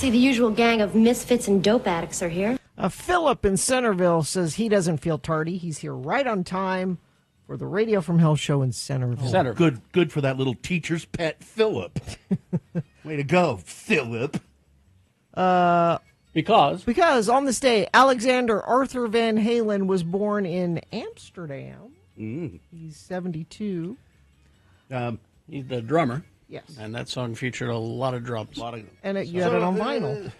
see the usual gang of misfits and dope addicts are here. Philip in Centerville says he doesn't feel tardy. He's here right on time for the Radio from Hell show in Centerville. Good for that little teacher's pet, Philip. Way to go, Philip. Because on this day, Alexander Arthur Van Halen was born in Amsterdam. He's 72. He's the drummer. Yes. And that song featured a lot of drums. And you had it on vinyl.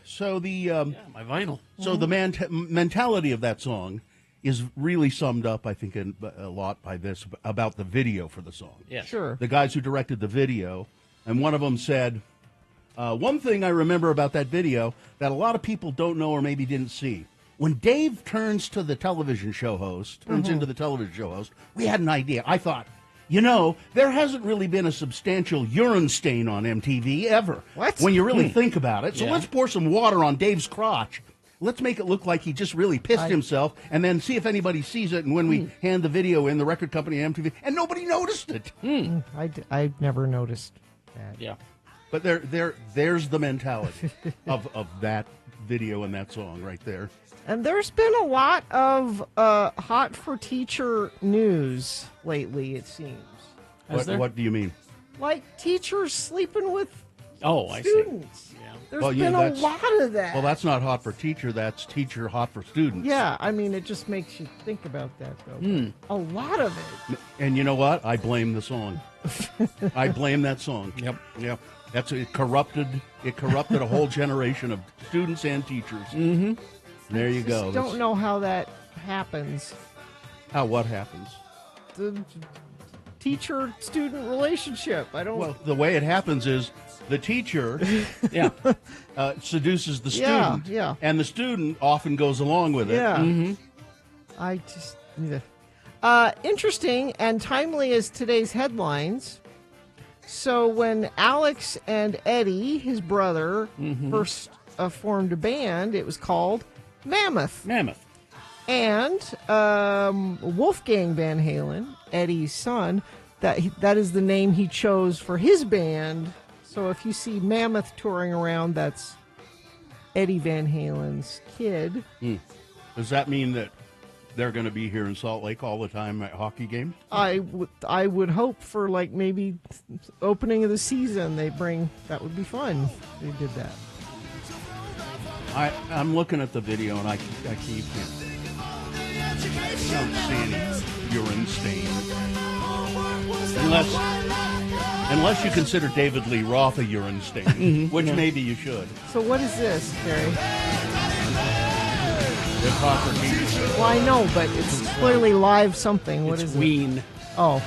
My vinyl. So the mentality of that song is really summed up, I think, a lot by this, about the video for the song. Yeah. Sure. The guys who directed the video, and one of them said, one thing I remember about that video that a lot of people don't know or maybe didn't see. When Dave turns to the television show host, into the television show host, we had an idea. I thought, there hasn't really been a substantial urine stain on MTV ever. What? When you really think about it. So let's pour some water on Dave's crotch. Let's make it look like he just really pissed himself, and then see if anybody sees it. And when we hand the video in, the record company MTV, and nobody noticed it. I never noticed that. Yeah. But there's the mentality of that video and that song right there. And there's been a lot of hot for teacher news lately, it seems. What do you mean? Like teachers sleeping with I students. see. Yeah. There's been a lot of that. Well, that's not hot for teacher. That's teacher hot for students. Yeah, I mean, it just makes you think about that, though. A lot of it. And you know what? I blame the song. I blame that song. Yep. It corrupted a whole generation of students and teachers. Mm-hmm. There you go. Don't know how that happens. What happens? The teacher-student relationship. I don't. Well, the way it happens is the teacher seduces the student, and the student often goes along with it. Yeah. Mm-hmm. I just. Interesting and timely as today's headlines. So when Alex and Eddie, his brother, first formed a band, it was called Mammoth. And Wolfgang Van Halen, Eddie's son, that is the name he chose for his band. So if you see Mammoth touring around, that's Eddie Van Halen's kid. Does that mean that they're going to be here in Salt Lake all the time at hockey games? I would hope for maybe opening of the season that would be fun. They did that. I'm looking at the video and I can't see any urine stain. Unless you consider David Lee Roth a urine stain, which maybe you should. So what is this, Terry? It's hot for teachers. Well, I know, but it's clearly live something. What is it? Ween. Oh.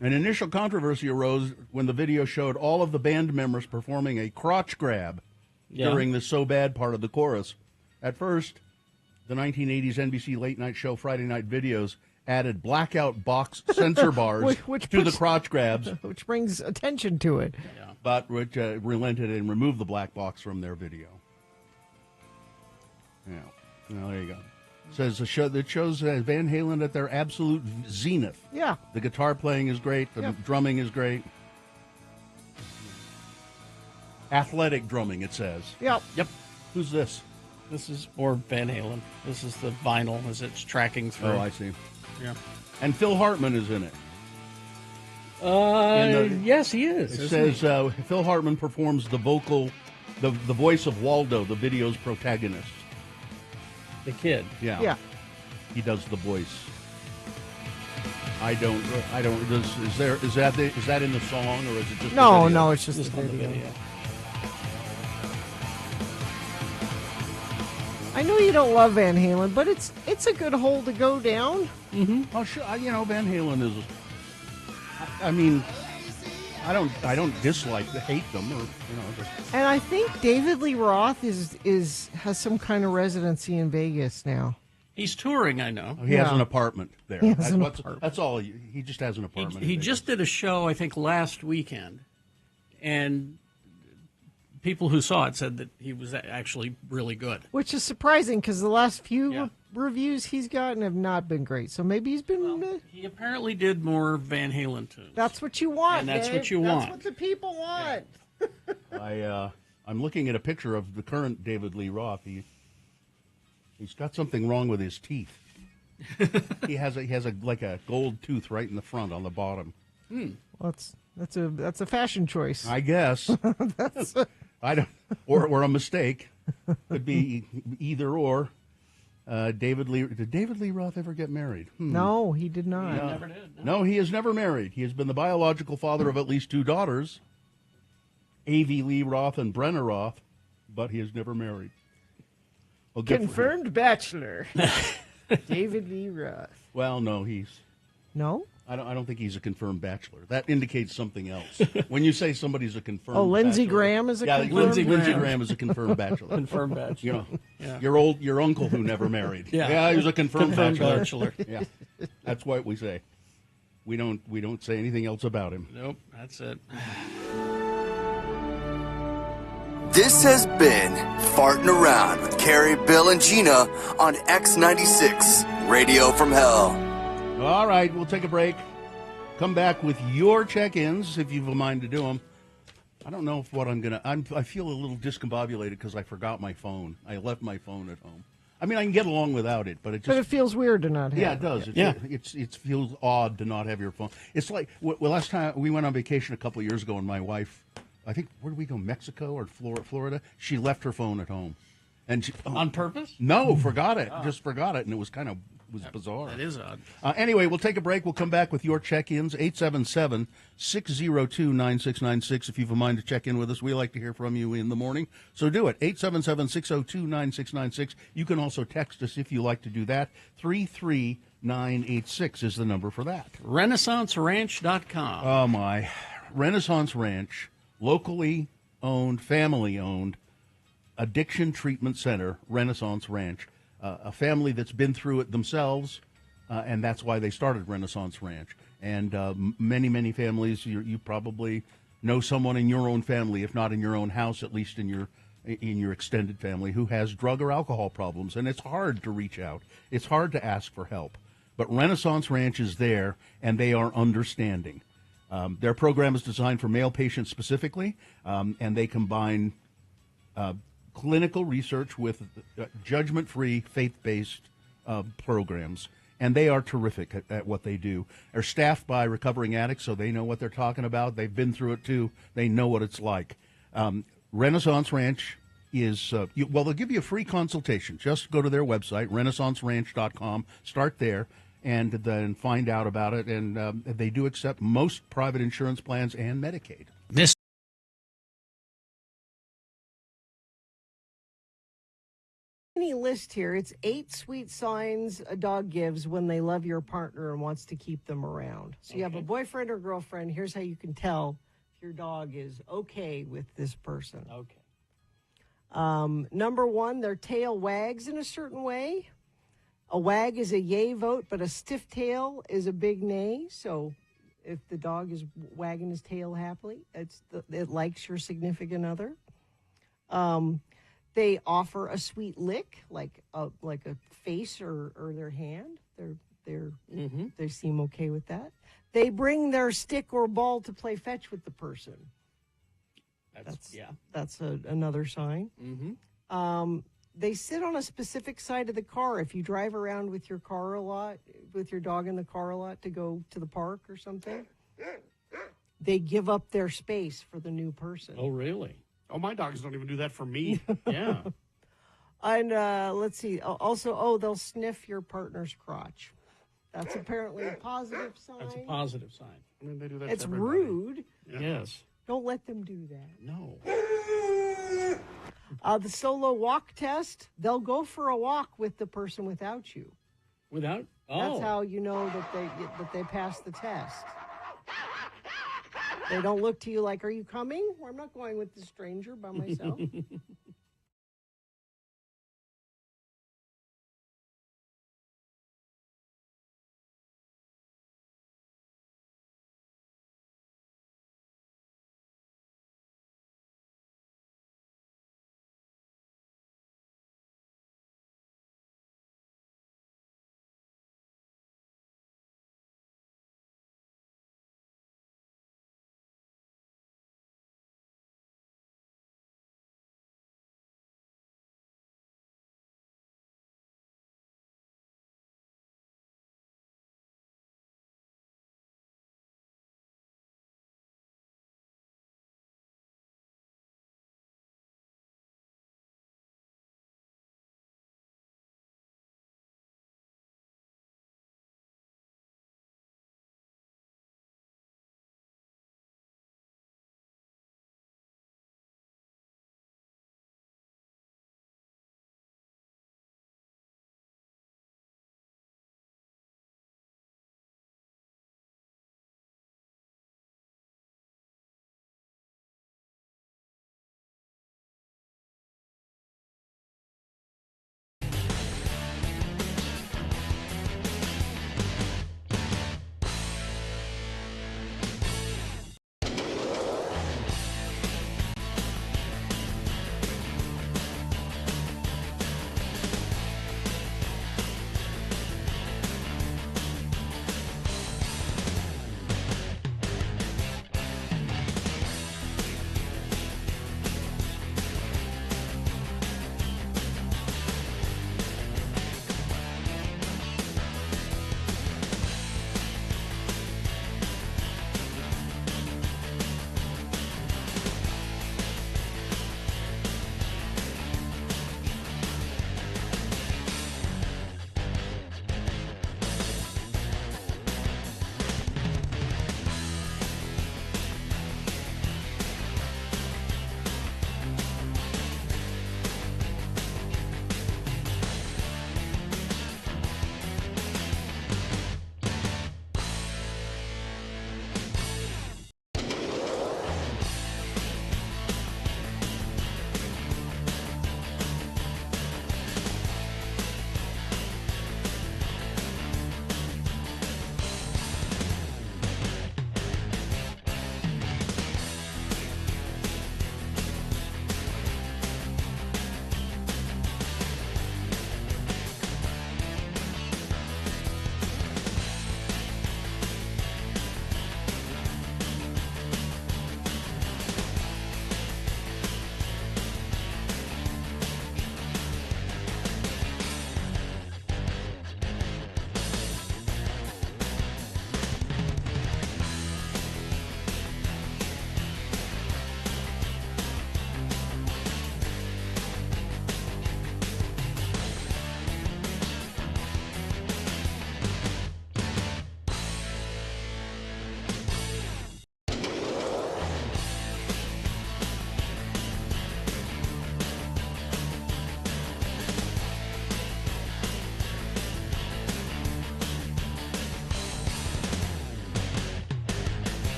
An initial controversy arose when the video showed all of the band members performing a crotch grab during the So Bad part of the chorus. At first, the 1980s NBC late night show Friday Night Videos added blackout box censor bars to the crotch grabs. Which brings attention to it. Yeah. But which relented and removed the black box from their video. Yeah. Well, there you go. Says the show that shows Van Halen at their absolute zenith. Yeah. The guitar playing is great. The drumming is great. Athletic drumming, it says. Yep. Who's this? This is more Van Halen. This is the vinyl as it's tracking through. Oh, I see. Yeah. And Phil Hartman is in it. Yes, he is. It says Phil Hartman performs the voice of Waldo, the video's protagonist. The kid. Yeah. Yeah. He does the voice. I don't. Is that in the song or is it just No, the video? no, it's just Just the on the video. video. I know you don't love Van Halen, but it's a good hole to go down. Oh, sure. Van Halen is. I mean, I don't dislike, hate them, or just. And I think David Lee Roth has some kind of residency in Vegas now. He's touring, I know. He has an apartment there. He has an apartment. That's all. He just has an apartment. He in just Vegas. did a show, I think, last weekend, and people who saw it said that he was actually really good. Which is surprising because the last few reviews he's gotten have not been great. So maybe he's been. He apparently did more Van Halen tunes. That's what you want, And that's Dave. what you want. That's what the people want. I'm looking at a picture of the current David Lee Roth. He's got something wrong with his teeth. he has like a gold tooth right in the front on the bottom. Well, that's a fashion choice. I guess. I don't, or a mistake. Could be either or. Did David Lee Roth ever get married? No, he did not. He never did. No, he has never married. He has been the biological father of at least 2 daughters, A.V. Lee Roth and Brenna Roth, but he has never married. Well, good for him. Confirmed bachelor. David Lee Roth. Well, no, No? I don't think he's a confirmed bachelor. That indicates something else. When you say somebody's a confirmed Lindsey bachelor, Graham is a confirmed Lindsey bachelor. Graham is a confirmed bachelor. Confirmed bachelor. You know, Yeah. your uncle who never married. Yeah. He was a confirmed bachelor. bachelor. Yeah, that's what we say. We don't say anything else about him. Nope, that's it. This has been Farting Around with Carrie, Bill, and Gina on X96, Radio from Hell. All right, we'll take a break. Come back with your check-ins if you've a mind to do them. I don't know if what I'm going to... I feel a little discombobulated because I forgot my phone. I left my phone at home. I mean, I can get along without it, but it just... But it feels weird to not have Yeah, it does. it. It feels odd to not have your phone. It's like, well, last time we went on vacation a couple of years ago, and my wife, I think, where did we go, Mexico or Florida? She left her phone at home. And On purpose? No, forgot it. Just forgot it, and it was bizarre. That is odd. Anyway, we'll take a break. We'll come back with your check-ins, 877-602-9696. If you've a mind to check in with us, we like to hear from you in the morning. So do it, 877-602-9696. You can also text us if you like to do that. 33986 is the number for that. RenaissanceRanch.com. Oh, my. Renaissance Ranch, locally owned, family-owned, addiction treatment center, Renaissance Ranch. A family that's been through it themselves, and that's why they started Renaissance Ranch. And many, many families, you probably know someone in your own family, if not in your own house, at least in your extended family, who has drug or alcohol problems. And it's hard to reach out. It's hard to ask for help. But Renaissance Ranch is there, and they are understanding. Their program is designed for male patients specifically, and they combine clinical research with judgment-free, faith-based programs, and they are terrific at what they do. They're staffed by recovering addicts, so they know what they're talking about. They've been through it, too. They know what it's like. Renaissance Ranch is, they'll give you a free consultation. Just go to their website, renaissanceranch.com, start there, and then find out about it. And they do accept most private insurance plans and Medicaid. Miss List here. It's 8 sweet signs a dog gives when they love your partner and wants to keep them around. So you have a boyfriend or girlfriend. Here's how you can tell if your dog is okay with this person. Okay. Number 1, their tail wags in a certain way. A wag is a yay vote, but a stiff tail is a big nay. So if the dog is wagging his tail happily, it likes your significant other. They offer a sweet lick, like a face or their hand. They seem okay with that. They bring their stick or ball to play fetch with the person. That's another sign. Mm-hmm. They sit on a specific side of the car. If you drive around with your car a lot, with your dog in the car a lot to go to the park or something, they give up their space for the new person. Oh, really? Oh, my dogs don't even do that for me. Yeah. And let's see. Also, they'll sniff your partner's crotch. That's apparently a positive sign. That's a positive sign. I mean, they do that It's to everybody. rude. Yes. Don't let them do that. No. The solo walk test, they'll go for a walk with the person without you. Without? Oh. That's how you know that they passed the test. They don't look to you like, are you coming? Well, I'm not going with this stranger by myself.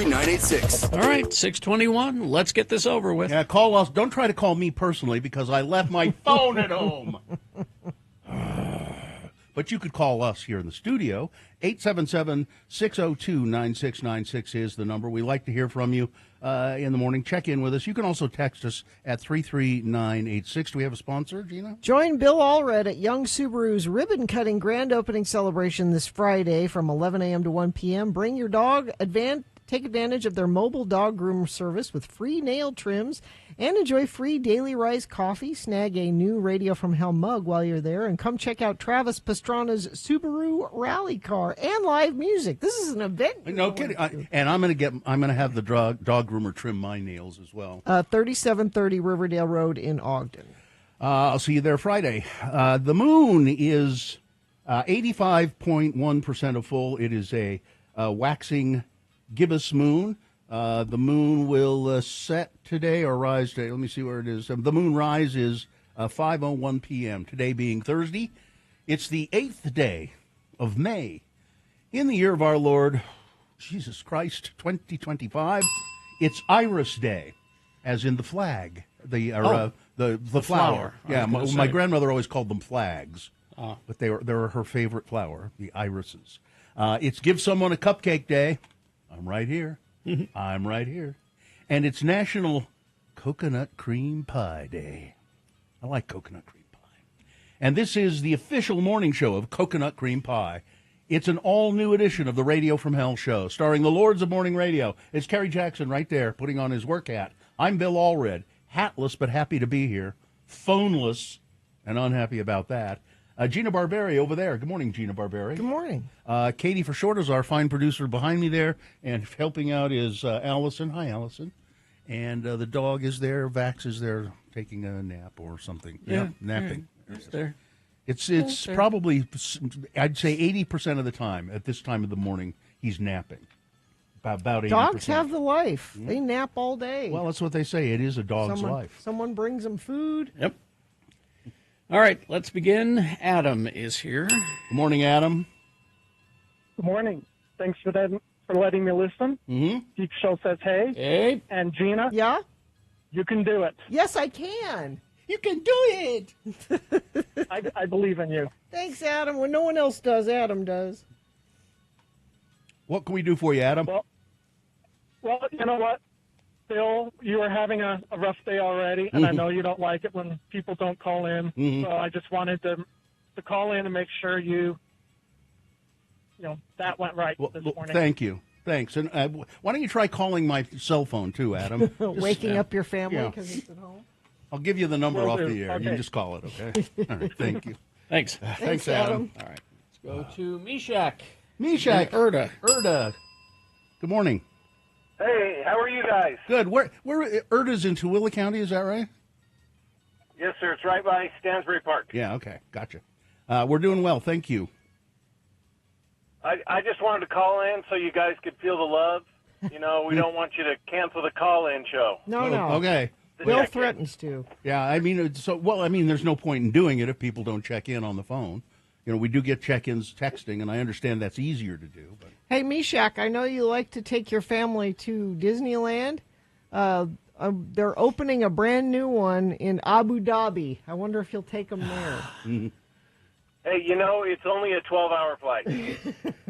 986. All right, 621. Let's get this over with. Yeah, call us. Don't try to call me personally because I left my phone at home. But you could call us here in the studio. 877-602-9696 is the number. We like to hear from you in the morning. Check in with us. You can also text us at 33986. Do we have a sponsor, Gina? Join Bill Allred at Young Subaru's ribbon-cutting grand opening celebration this Friday from 11 a.m. to 1 p.m. Bring your dog. Take advantage of their mobile dog groomer service with free nail trims and enjoy free daily rise coffee. Snag a new Radio from Hell mug while you're there, and come check out Travis Pastrana's Subaru rally car and live music. This is an event. No kidding. And I'm going to have the dog groomer trim my nails as well. 3730 Riverdale Road in Ogden. I'll see you there Friday. The moon is 85.1% of full. It is a waxing gibbous moon. The moon will set today or rise today. Let me see where it is. The moon rise is 5:01 p.m. Today being Thursday. It's the 8th day of May in the year of our Lord Jesus Christ 2025. It's Iris Day, as in the flag, the flower. Yeah, my grandmother always called them flags, but they were her favorite flower, the irises. It's Give Someone a Cupcake Day. I'm right here. I'm right here. And it's National Coconut Cream Pie Day. I like coconut cream pie. And this is the official morning show of Coconut Cream Pie. It's an all-new edition of the Radio from Hell show, starring the Lords of Morning Radio. It's Kerry Jackson right there, putting on his work hat. I'm Bill Allred, hatless but happy to be here, phoneless and unhappy about that. Gina Barberi over there. Good morning, Gina Barberi. Good morning. Katie for short is our fine producer behind me there, and helping out is Allison. Hi, Allison. And the dog is there. Vax is there taking a nap or something. Yeah, napping. It's there. It's probably, I'd say 80% of the time, at this time of the morning, he's napping. About 80%. Dogs have the life. They nap all day. Well, that's what they say. It is a dog's life. Someone brings them food. Yep. All right, let's begin. Adam is here. Good morning, Adam. Good morning. Thanks for letting me listen. Mm-hmm. Geek Show says hey. Hey. And Gina, Yeah? you can do it. Yes, I can. You can do it. I believe in you. Thanks, Adam. When no one else does, Adam does. What can we do for you, Adam? Well, you know what? Bill, you are having a rough day already, and I know you don't like it when people don't call in. So I just wanted to call in and make sure that went right this morning. Thank you. Thanks. And why don't you try calling my cell phone too, Adam? Waking up your family because he's at home. I'll give you the number Will off do. the air. Okay. You can just call it, okay? All right. Thank you. Thanks. Thanks, Adam. All right, let's go to Meshach. Meshach. Erda. Good morning. Hey, how are you guys? Good. Where Erda's in Tooele County, is that right? Yes, sir. It's right by Stansbury Park. Yeah, okay. Gotcha. We're doing well. Thank you. I just wanted to call in so you guys could feel the love. You know, we don't want you to cancel the call-in show. No. Okay. Bill threatens to. Yeah, I mean, there's no point in doing it if people don't check in on the phone. You know, we do get check-ins texting, and I understand that's easier to do. But Hey, Meshach, I know you like to take your family to Disneyland. They're opening a brand new one in Abu Dhabi. I wonder if you'll take them there. Hey, you know, it's only a 12-hour flight.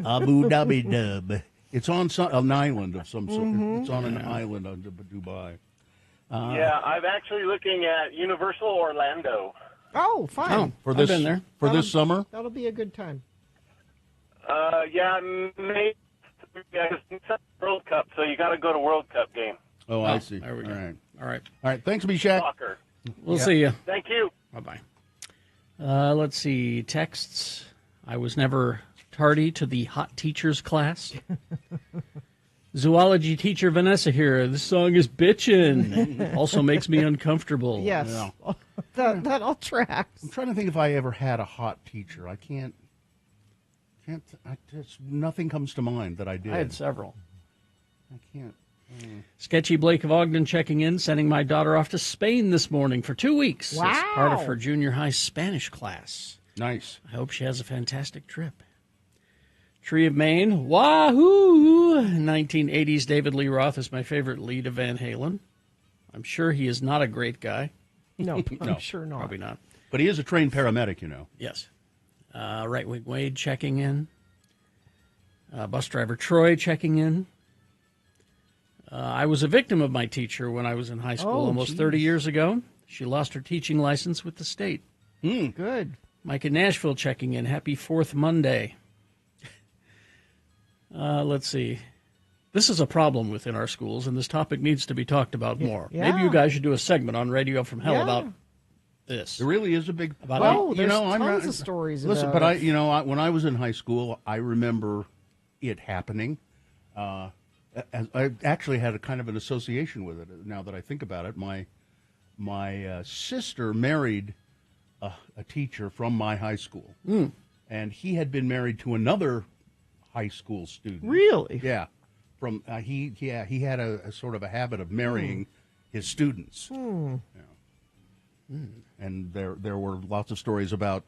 Abu Dhabi Dub. It's on an island of some sort. It's on an island of Dubai. Yeah, I'm actually looking at Universal Orlando. Oh, fine. For this, been there. For this summer? That'll be a good time. Yeah, maybe it's World Cup, so you got to go to World Cup game. Oh, I see. There we go. All right. All right. Thanks, Meshach. Soccer. We'll see you. Thank you. Bye-bye. Let's see. Texts. I was never tardy to the hot teachers class. Zoology teacher Vanessa here. This song is bitchin'. Also makes me uncomfortable. Yes. Yeah. That all tracks. I'm trying to think if I ever had a hot teacher. I can't. Nothing comes to mind that I did. I had several. I can't. Sketchy Blake of Ogden checking in, sending my daughter off to Spain this morning for 2 weeks as part of her junior high Spanish class. Nice. I hope she has a fantastic trip. Tree of Maine, wahoo! 1980s David Lee Roth is my favorite lead of Van Halen. I'm sure he is not a great guy. No, I'm No, sure not. Probably not. But he is a trained paramedic, you know. Yes. Right Wing Wade checking in. Bus driver Troy checking in. I was a victim of my teacher when I was in high school almost 30 years ago. She lost her teaching license with the state. Good. Mike in Nashville checking in. Happy 4th Monday. Let's see. This is a problem within our schools, and this topic needs to be talked about more. Yeah. Maybe you guys should do a segment on Radio from Hell about this. It really is a big. About there's tons of stories Listen, about but it. when I was in high school, I remember it happening. I actually had a kind of an association with it. Now that I think about it, my sister married a teacher from my high school, and he had been married to another high school student. Really? Yeah. From he had a sort of a habit of marrying his students. Yeah. And there were lots of stories about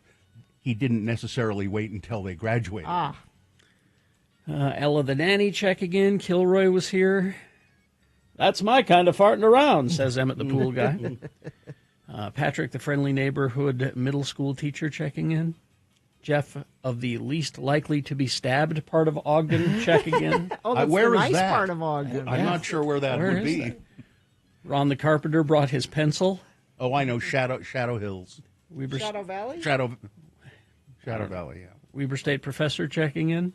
he didn't necessarily wait until they graduated. Ella the nanny checking in. Kilroy was here. That's my kind of farting around, says Emmett the pool guy. Patrick the friendly neighborhood middle school teacher checking in. Jeff of the least likely to be stabbed part of Ogden checking in. That's where the is nice that? part of Ogden. I'm not sure where that Where would is be. that? Ron the carpenter brought his pencil. Oh, I know, Shadow Hills. Shadow Valley? Shadow Valley, yeah. Weber State professor checking in.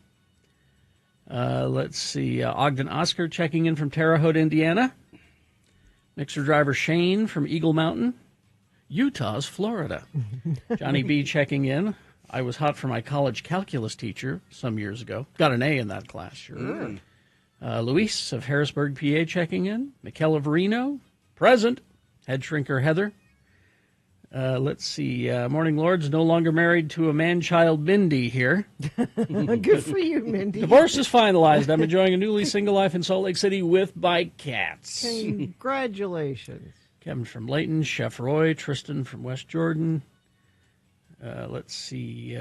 Let's see. Ogden Oscar checking in from Terre Haute, Indiana. Mixer driver Shane from Eagle Mountain. Utah's Florida. Johnny B checking in. I was hot for my college calculus teacher some years ago. Got an A in that class, sure. Luis of Harrisburg, PA checking in. Michaela Verino, present. Head shrinker Heather. Let's see. Morning Lords, no longer married to a man-child Mindy here. Good for you, Mindy. Divorce is finalized. I'm enjoying a newly single life in Salt Lake City with bike cats. Congratulations. Kevin from Layton, Chef Roy, Tristan from West Jordan. Let's see.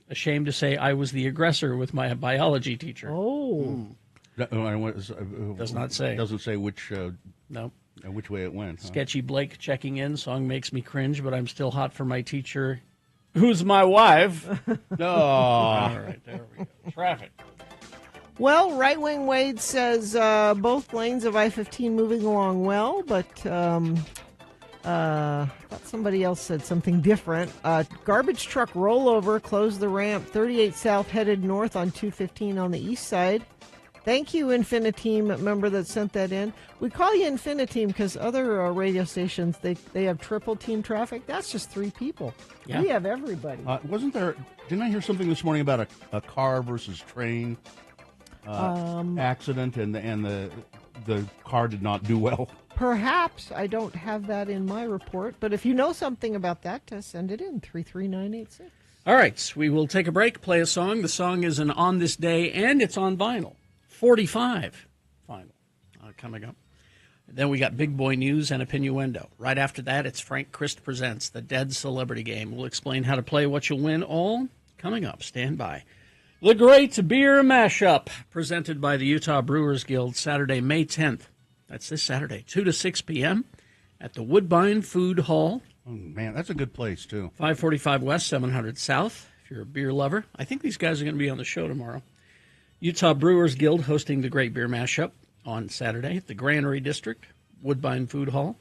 Ashamed to say I was the aggressor with my biology teacher. Does not say. Doesn't say which No. which way it went. Huh? Sketchy Blake checking in. Song makes me cringe, but I'm still hot for my teacher, who's my wife. All right, there we go. Traffic. Well, Right Wing Wade says both lanes of I-15 moving along well, but I thought somebody else said something different. Garbage truck rollover closed the ramp 38 south headed north on 215 on the east side. Thank you, Infiniteam member that sent that in. We call you Infiniteam because other radio stations, they have triple team traffic. That's just 3 people. Yeah. We have everybody. Didn't I hear something this morning about a car versus train accident and the car did not do well? Perhaps. I don't have that in my report, but if you know something about that, send it in, 33986. All right, we will take a break, play a song. The song is an On This Day, and it's on vinyl. 45 vinyl coming up. Then we got Big Boy News and a Pinuendo. Right after that, it's Frank Christ Presents, the Dead Celebrity Game. We'll explain how to play what you'll win, all coming up. Stand by. The Great Beer Mashup, presented by the Utah Brewers Guild, Saturday, May 10th. That's this Saturday, 2 to 6 p.m. at the Woodbine Food Hall. Oh, man, that's a good place, too. 545 West, 700 South, if you're a beer lover. I think these guys are going to be on the show tomorrow. Utah Brewers Guild hosting the Great Beer Mashup on Saturday at the Granary District, Woodbine Food Hall.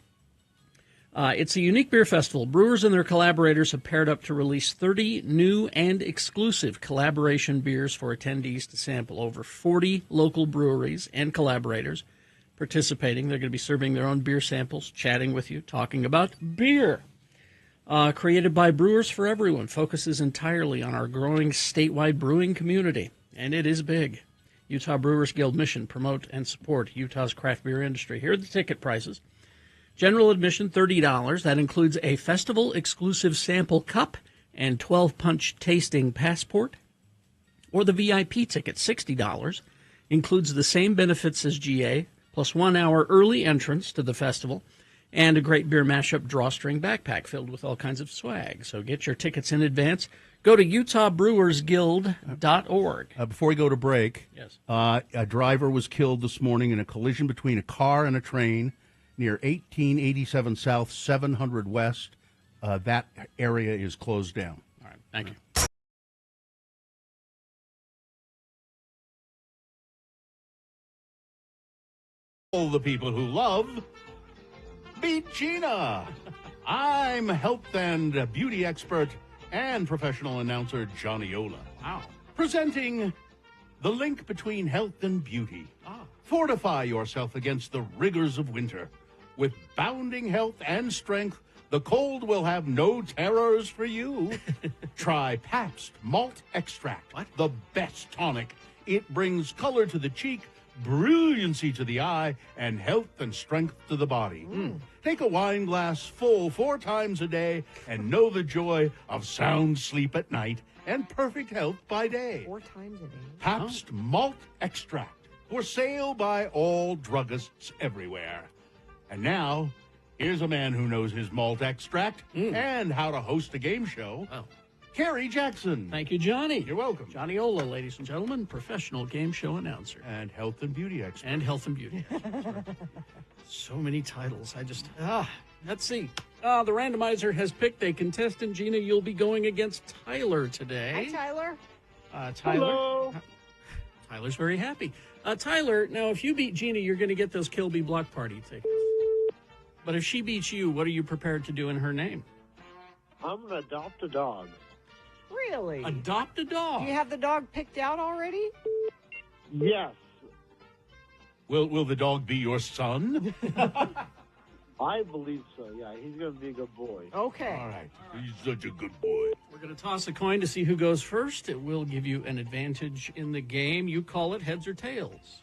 It's a unique beer festival. Brewers and their collaborators have paired up to release 30 new and exclusive collaboration beers for attendees to sample. Over 40 local breweries and collaborators participating. They're going to be serving their own beer samples, chatting with you, talking about beer. Created by Brewers for Everyone, focuses entirely on our growing statewide brewing community. And it is big. Utah Brewers Guild mission, promote and support Utah's craft beer industry. Here are the ticket prices. General admission, $30. That includes a festival-exclusive sample cup and 12-punch tasting passport. Or the VIP ticket, $60. Includes the same benefits as GA, plus 1 hour early entrance to the festival, and a Great Beer Mashup drawstring backpack filled with all kinds of swag. So get your tickets in advance. Go to UtahBrewersGuild.org. Before we go to break, Yes. A driver was killed this morning in a collision between a car and a train near 1887 South, 700 West. That area is closed down. All right. Thank you. All the people who love Beat Gina. I'm health and beauty expert and professional announcer Johnny Ola. Wow. Presenting the link between health and beauty. Fortify yourself against the rigors of winter. With bounding health and strength, the cold will have no terrors for you. Try Pabst Malt Extract, the best tonic. It brings color to the cheek, brilliancy to the eye, and health and strength to the body. Take a wine glass full 4 times a day and know the joy of sound sleep at night and perfect health by day. 4 times a day. Pabst Malt Extract, for sale by all druggists everywhere. And now, here's a man who knows his malt extract and how to host a game show. Oh. Kerry Jackson. Thank you, Johnny. You're welcome. Johnny Ola, ladies and gentlemen, professional game show announcer. And health and beauty expert. And health and beauty expert. So many titles. Let's see. The randomizer has picked a contestant. Gina, you'll be going against Tyler today. Hi, Tyler. Tyler. Hello. Tyler's very happy. Tyler, now if you beat Gina, you're going to get those Kilby Block Party tickets. But if she beats you, what are you prepared to do in her name? I'm going to adopt a dog. Really? Adopt a dog. Do you have the dog picked out already? Yes. Will the dog be your son? I believe so, yeah. He's going to be a good boy. Okay. All right. He's such a good boy. We're going to toss a coin to see who goes first. It will give you an advantage in the game. You call it heads or tails.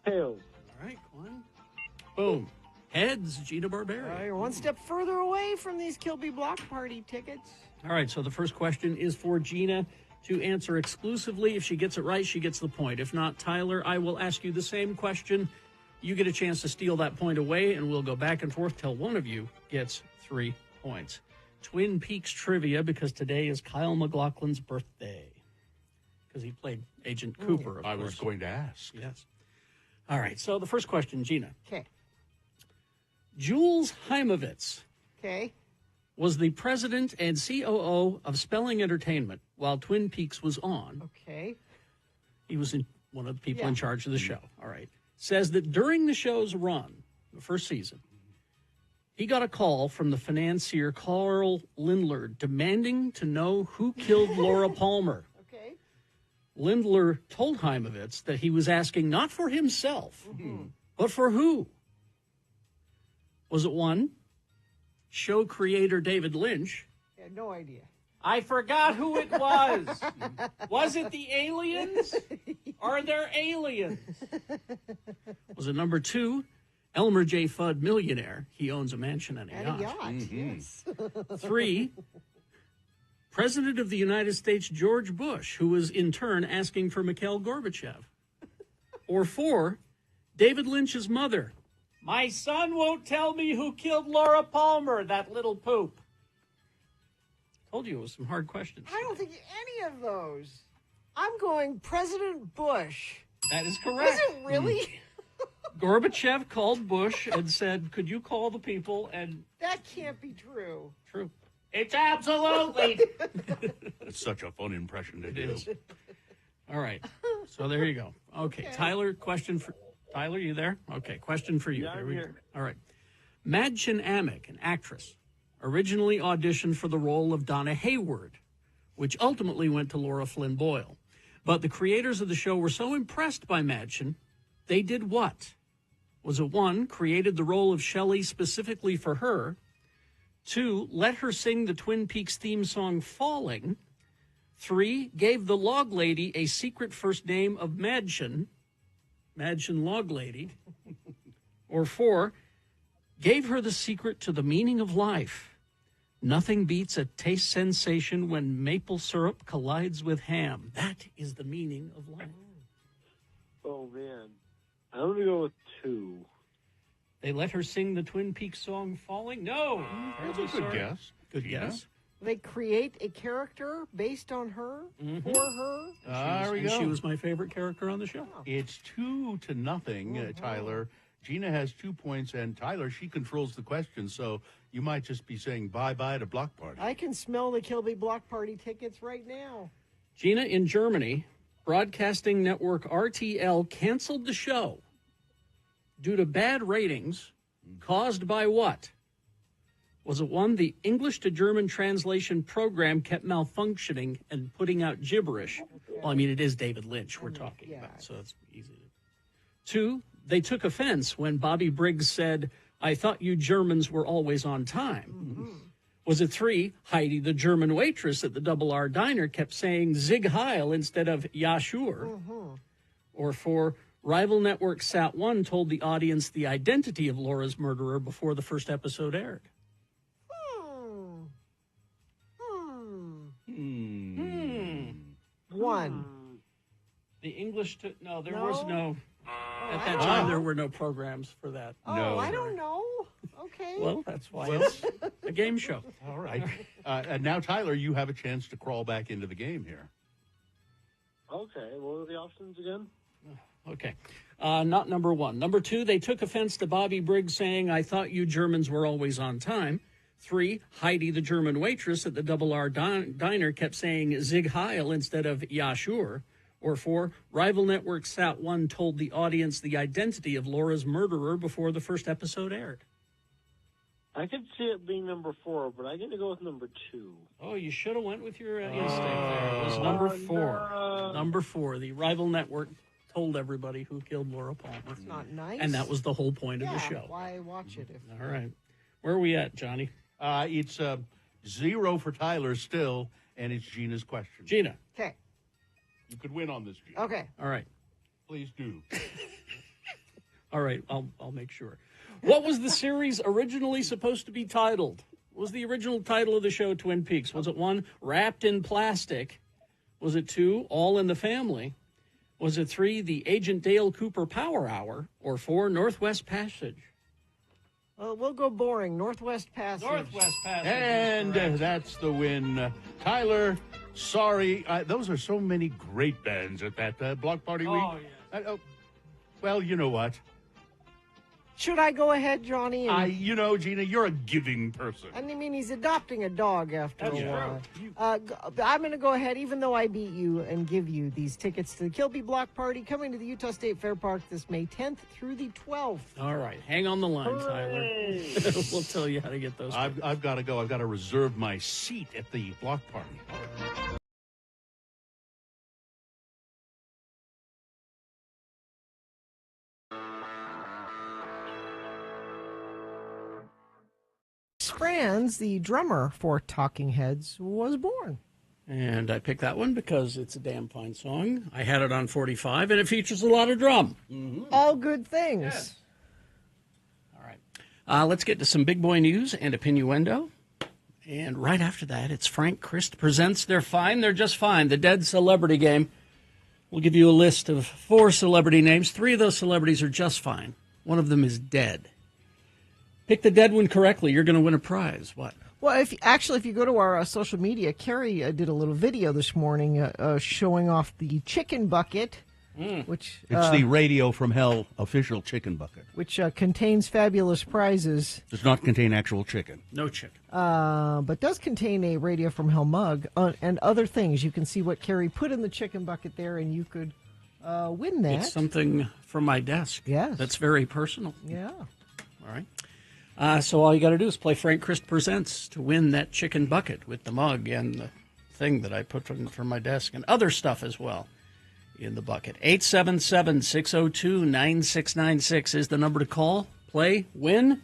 Tails. All right, coin. Boom. Heads, Gina Barbera. You're one step further away from these Kilby Block Party tickets. All right, so the first question is for Gina to answer exclusively. If she gets it right, she gets the point. If not, Tyler, I will ask you the same question. You get a chance to steal that point away, and we'll go back and forth till one of you gets 3 points. Twin Peaks trivia, because today is Kyle MacLachlan's birthday. Because he played Agent Cooper, of I course. was going to ask. Yes. All right, so the first question, Gina. Okay. Jules Heimovitz Okay. was the president and COO of Spelling Entertainment while Twin Peaks was on. Okay. He was one of the people Yeah. in charge of the show. All right. Says that during the show's run, the first season, he got a call from the financier Carl Lindler demanding to know who killed Laura Palmer. Okay. Lindler told Heimovitz that he was asking not for himself, but for who? Was it 1, show creator David Lynch? I had no idea. I forgot who it was. Was it the aliens? Are there aliens? Was it number 2, Elmer J. Fudd, millionaire? He owns a mansion and a And yacht. a yacht, yes. 3, President of the United States George Bush, who was in turn asking for Mikhail Gorbachev. Or 4, David Lynch's mother. My son won't tell me who killed Laura Palmer, that little poop. Told you it was some hard questions. I don't think any of those. I'm going President Bush. That is correct. Is it really? Gorbachev called Bush and said, could you call the people? And That can't be true. true. It's absolutely. It's such a fun impression to It do. is. All right. So there you go. Okay. Tyler, question for Tyler, you there? Okay. Question for you. Yeah, I'm we here. go. All right. Madchen Amick, an actress, originally auditioned for the role of Donna Hayward, which ultimately went to Laura Flynn Boyle. But the creators of the show were so impressed by Madchen, they did what? Was it 1, created the role of Shelley specifically for her? 2, let her sing the Twin Peaks theme song Falling? 3, gave the log lady a secret first name of Madchen Log Lady? Or 4, gave her the secret to the meaning of life? Nothing beats a taste sensation when maple syrup collides with ham. That is the meaning of life. Oh, man. I'm going to go with 2. They let her sing the Twin Peaks song Falling? No. That's Terribly a good sorry. guess. Good Gina. guess. They create a character based on her, for her. There we go. She was my favorite character on the show. It's 2-0, Tyler. Gina has 2 points, and Tyler, she controls the question, so you might just be saying bye-bye to Block Party. I can smell the Kilby Block Party tickets right now. Gina, in Germany, broadcasting network RTL canceled the show due to bad ratings caused by what? Was it one, the English to German translation program kept malfunctioning and putting out gibberish? Well, I mean, it is David Lynch we're talking about, so it's easy. 2, they took offense when Bobby Briggs said, "I thought you Germans were always on time." Was it 3, Heidi, the German waitress at the Double R Diner, kept saying Zig Heil instead of Ja sure? Or 4, rival network Sat 1 told the audience the identity of Laura's murderer before the first episode aired? One. The English to... No, there was no... At that time, there were no programs for that. Oh, I don't know. Okay. Well, that's why it's a game show. All right. And now, Tyler, you have a chance to crawl back into the game here. Okay, what were the options again? Okay. Not number 1. Number 2, they took offense to Bobby Briggs saying, "I thought you Germans were always on time." 3, Heidi, the German waitress at the Double R Diner, kept saying Zig Heil instead of Ja sure. Or 4, rival network Sat 1 told the audience the identity of Laura's murderer before the first episode aired. I could see it being number 4, but I'm going to go with number 2. Oh, you should have went with your instinct there. It was number 4. No. Number 4, the rival network told everybody who killed Laura Palmer. It's not nice. And that was the whole point of the show. Why watch it if... All right. Where are we at, Johnny? It's 0 for Tyler still, and it's Gina's question. Gina. Okay. You could win on this, Gina. Okay. All right. Please do. All right. I'll make sure. What was the series originally supposed to be titled? What was the original title of the show, Twin Peaks? Was it 1, Wrapped in Plastic? Was it 2, All in the Family? Was it 3, The Agent Dale Cooper Power Hour? Or 4, Northwest Passage? We'll go boring. Northwest Passage. Northwest Passage. And that's the win. Tyler, sorry. Those are so many great bands at that Block Party week. Oh, yeah. Well, you know what? Should I go ahead, Johnny? Gina, you're a giving person. I mean, he's adopting a dog after That's a while. true. I'm going to go ahead, even though I beat you, and give you these tickets to the Kilby Block Party coming to the Utah State Fair Park this May 10th through the 12th. All right. Hang on the line, Tyler. We'll tell you how to get those. I've got to go. I've got to reserve my seat at the Block Party. Franz, the drummer for Talking Heads, was born. And I picked that one because it's a damn fine song. I had it on 45, and it features a lot of drum. All good things. Yes. All right. Let's get to some big boy news and opinioendo. And right after that, it's Frank Christ presents They're Fine, They're Just Fine, the Dead Celebrity Game. We'll give you a list of 4 celebrity names. 3 of those celebrities are just fine. One of them is dead. Pick the dead one correctly. You're going to win a prize. What? Well, if you go to our social media, Carrie did a little video this morning showing off the chicken bucket, which It's the Radio from Hell official chicken bucket. which contains fabulous prizes, Does not contain actual chicken. No chicken. but does contain a Radio from Hell mug and other things. You can see what Carrie put in the chicken bucket there, and you could win that. It's something from my desk. Yes. That's very personal. Yeah. All right. So all you got to do is play Frank Christ Presents to win that chicken bucket with the mug and the thing that I put from my desk and other stuff as well in the bucket. 877-602-9696 is the number to call, play, win.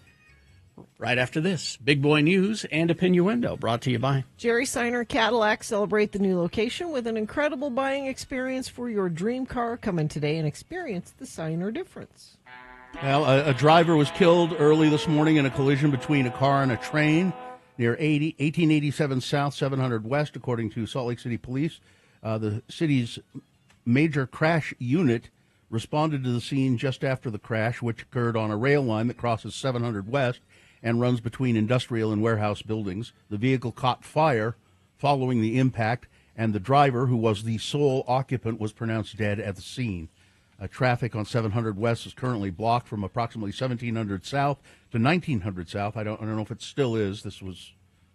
Right after this, Big Boy News and Opinioendo, brought to you by Jerry Seiner Cadillac. Celebrate the new location with an incredible buying experience for your dream car. Come in today and experience the Seiner difference. Well, a driver was killed early this morning in a collision between a car and a train near 1887 South, 700 West, according to Salt Lake City Police. The city's major crash unit responded to the scene just after the crash, which occurred on a rail line that crosses 700 West and runs between industrial and warehouse buildings. The vehicle caught fire following the impact, and the driver, who was the sole occupant, was pronounced dead at the scene. Traffic on 700 West is currently blocked from approximately 1700 South to 1900 South. I don't know if it still is. This was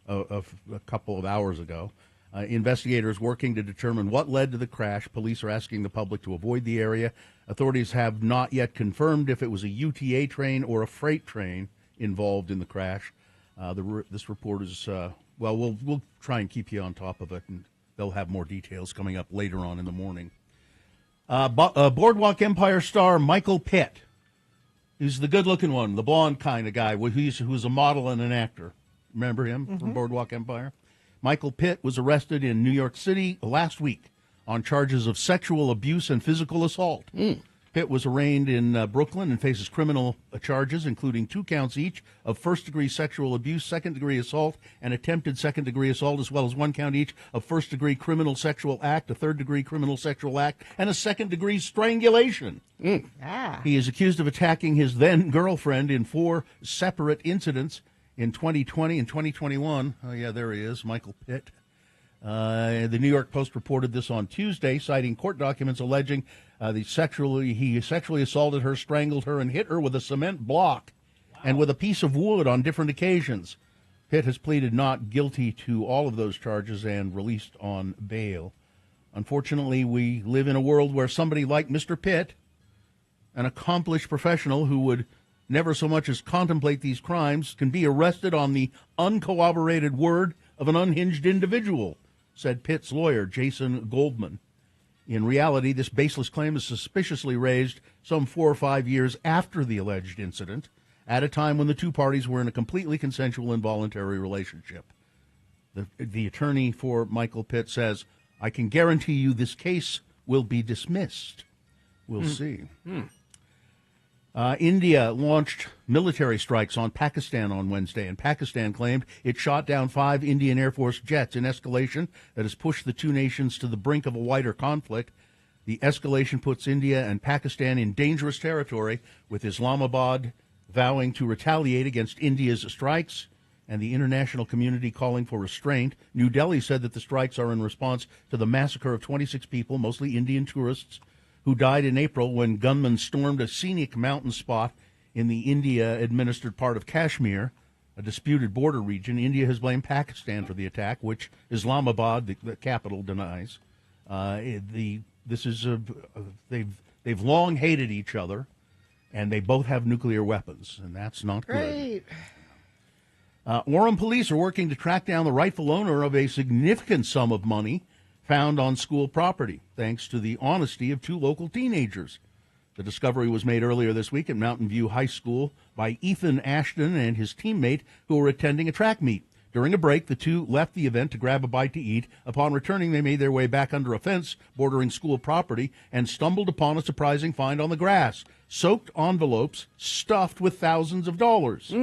a couple of hours ago. Investigators working to determine what led to the crash. Police are asking the public to avoid the area. Authorities have not yet confirmed if it was a UTA train or a freight train involved in the crash. This report is, we'll try and keep you on top of it, and they'll have more details coming up later on in the morning. Boardwalk Empire star Michael Pitt, who's the good-looking one, the blonde kind of guy, who's a model and an actor. Remember him from Boardwalk Empire? Michael Pitt was arrested in New York City last week on charges of sexual abuse and physical assault. Pitt was arraigned in Brooklyn and faces criminal charges, including 2 counts each of first-degree sexual abuse, second-degree assault, and attempted second-degree assault, as well as 1 count each of first-degree criminal sexual act, a third-degree criminal sexual act, and a second-degree strangulation. He is accused of attacking his then-girlfriend in 4 separate incidents in 2020 and 2021. Oh, yeah, there he is, Michael Pitt. The New York Post reported this on Tuesday, citing court documents alleging he sexually assaulted her, strangled her, and hit her with a cement block and with a piece of wood on different occasions. Pitt has pleaded not guilty to all of those charges and released on bail. Unfortunately, we live in a world where somebody like Mr. Pitt, an accomplished professional who would never so much as contemplate these crimes, can be arrested on the uncorroborated word of an unhinged individual, said Pitt's lawyer, Jason Goldman. In reality, this baseless claim is suspiciously raised some 4 or 5 years after the alleged incident, at a time when the 2 parties were in a completely consensual and voluntary relationship. The attorney for Michael Pitt says, "I can guarantee you this case will be dismissed." We'll see. India launched military strikes on Pakistan on Wednesday, and Pakistan claimed it shot down 5 Indian Air Force jets in escalation that has pushed the 2 nations to the brink of a wider conflict. The escalation puts India and Pakistan in dangerous territory, with Islamabad vowing to retaliate against India's strikes and the international community calling for restraint. New Delhi said that the strikes are in response to the massacre of 26 people, mostly Indian tourists, who died in April when gunmen stormed a scenic mountain spot in the India-administered part of Kashmir, a disputed border region. India has blamed Pakistan for the attack, which Islamabad, the capital, denies. They've long hated each other, and they both have nuclear weapons, and that's not good. Orem police are working to track down the rightful owner of a significant sum of money found on school property, thanks to the honesty of 2 local teenagers. The discovery was made earlier this week at Mountain View High School by Ethan Ashton and his teammate, who were attending a track meet. During a break, the 2 left the event to grab a bite to eat. Upon returning, they made their way back under a fence bordering school property and stumbled upon a surprising find on the grass: soaked envelopes stuffed with thousands of dollars.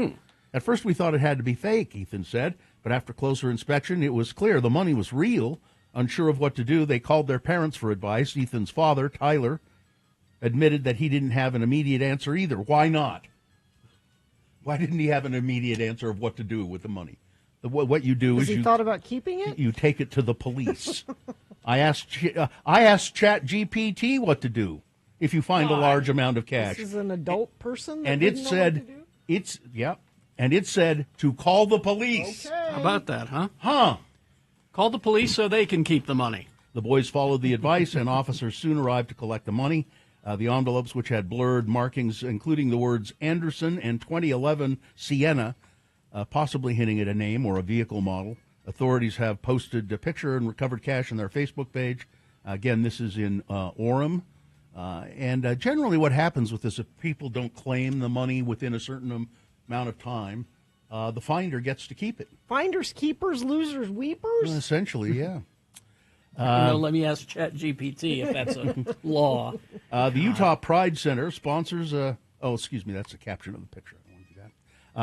At first, we thought it had to be fake, Ethan said, but after closer inspection, it was clear the money was real. Unsure of what to do, they called their parents for advice. Ethan's father, Tyler, admitted that he didn't have an immediate answer either. Why not? Why didn't he have an immediate answer of what to do with the money? What you do is he thought about keeping it? You take it to the police. I asked ChatGPT what to do if you find a large amount of cash. This is an adult person that and didn't it know said what to do? And it said to call the police. Okay. How about that, huh? Huh. Call the police so they can keep the money. The boys followed the advice, and officers soon arrived to collect the money. The envelopes, which had blurred markings, including the words Anderson and 2011 Sienna, possibly hinting at a name or a vehicle model. Authorities have posted a picture and recovered cash on their Facebook page. Again, this is in Orem. And generally what happens with this, if people don't claim the money within a certain amount of time, the finder gets to keep it. Finders, keepers, losers, weepers? Essentially, yeah. Let me ask ChatGPT if that's a law. The Utah Pride Center sponsors that's a caption of the picture. I want to do that.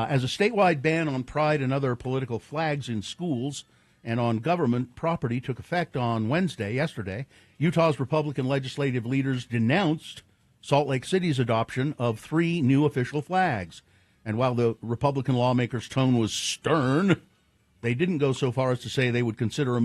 As a statewide ban on pride and other political flags in schools and on government property took effect on yesterday, Utah's Republican legislative leaders denounced Salt Lake City's adoption of 3 new official flags. And while the Republican lawmakers' tone was stern, they didn't go so far as to say they would consider the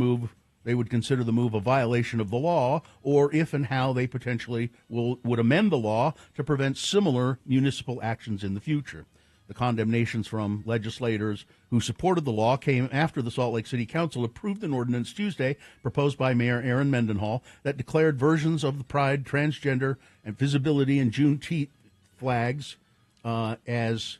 move a violation of the law, or if and how they potentially would amend the law to prevent similar municipal actions in the future. The condemnations from legislators who supported the law came after the Salt Lake City Council approved an ordinance Tuesday proposed by Mayor Aaron Mendenhall that declared versions of the Pride, transgender, and visibility and Juneteenth flags as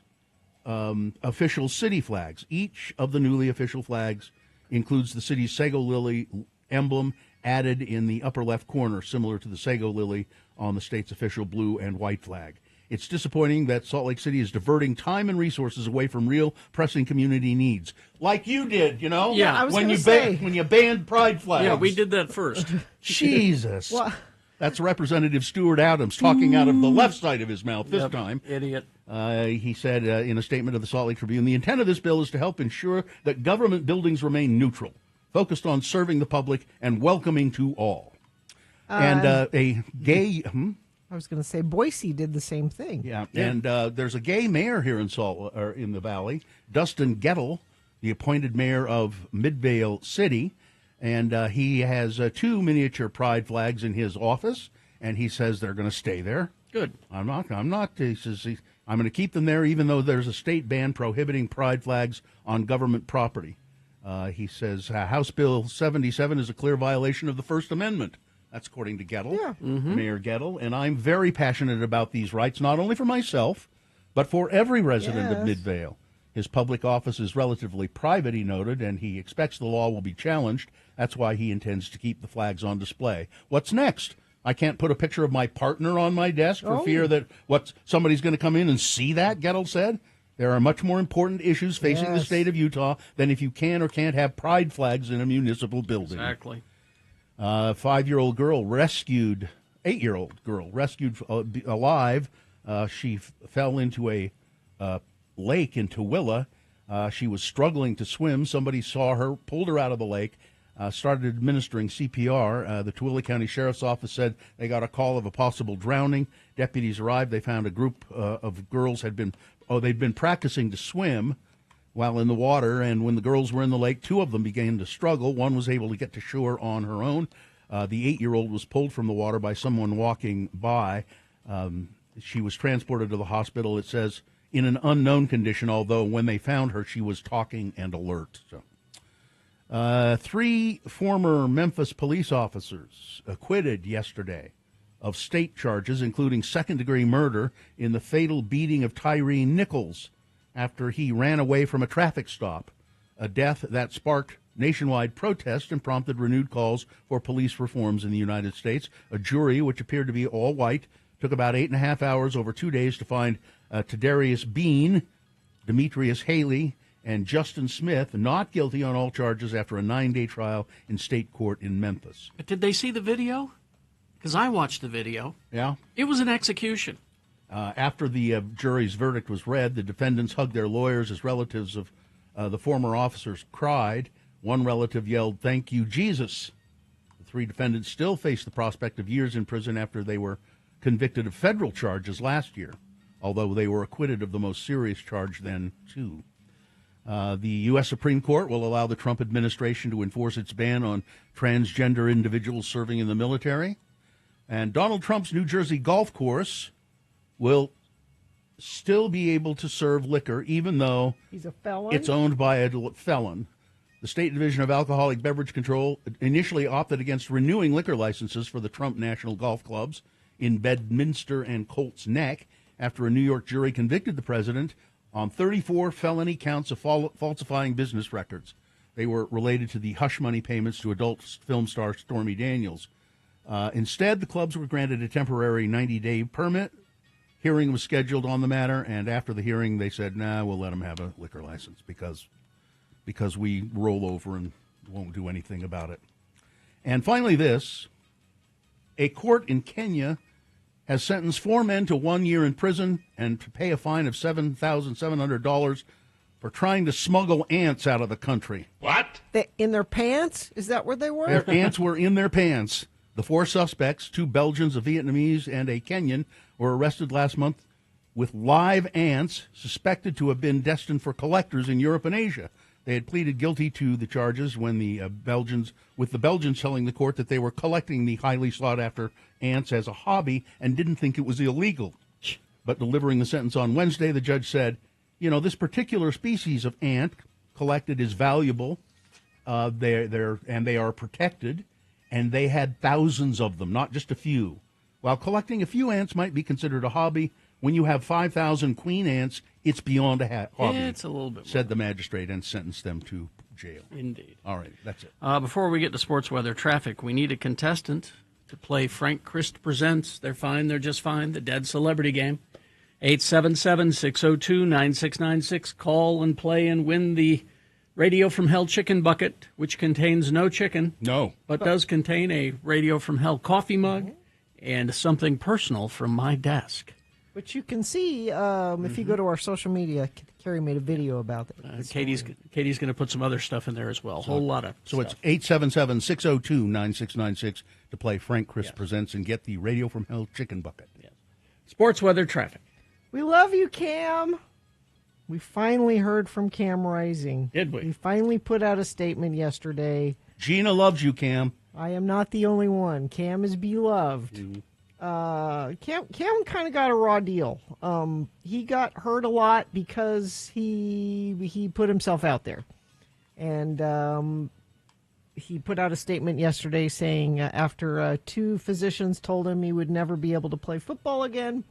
official city flags. Each of the newly official flags includes the city's Sago Lily emblem added in the upper left corner, similar to the Sago Lily on the state's official blue and white flag. It's disappointing that Salt Lake City is diverting time and resources away from real pressing community needs, like you did, Yeah, I was when gonna you say. when you banned pride flags. Yeah, we did that first. Jesus. Well- That's Representative Stuart Adams talking out of the left side of his mouth this time. Idiot. He said in a statement to the Salt Lake Tribune, the intent of this bill is to help ensure that government buildings remain neutral, focused on serving the public and welcoming to all. And a gay... I was going to say Boise did the same thing. Yeah, and there's a gay mayor here in in the Valley, Dustin Gettle, the appointed mayor of Midvale City, and he has 2 miniature pride flags in his office, and he says they're going to stay there. Good. I'm not. He says I'm going to keep them there, even though there's a state ban prohibiting pride flags on government property. He says House Bill 77 is a clear violation of the First Amendment. That's according to Gettle, Mayor Gettle. And I'm very passionate about these rights, not only for myself, but for every resident of Midvale. His public office is relatively private, he noted, and he expects the law will be challenged. That's why he intends to keep the flags on display. What's next? I can't put a picture of my partner on my desk for fear that somebody's going to come in and see that, Gettle said. There are much more important issues facing the state of Utah than if you can or can't have pride flags in a municipal building. Exactly. 5-year-old girl rescued, 8-year-old girl rescued alive. She fell into a lake in Tooele. She was struggling to swim. Somebody saw her, pulled her out of the lake, started administering CPR. The Tooele County Sheriff's Office said they got a call of a possible drowning. Deputies arrived. They found a group of girls they'd been practicing to swim while in the water, and when the girls were in the lake, 2 of them began to struggle. One was able to get to shore on her own. The 8-year-old was pulled from the water by someone walking by. She was transported to the hospital, it says, in an unknown condition, although when they found her, she was talking and alert. So, 3 former Memphis police officers acquitted yesterday of state charges, including second-degree murder in the fatal beating of Tyree Nichols after he ran away from a traffic stop, a death that sparked nationwide protest and prompted renewed calls for police reforms in the United States. A jury, which appeared to be all white, took about 8.5 hours over 2 days to find Tadarius Bean, Demetrius Haley, and Justin Smith not guilty on all charges after a 9-day trial in state court in Memphis. But did they see the video? Because I watched the video. Yeah? It was an execution. After the jury's verdict was read, the defendants hugged their lawyers as relatives of the former officers cried. One relative yelled, "Thank you, Jesus." The 3 defendants still face the prospect of years in prison after they were convicted of federal charges last year, although they were acquitted of the most serious charge then, too. The U.S. Supreme Court will allow the Trump administration to enforce its ban on transgender individuals serving in the military. And Donald Trump's New Jersey golf course will still be able to serve liquor, even though He's a felon? it's owned by a felon. The State Division of Alcoholic Beverage Control initially opted against renewing liquor licenses for the Trump National Golf Clubs in Bedminster and Colts Neck after a New York jury convicted the president on 34 felony counts of falsifying business records. They were related to the hush money payments to adult film star Stormy Daniels. Instead, the clubs were granted a temporary 90-day permit. Hearing was scheduled on the matter, and after the hearing, they said, "Nah, we'll let them have a liquor license because we roll over and won't do anything about it." And finally, a court in Kenya has sentenced 4 men to 1 year in prison and to pay a fine of $7,700 for trying to smuggle ants out of the country. What? In their pants? Is that where they were? Their ants were in their pants. The 4 suspects, 2 Belgians, a Vietnamese, and a Kenyan, were arrested last month with live ants suspected to have been destined for collectors in Europe and Asia. They had pleaded guilty to the charges when the Belgians telling the court that they were collecting the highly sought-after ants as a hobby and didn't think it was illegal. But delivering the sentence on Wednesday, the judge said, this particular species of ant collected is valuable. They are protected, and they had thousands of them, not just a few. While collecting a few ants might be considered a hobby, when you have 5,000 queen ants, it's beyond a hobby. Yeah, it's a little bit said the magistrate, and sentenced them to jail. Indeed. All right, that's it. Before we get to sports weather traffic, we need a contestant to play Frank Christ Presents. They're fine, they're just fine, the Dead Celebrity Game. 877-602-9696. Call and play and win the Radio from Hell Chicken Bucket, which contains no chicken. No. But does contain a Radio from Hell coffee mug and something personal from my desk. Which you can see if you go to our social media. Carrie made a video about that. Katie's going to put some other stuff in there as well. A whole lot of stuff. It's 877-602-9696 to play Frank Christ Presents and get the Radio from Hell Chicken Bucket. Yes. Sports weather traffic. We love you, Cam. We finally heard from Cam Rising. Did we? We finally put out a statement yesterday. Gina loves you, Cam. I am not the only one. Cam is beloved. Mm-hmm. Cam kind of got a raw deal. He got hurt a lot because he put himself out there. And he put out a statement yesterday saying after 2 physicians told him he would never be able to play football again,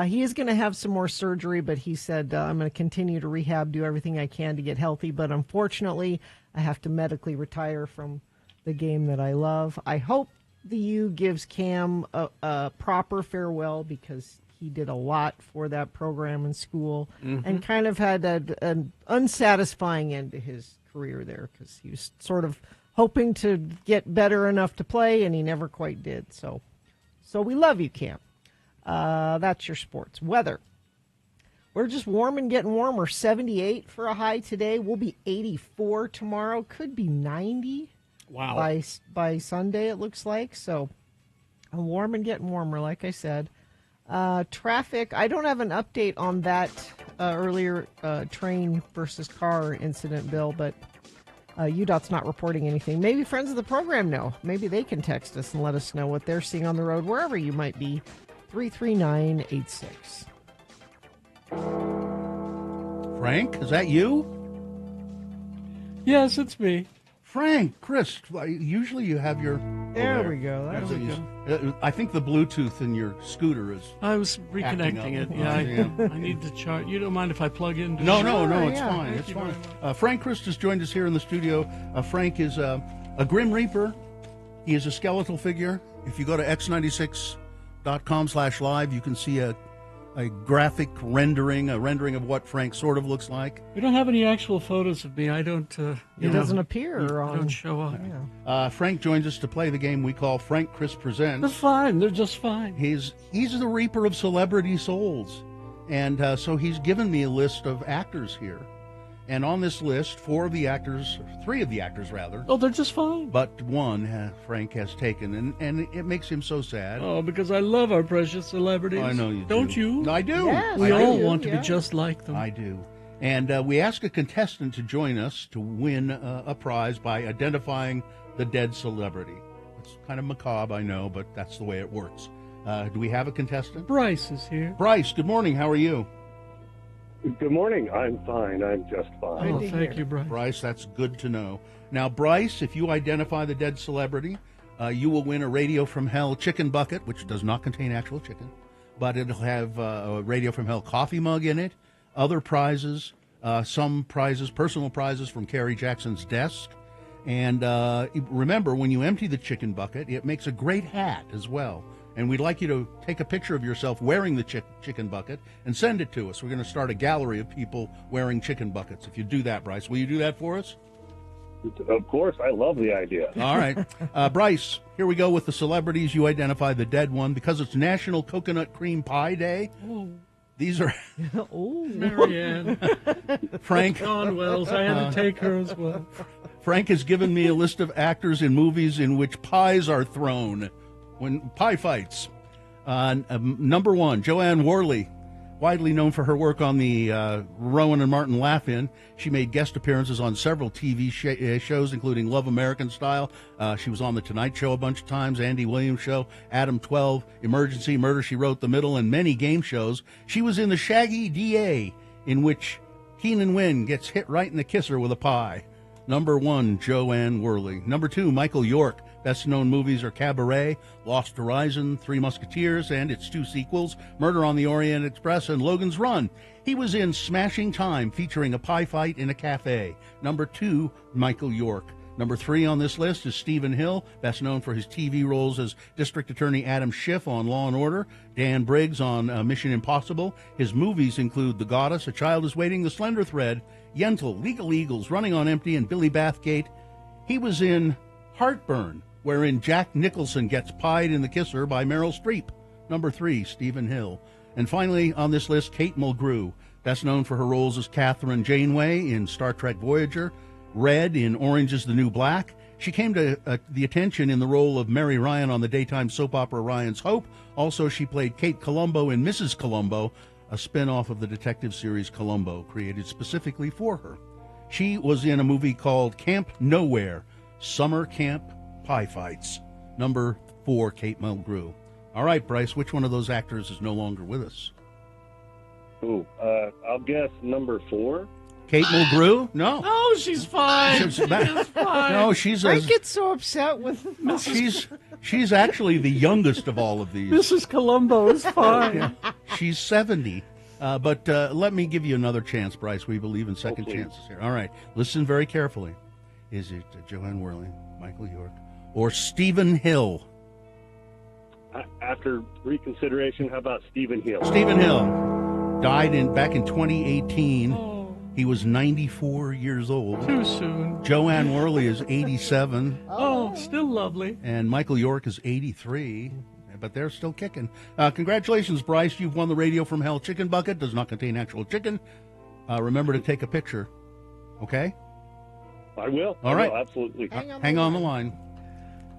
he is going to have some more surgery, but he said, I'm going to continue to rehab, do everything I can to get healthy. But unfortunately, I have to medically retire from the game that I love. I hope the U gives Cam a proper farewell because he did a lot for that program in school and kind of had an unsatisfying end to his career there because he was sort of hoping to get better enough to play, and he never quite did. So we love you, Cam. That's your sports. Weather. We're just warm and getting warmer. 78 for a high today. We'll be 84 tomorrow. Could be 90. Wow. By Sunday, it looks like. So warm and getting warmer, like I said. Traffic. I don't have an update on that earlier train versus car incident, Bill, but UDOT's not reporting anything. Maybe friends of the program know. Maybe they can text us and let us know what they're seeing on the road, wherever you might be. 33986. Frank, is that you? Yes, it's me. Frank, Chris, usually you have your... There we go. I think the Bluetooth in your scooter is... I was reconnecting it. Yeah, I need to charge. You don't mind if I plug in? No, it's fine. It's fine. Frank Christ has joined us here in the studio. Frank is a Grim Reaper. He is a skeletal figure. If you go to x96.com/live, you can see a graphic rendering, of what Frank sort of looks like. We don't have any actual photos of me. I don't... He doesn't appear on... don't show up. Yeah. Frank joins us to play the game we call Frank Christ Presents. They're fine. They're just fine. He's the reaper of celebrity souls. And so he's given me a list of actors here. And on this list, 3 of the actors, Oh, they're just fine. but one Frank has taken, and it makes him so sad. Oh, because I love our precious celebrities. I know you do. Don't you? I do. Yes, We I all do, want to yeah. be just like them. I do. And we ask a contestant to join us to win a prize by identifying the dead celebrity. It's kind of macabre, I know, but that's the way it works. Do we have a contestant? Bryce is here. Bryce, good morning. How are you? Good morning. I'm fine. I'm just fine. Oh, thank you, Bryce. Bryce, that's good to know. Now, Bryce, if you identify the dead celebrity, you will win a Radio from Hell chicken bucket, which does not contain actual chicken, but it'll have a Radio from Hell coffee mug in it, other prizes, some prizes, personal prizes from Carrie Jackson's desk. And remember, when you empty the chicken bucket, it makes a great hat as well. And we'd like you to take a picture of yourself wearing the chicken bucket and send it to us. We're going to start a gallery of people wearing chicken buckets. If you do that, Bryce, will you do that for us? Of course. I love the idea. All right. Bryce, here we go with the celebrities. You identify the dead one. Because it's National Coconut Cream Pie Day, these are... Marianne. Frank. Dawn Wells. I had to take her as well. Frank has given me a list of actors in movies in which pies are thrown. When pie fights. Number 1, Joanne Worley. Widely known for her work on the Rowan and Martin Laugh-In, she made guest appearances on several TV shows, including Love American Style. She was on The Tonight Show a bunch of times, Andy Williams Show, Adam 12, Emergency, Murder, She Wrote, The Middle, and many game shows. She was in The Shaggy DA, in which Keenan Wynn gets hit right in the kisser with a pie. Number 1, Joanne Worley. Number 2, Michael York. Best-known movies are Cabaret, Lost Horizon, Three Musketeers, and its 2 sequels, Murder on the Orient Express, and Logan's Run. He was in Smashing Time, featuring a pie fight in a cafe. Number 2, Michael York. Number 3 on this list is Stephen Hill, best known for his TV roles as District Attorney Adam Schiff on Law & Order, Dan Briggs on Mission Impossible. His movies include The Goddess, A Child is Waiting, The Slender Thread, Yentl, Legal Eagles, Running on Empty, and Billy Bathgate. He was in Heartburn, wherein Jack Nicholson gets pied in the kisser by Meryl Streep. Number 3, Stephen Hill. And finally on this list, Kate Mulgrew, best known for her roles as Catherine Janeway in Star Trek Voyager, Red in Orange is the New Black. She came to the attention in the role of Mary Ryan on the daytime soap opera Ryan's Hope. Also, she played Kate Columbo in Mrs. Columbo, a spin-off of the detective series Columbo, created specifically for her. She was in a movie called Camp Nowhere, Summer Camp Pie Fights. Number 4, Kate Mulgrew. All right, Bryce, which one of those actors is no longer with us? I'll guess number 4. Kate Mulgrew? No. Oh, she's fine. She's fine. No, she's I get so upset with she's actually the youngest of all of these. Mrs. Columbo is fine. Yeah. She's 70. But let me give you another chance, Bryce. We believe in second chances here. All right. Listen very carefully. Is it Joanne Worley, Michael York, or Stephen Hill? After reconsideration, how about Stephen Hill? Stephen Hill died back in 2018. Oh. He was 94 years old. Too soon. Joanne Worley is 87. Oh, still lovely. And Michael York is 83. But they're still kicking. Congratulations, Bryce. You've won the Radio from Hell Chicken Bucket. Does not contain actual chicken. Remember to take a picture. Okay? I will. All right. Absolutely. Hang on the line.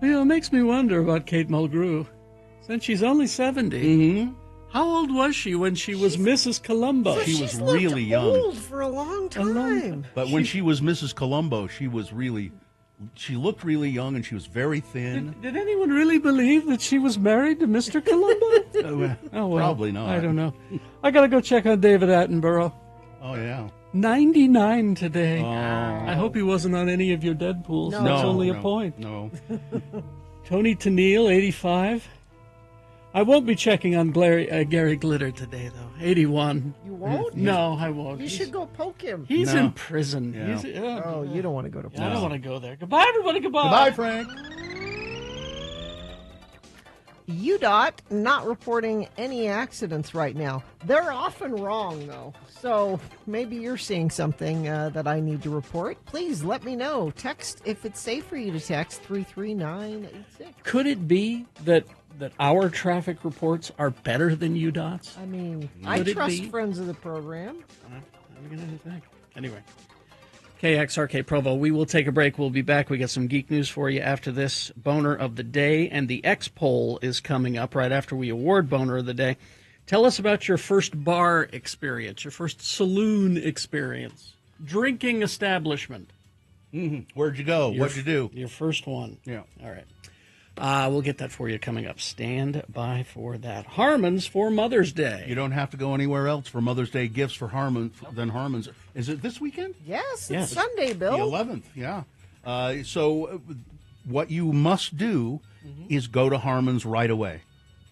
You know, it makes me wonder about Kate Mulgrew. Since she's only 70, mm-hmm. How old was she when she was Mrs. Columbo? She was really young. Old for a long time. But when she was Mrs. Columbo, she looked really young and she was very thin. Did anyone really believe that she was married to Mr. Columbo? Oh, well, probably not. I don't know. I got to go check on David Attenborough. Oh, yeah. 99 today. Oh. I hope he wasn't on any of your Deadpools. No. That's only a point. No. Tony Tennille, 85. I won't be checking on Gary Glitter today, though. 81. You won't? No, I won't. You should go poke him. He's in prison. Yeah. Oh, you don't want to go to prison. I don't want to go there. Goodbye, everybody. Goodbye. Goodbye, Frank. UDOT not reporting any accidents right now. They're often wrong, though. So maybe you're seeing something that I need to report. Please let me know. Text, if it's safe for you to text, 33986. Could it be that our traffic reports are better than UDOT's? I mean, I trust friends of the program. I'm going to think. Anyway. KXRK Provo, we will take a break. We'll be back. We got some geek news for you after this. Boner of the Day, and the X poll is coming up right after we award Boner of the Day. Tell us about your first bar experience, your first saloon experience, drinking establishment. Mm-hmm. Where'd you go? What'd you do? Your first one. Yeah. All right. We'll get that for you coming up. Stand by for that. Harmon's for Mother's Day. You don't have to go anywhere else for Mother's Day gifts for than Harmon's. Is it this weekend? Yes, it's Sunday, Bill. The 11th, yeah. So what you must do is go to Harmon's right away.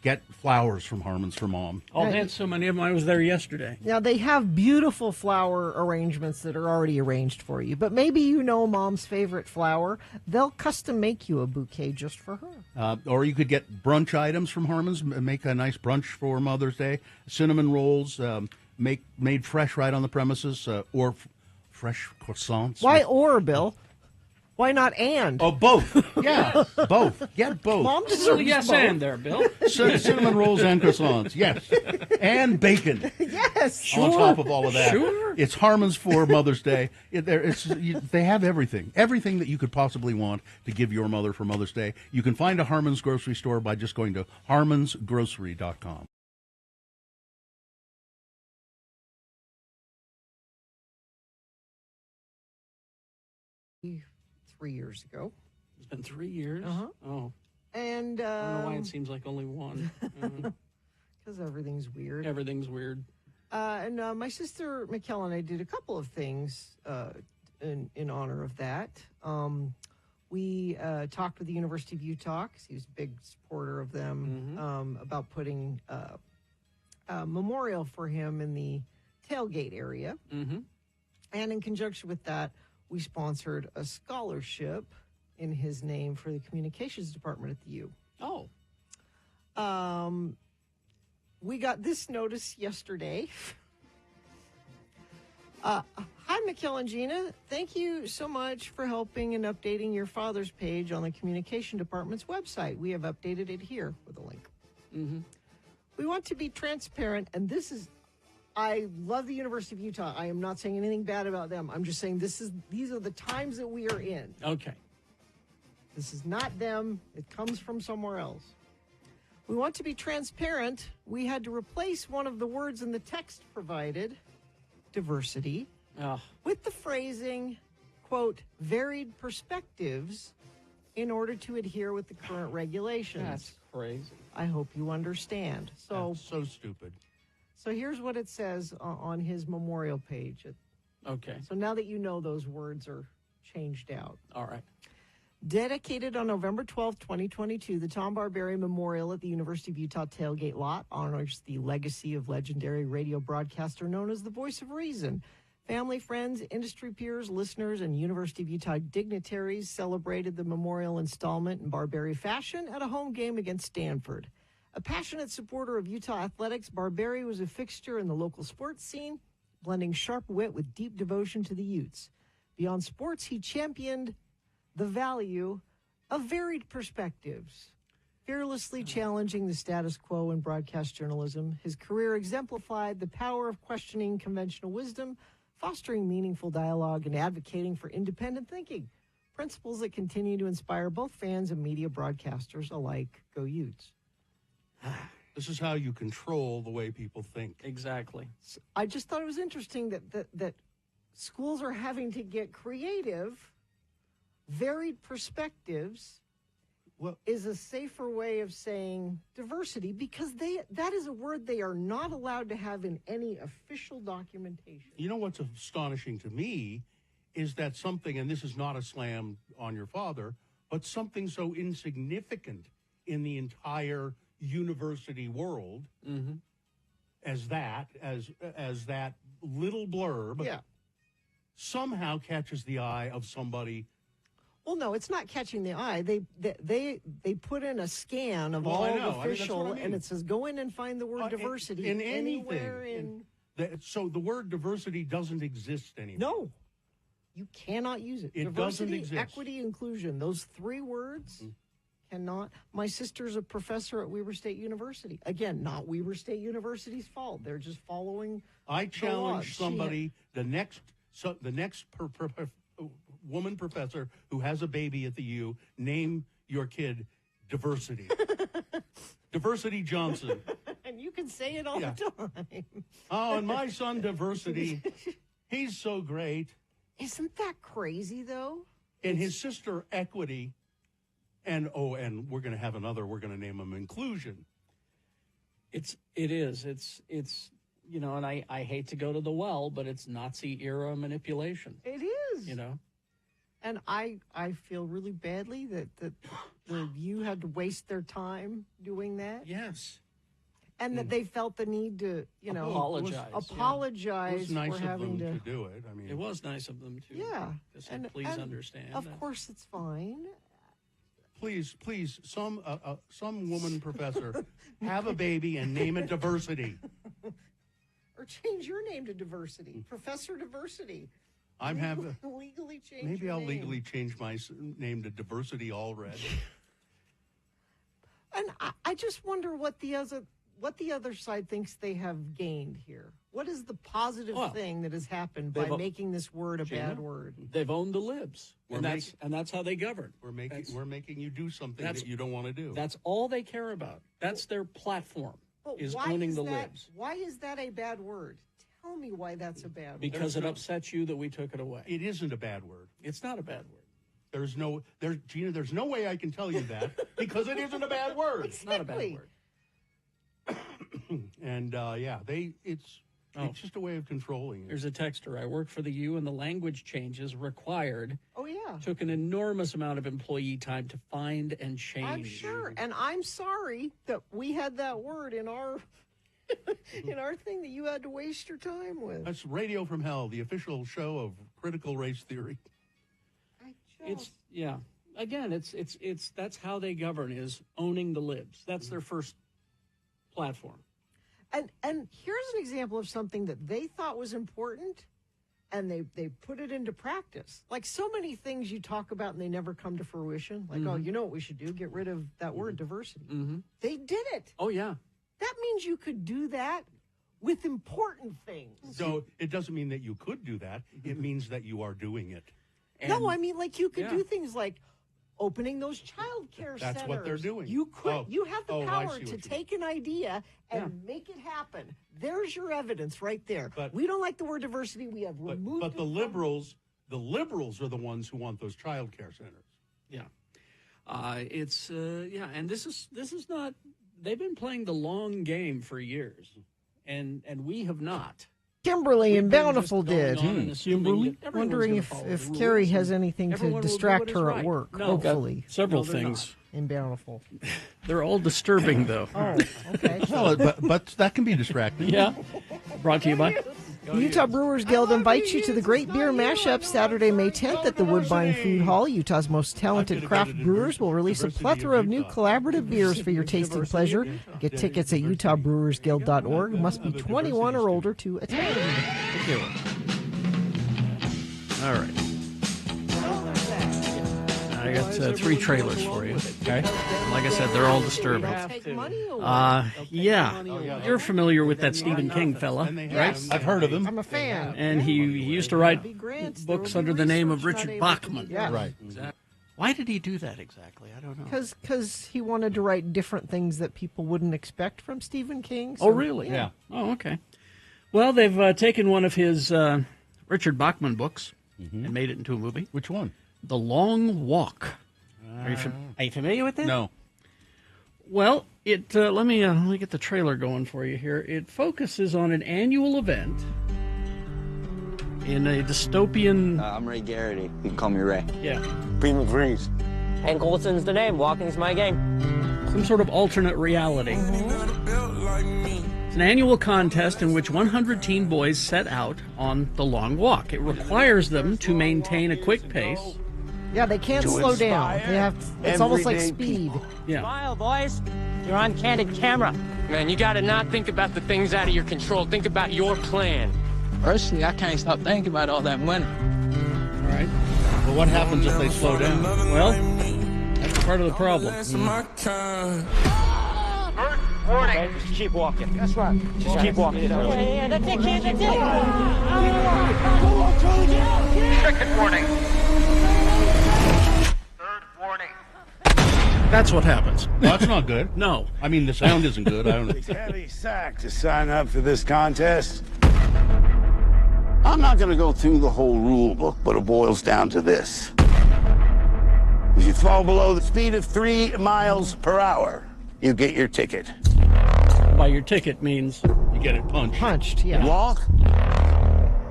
Get flowers from Harmon's for Mom. Oh, they had so many of them. I was there yesterday. Now, they have beautiful flower arrangements that are already arranged for you. But maybe you know Mom's favorite flower. They'll custom make you a bouquet just for her. Or you could get brunch items from Harmon's. Make a nice brunch for Mother's Day. Cinnamon rolls, made fresh right on the premises, or fresh croissants. Why or, Bill? Why not and? Oh, both. Yeah, both. Get both. Mom deserves yes both. And there, Bill. Cinnamon rolls and croissants, yes. And bacon. Yes. Yes. On top of all of that, Sure. it's Harmon's for Mother's Day. They have everything that you could possibly want to give your mother for Mother's Day. You can find a Harmon's grocery store by just going to harmonsgrocery.com. Three years ago. It's been 3 years. Uh-huh. Oh, And I don't know why it seems like only one. because everything's weird. Everything's weird. And my sister Mikkel and I did a couple of things in honor of that. We talked with the University of Utah, because he was a big supporter of them, about putting a memorial for him in the tailgate area. Mm-hmm. And in conjunction with that, we sponsored a scholarship in his name for the communications department at the U. Oh. We got this notice yesterday. Hi, Mikkel and Gina. Thank you so much for helping and updating your father's page on the communication department's website. We have updated it here with a link. Mm-hmm. We want to be transparent, and I love the University of Utah. I am not saying anything bad about them. I'm just saying these are the times that we are in. Okay. This is not them. It comes from somewhere else. We want to be transparent. We had to replace one of the words in the text provided, diversity, Oh. with the phrasing, quote, varied perspectives, in order to adhere with the current regulations. That's crazy. I hope you understand. So, That's so stupid. so here's what it says on his memorial page. Okay. So now that you know those words are changed out. All right. Dedicated on November 12, 2022, the Tom Barberi Memorial at the University of Utah Tailgate Lot honors the legacy of legendary radio broadcaster known as the Voice of Reason. Family, friends, industry peers, listeners, and University of Utah dignitaries celebrated the memorial installment in Barberi fashion at a home game against Stanford. A passionate supporter of Utah athletics, Barberi was a fixture in the local sports scene, blending sharp wit with deep devotion to the Utes. Beyond sports, he championed the value of varied perspectives, fearlessly challenging the status quo in broadcast journalism. His career exemplified the power of questioning conventional wisdom, fostering meaningful dialogue, and advocating for independent thinking, principles that continue to inspire both fans and media broadcasters alike. Go Utes. This is how you control the way people think. Exactly. I just thought it was interesting that schools are having to get creative. Varied perspectives is a safer way of saying diversity, because that is a word they are not allowed to have in any official documentation. You know what's astonishing to me is that something, and this is not a slam on your father, but something so insignificant in the entire university world as that little blurb somehow catches the eye of somebody. Well, no, it's not catching the eye. They put in a scan of all official, and it says go in and find the word diversity in anywhere anything. So the word diversity doesn't exist anymore. No, you cannot use it. It diversity, doesn't exist. Equity, inclusion. Those three words cannot. My sister's a professor at Weber State University. Again, not Weber State University's fault. They're just following. I challenge somebody, the next woman professor who has a baby at the U, name your kid Diversity. Diversity Johnson. And you can say it all the time. Oh, and my son Diversity, he's so great. Isn't that crazy, though? And his sister Equity, and we're going to have another, we're going to name him Inclusion. It is. It's you know, and I hate to go to the well, but it's Nazi era manipulation. It is. You know? And I feel really badly that you had to waste their time doing that. Yes. And that they felt the need to, apologize. Apologize It was nice for having of them to do it. I mean, it was nice of them to. Yeah. And please understand. Of course, it's fine. Please, some woman professor have a baby and name it Diversity. Or change your name to Diversity, Professor Diversity. Legally change. Maybe your I'll name. legally change my name to Diversity Allred. And I just wonder what the what the other side thinks they have gained here. What is the positive Well, thing that has happened by making this word a bad word? They've owned the libs, and that's how they govern. We're making you do something that you don't want to do. That's all they care about. That's their platform. Is owning the libs. Why is that a bad word? Tell me why that's a bad word. Because it upsets you that we took it away. It isn't a bad word. It's not a bad word. Gina, there's no way I can tell you that because it isn't a bad word. It's not a bad word. And it's just a way of controlling it. There's a texter. I work for the U, and the language changes required. Oh, yeah. Took an enormous amount of employee time to find and change. I'm sure. And I'm sorry that we had that word in our in our thing that you had to waste your time with. That's Radio from Hell, the official show of critical race theory. Again, it's that's how they govern, is owning the libs. That's their first platform. And here's an example of something that they thought was important, and they put it into practice. Like so many things you talk about and they never come to fruition. Like, oh, you know what we should do? Get rid of that word diversity. They did it. Oh, yeah. That means you could do that with important things. So it doesn't mean that you could do that. It means that you are doing it. No, I mean, like you could do things like opening those child care centers. That's what they're doing. You could. You have the power to take mean. an idea and make it happen. There's your evidence right there. But we don't like the word diversity. We have removed. But the liberals are the ones who want those child care centers. Yeah, and this is not. They've been playing the long game for years, and we have not. Kimberly in Bountiful did. Kimberly? Wondering if Carrie has anything to distract her at work, hopefully. Several things. In Bountiful. They're all disturbing, though. Oh, okay. Well, but that can be distracting. Yeah. Brought to you by... The Utah Brewers Guild invites you to the Great Beer Mashup Saturday, May 10th at the Woodbine Food Hall. Utah's most talented craft brewers will release a plethora of new collaborative beers for your tasting pleasure. Get tickets at utahbrewersguild.org. Must be 21 or older to attend. All right. I got 3 trailers for you. Okay. Like I said, they're all disturbing. You're familiar with that Stephen King fella, right? I've heard of him. I'm a fan. And he used to write books under the name of Richard Bachman. Yeah. Right. Exactly. Why did he do that exactly? I don't know. Because he wanted to write different things that people wouldn't expect from Stephen King. So, oh, really? Yeah. Oh, okay. Well, they've taken one of his Richard Bachman books and made it into a movie. Which one? The Long Walk. Are you familiar with it? No. Well, let me get the trailer going for you here. It focuses on an annual event in a dystopian... I'm Ray Garrity. You can call me Ray. Yeah. Beam of Breeze. Hank Olson's the name. Walking's my game. Some sort of alternate reality. It's an annual contest in which 100 teen boys set out on the long walk. It requires them to maintain a quick pace. Yeah, they can't slow down. They have. It's almost like speed. Yeah. Smile, boys. You're on candid camera. Man, you gotta not think about the things out of your control. Think about your plan. Personally, I can't stop thinking about all that money. All right. Well, what happens if they slow down? Well, that's part of the problem. Warning. Okay, just keep walking. That's right. Just keep walking. Yeah, that's it, kid. That's it. Second warning. Third warning. That's what happens. Well, that's not good. No. I mean, the sound isn't good. I don't know. It's heavy sack to sign up for this contest. I'm not going to go through the whole rule book, but it boils down to this. If you fall below the speed of 3 miles per hour, you get your ticket. By your ticket means you get it punched. Punched, yeah. Walk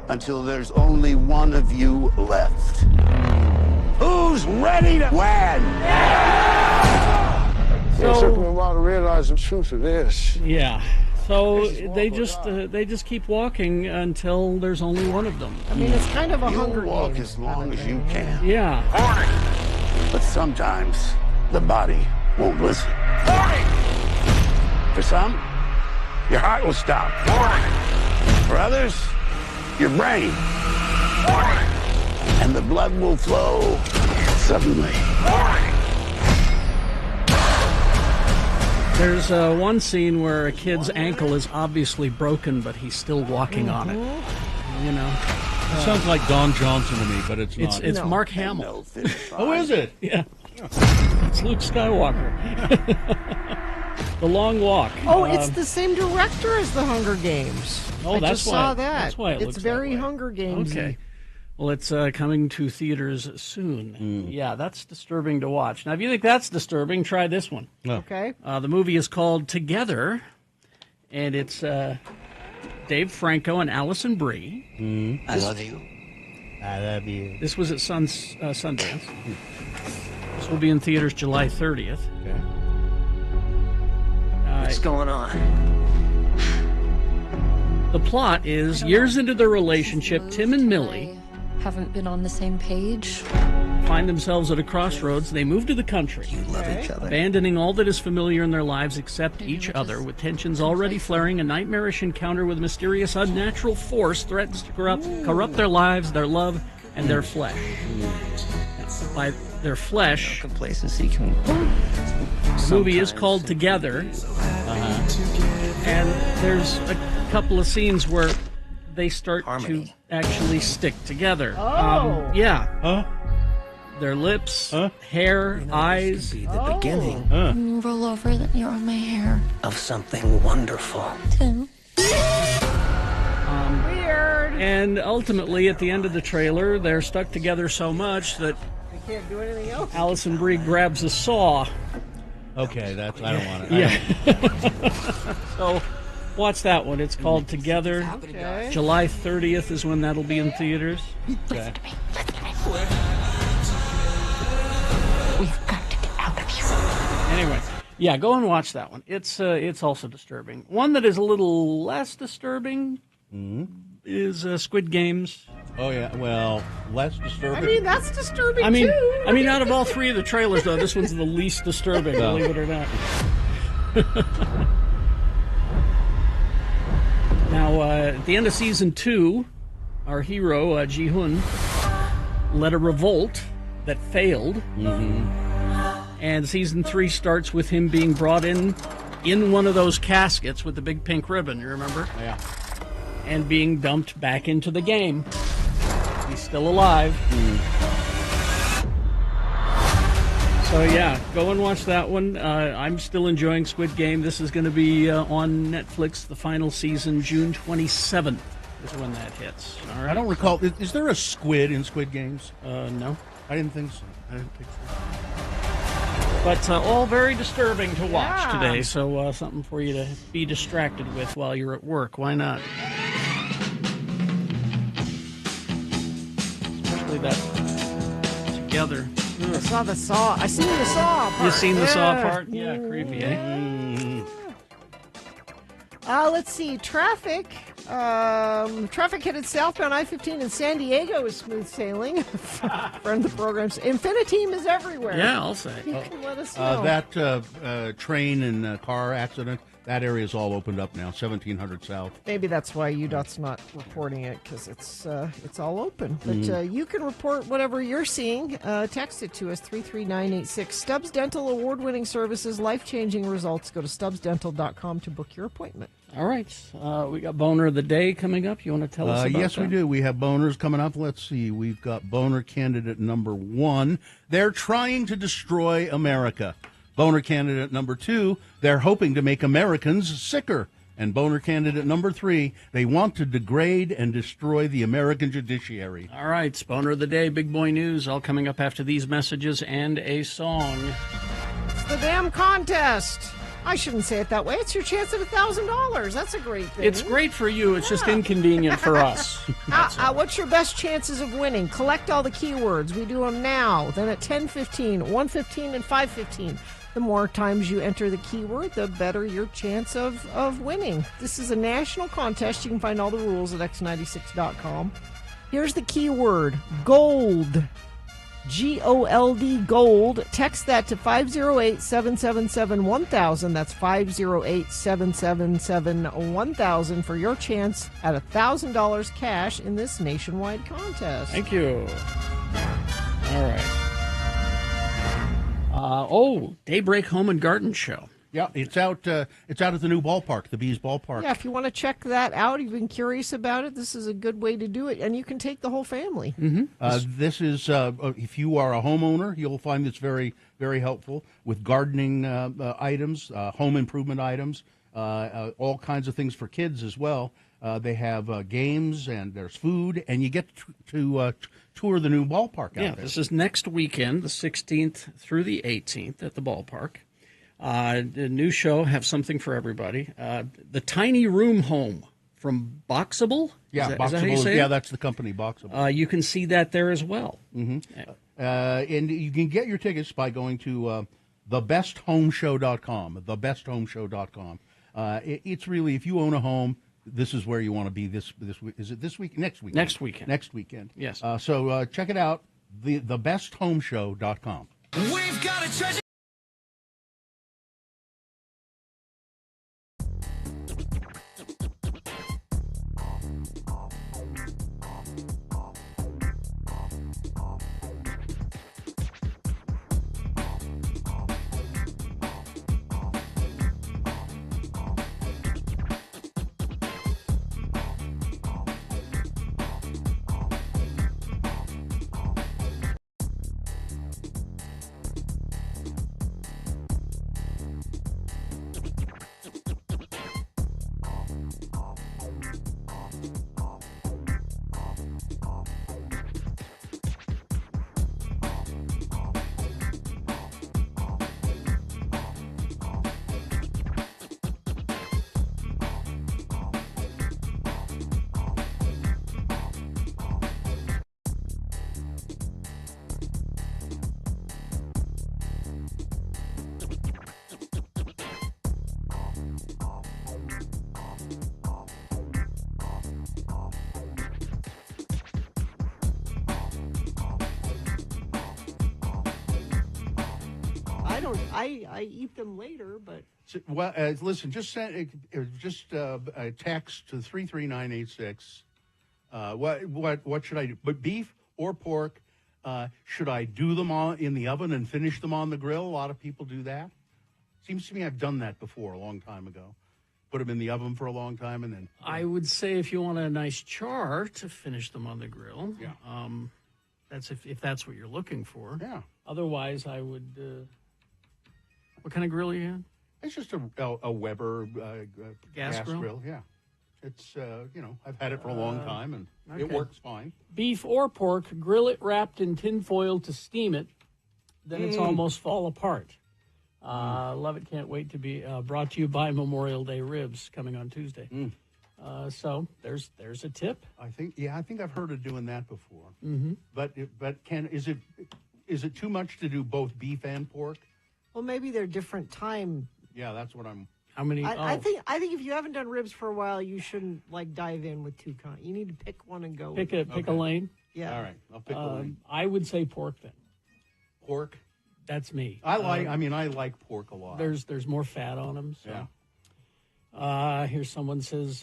until there's only one of you left. Who's ready to win? It took me a while to realize the truth of this. Yeah. So they just keep walking until there's only one of them. I mean, it's kind of a Hunger Games. Walk as long as you can. Yeah. But sometimes the body won't listen. For some, your heart will stop. For others, your brain. And the blood will flow suddenly. There's one scene where a kid's ankle is obviously broken, but he's still walking on it. You know, it sounds like Don Johnson to me, but it's not. It's Mark Hamill. Oh, is it? Yeah. It's Luke Skywalker. The Long Walk. Oh, it's the same director as the Hunger Games. Oh, I that's just why. saw that. That's why it it's looks very that way. Hunger Games. Okay. Well, it's coming to theaters soon. Yeah, that's disturbing to watch. Now, if you think that's disturbing, try this one. Okay. The movie is called Together, and it's Dave Franco and Allison Brie. I love you. I love you. This was at Sundance. This will be in theaters July 30th. Okay. What's going on? The plot is, years into their relationship, Tim and Millie haven't been on the same page. Find themselves at a crossroads. They move to the country, Love each other. abandoning all that is familiar in their lives except each other, with tensions already flaring. A nightmarish encounter with a mysterious unnatural force threatens to corrupt their lives, their love, and their flesh. By their flesh, Complacency can. the movie is called Together, and there's a couple of scenes where they start to actually stick together. Oh. Yeah. Huh? Their lips, hair, eyes. Be the beginning Roll over, then you're on my hair. of something wonderful. Tim. Weird. And ultimately, at the end of the trailer, they're stuck together so much that I can't do anything else. Allison Brie grabs a saw. Okay, that's. I don't want it. Yeah. So, watch that one. It's called Together. Okay. July 30th is when that'll be in theaters. Okay. We've got to get out of here. Anyway, yeah, go and watch that one. It's also disturbing. One that is a little less disturbing is Squid Games. Oh yeah. Well, less disturbing. I mean, that's disturbing I mean, too. out of all three of the trailers, though, this one's the least disturbing, believe it or not. Now, at the end of season 2, our hero, Ji-hoon, led a revolt that failed. And season 3 starts with him being brought in one of those caskets with the big pink ribbon, you remember? Yeah. And being dumped back into the game. He's still alive. So yeah, go and watch that one. I'm still enjoying Squid Game. This is going to be on Netflix, the final season, June 27th is when that hits. All right. I don't recall. Is there a squid in Squid Games? No. I didn't think so. But all very disturbing to watch Yeah. today, so something for you to be distracted with while you're at work. Why not? Especially that Together. I saw the saw. I seen the saw part. You seen the saw Yeah. part? Yeah, creepy, eh? Let's see. Traffic. Traffic headed southbound I-15 in San Diego is smooth sailing. Friend of the program's Infiniteam is everywhere. Yeah, I'll say. You can let us know. That train and car accident, that area is all opened up now, 1700 South. Maybe that's why UDOT's not reporting it, because it's all open. But you can report whatever you're seeing. Text it to us, 33986. Stubbs Dental award-winning services, life-changing results. Go to stubbsdental.com to book your appointment. All right. We got Boner of the Day coming up. You want to tell us about Yes, that? we do. We have boners coming up. Let's see. We've got boner candidate number 1. They're trying to destroy America. Boner candidate number 2, they're hoping to make Americans sicker. And boner candidate number 3, they want to degrade and destroy the American judiciary. All right. Boner of the Day, Big Boy News, all coming up after these messages and a song. It's the damn contest. I shouldn't say it that way. It's your chance at $1,000. That's a great thing. It's great for you. It's just inconvenient for us. What's your best chances of winning? Collect all the keywords. We do them now. Then at 10:15, 1:15, and 5:15. The more times you enter the keyword, the better your chance of winning. This is a national contest. You can find all the rules at x96.com. Here's the keyword, gold. GOLD, gold. Text that to 508-777-1000. That's 508-777-1000 for your chance at $1,000 cash in this nationwide contest. Thank you. All right. Daybreak Home and Garden Show. Yeah, it's out. It's out at the new ballpark, the Bees ballpark. Yeah, if you want to check that out, you've been curious about it, this is a good way to do it, and you can take the whole family. This is, if you are a homeowner, you'll find this very, very helpful with gardening items, home improvement items, all kinds of things for kids as well. They have games and there's food, and you get to tour the new ballpark out there. This is next weekend, the 16th through the 18th at the ballpark. The new show, have something for everybody. The Tiny Room Home from Boxable. Yeah, is that how you say it? Yeah, that's the company, Boxable. You can see that there as well. And you can get your tickets by going to thebesthomeshow.com. Thebesthomeshow.com. It's really, if you own a home, this is where you want to be. This week. Is it this week? Next weekend. Next weekend. Next weekend. Yes. So check it out. Thebesthomeshow.com. We've got a treasure. I eat them later, but Well, listen, just send a text to 33986. What should I do? But beef or pork? Should I do them in the oven and finish them on the grill? A lot of people do that. Seems to me I've done that before a long time ago. Put them in the oven for a long time and then. I would say if you want a nice char, to finish them on the grill. Yeah. That's if that's what you're looking for. Yeah. Otherwise, I would. What kind of grill are you in? It's just a Weber gas grill. Yeah. It's I've had it for a long time and it okay. works fine. Beef or pork, grill it wrapped in tin foil to steam it. Then it's almost fall apart. Love it. Can't wait to be brought to you by Memorial Day Ribs coming on Tuesday. So there's a tip. I think I've heard of doing that before. Mm-hmm. But is it too much to do both beef and pork? well, maybe they're different time. Yeah, that's what I'm. How many? I think if you haven't done ribs for a while, you shouldn't dive in with two kind. You need to pick one and go. Pick a lane. Yeah. All right, I'll pick a lane. I would say pork then. Pork. That's me. I like pork a lot. There's more fat on them. So. Yeah. Here someone says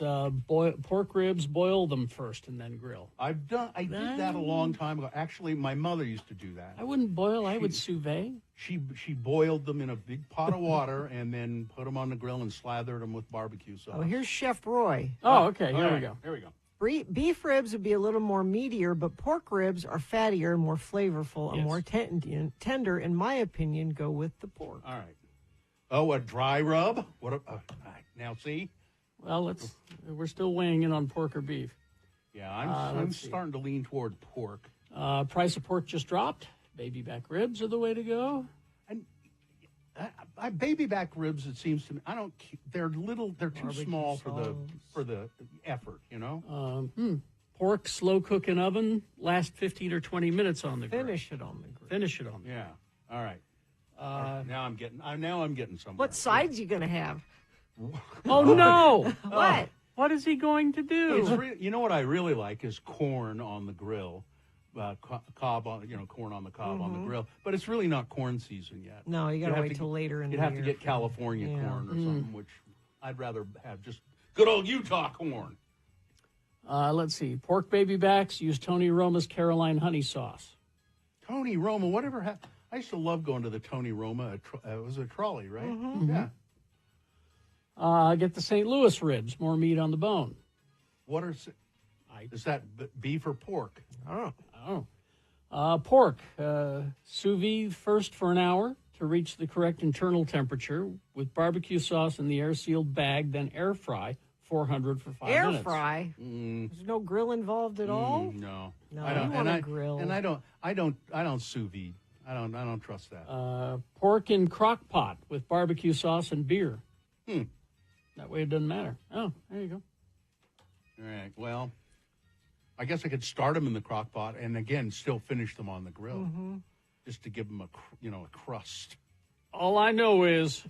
pork ribs, boil them first and then grill. I did that a long time ago. Actually, my mother used to do that. I wouldn't boil. I would sous vide. She boiled them in a big pot of water and then put them on the grill and slathered them with barbecue sauce. Oh, here's Chef Roy. Oh, okay. Here All we right, go. Here we go. Beef ribs would be a little more meatier, but pork ribs are fattier, more flavorful, and Yes. more tender. In my opinion, go with the pork. All right. Oh, a dry rub? Now see? Well, we're still weighing in on pork or beef. Yeah, I'm starting to lean toward pork. Price of pork just dropped. Baby back ribs are the way to go. And baby back ribs, it seems to me, they're little, they're too Barbecue small sauce. for the effort, you know? Pork, slow cook in oven, last 15 or 20 minutes on the grill. Finish it on the grill. Finish it on the Yeah. All right. Now I'm getting somewhere. What sides you gonna have? Oh, no. What? What is he going to do? You know what I really like is corn on the grill. Cob on, corn on the cob on the grill, but it's really not corn season yet. No, you gotta wait till later in the year. You'd have to get California corn or something, which I'd rather have just good old Utah corn. Let's see. Pork baby backs, use Tony Roma's Caroline honey sauce. Tony Roma, whatever happened? I used to love going to the Tony Roma. It was a trolley, right? Mm-hmm. Yeah. Get the St. Louis ribs, more meat on the bone. What are is that beef or pork? Oh. Pork, sous vide first for an hour to reach the correct internal temperature with barbecue sauce in the air-sealed bag, then air fry 400 for 5 minutes. Air fry? There's no grill involved at all? No. No, I don't, you want a grill. And I don't sous vide. I don't trust that. Pork in crock pot with barbecue sauce and beer. That way it doesn't matter. Oh, there you go. All right. Well, I guess I could start them in the crock pot and again still finish them on the grill, just to give them a crust. All I know is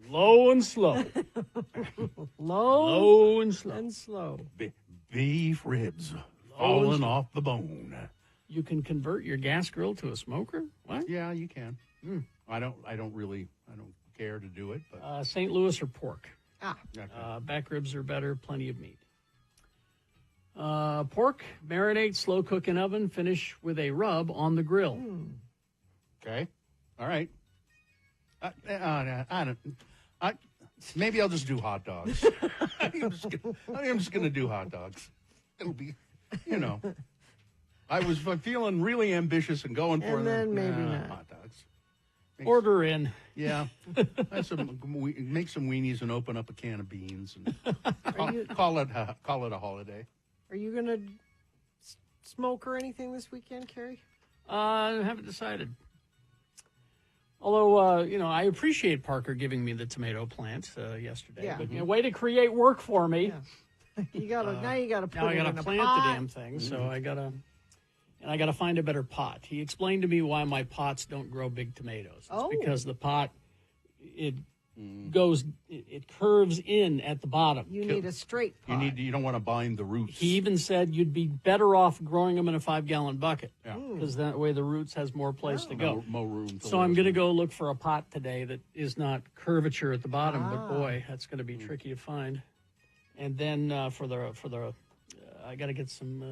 low and slow. Low and slow. And slow. Beef ribs falling off the bone. You can convert your gas grill to a smoker? What? Yeah, you can. I don't care to do it, but St. Louis or pork? Okay. Back ribs are better, plenty of meat. Pork, marinate, slow cook in oven, finish with a rub on the grill. Okay. All right. Maybe I'll just do hot dogs. I'm just gonna do hot dogs. It'll be, I was feeling really ambitious and going for And then maybe not. Hot dogs. Order in. Yeah. Make some weenies and open up a can of beans and call it a holiday. Are you going to smoke or anything this weekend, Carrie? I haven't decided. Although, I appreciate Parker giving me the tomato plant yesterday. Yeah. But, way to create work for me. Yeah. Now you got to put now I it gotta in a plant pot. the damn thing, so I gotta find a better pot. He explained to me why my pots don't grow big tomatoes. It's because the pot it curves in at the bottom. You need a straight pot. You don't want to bind the roots. He even said you'd be better off growing them in a 5-gallon bucket. Yeah. Because that way the roots has more place to go. More room. So I'm going to go look for a pot today that is not curvature at the bottom, but boy, that's going to be tricky to find. And then for the I got to get some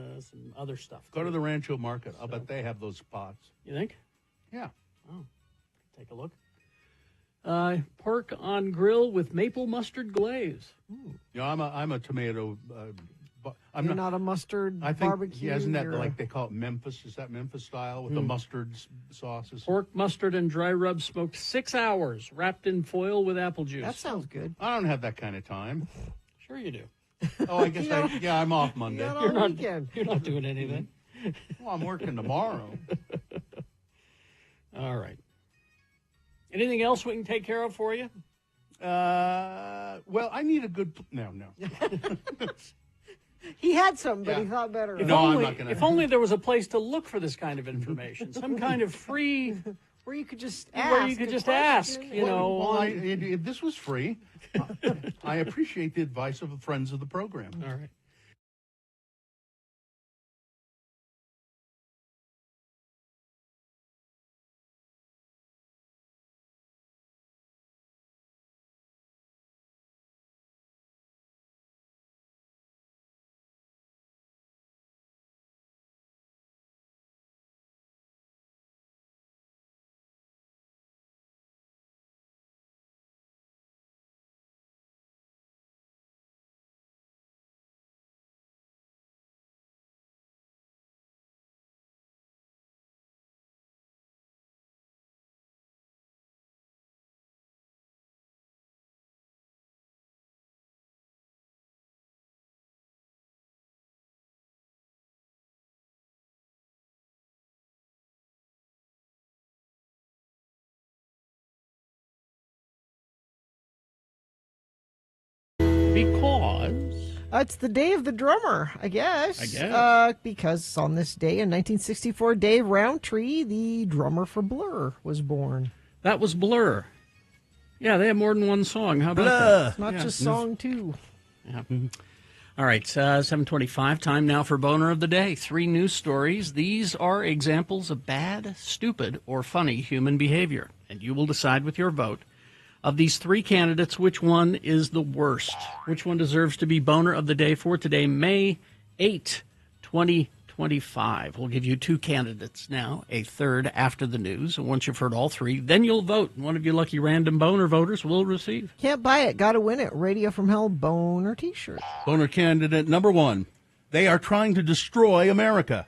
other stuff. Go to the Rancho Market. I'll bet they have those pots. You think? Yeah. Oh, take a look. Pork on grill with maple mustard glaze. I'm a tomato. You're not a mustard barbecue. Isn't that like they call it Memphis? Is that Memphis style with the mustard sauces? Pork, mustard, and dry rub smoked 6 hours, wrapped in foil with apple juice. That sounds good. I don't have that kind of time. Sure you do. Oh, I guess I'm off Monday. You're not doing anything. Well, I'm working tomorrow. All right. Anything else we can take care of for you? Well, I need a good... No. He had some, but he thought better of it. I'm not going to... If only there was a place to look for this kind of information. Some kind of free... Where you could just ask. Where you could just ask, if this was free, I appreciate the advice of the friends of the program. All right. Because it's the day of the drummer, I guess. Because on this day in 1964, Dave Rowntree, the drummer for Blur, was born. That was Blur. Yeah, they have more than one song. How about that? It's not just song two. Yeah. All right, 7:25. Time now for Boner of the Day. 3 news stories. These are examples of bad, stupid, or funny human behavior, and you will decide with your vote. Of these 3 candidates, which one is the worst? Which one deserves to be Boner of the Day for today, May 8, 2020? 25. We'll give you 2 candidates now, a third after the news. And once you've heard all 3, then you'll vote. And one of you lucky random boner voters will receive. Can't buy it, gotta win it. Radio from Hell boner t-shirt. Boner candidate number 1. They are trying to destroy America.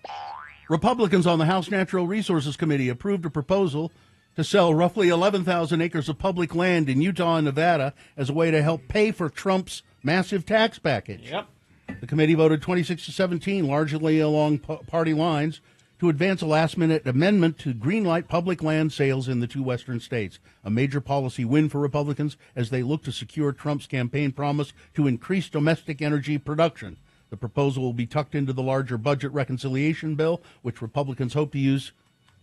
Republicans on the House Natural Resources Committee approved a proposal to sell roughly 11,000 acres of public land in Utah and Nevada as a way to help pay for Trump's massive tax package. Yep. The committee voted 26-17, largely along party lines, to advance a last-minute amendment to greenlight public land sales in the 2 western states, a major policy win for Republicans as they look to secure Trump's campaign promise to increase domestic energy production. The proposal will be tucked into the larger budget reconciliation bill, which Republicans hope to use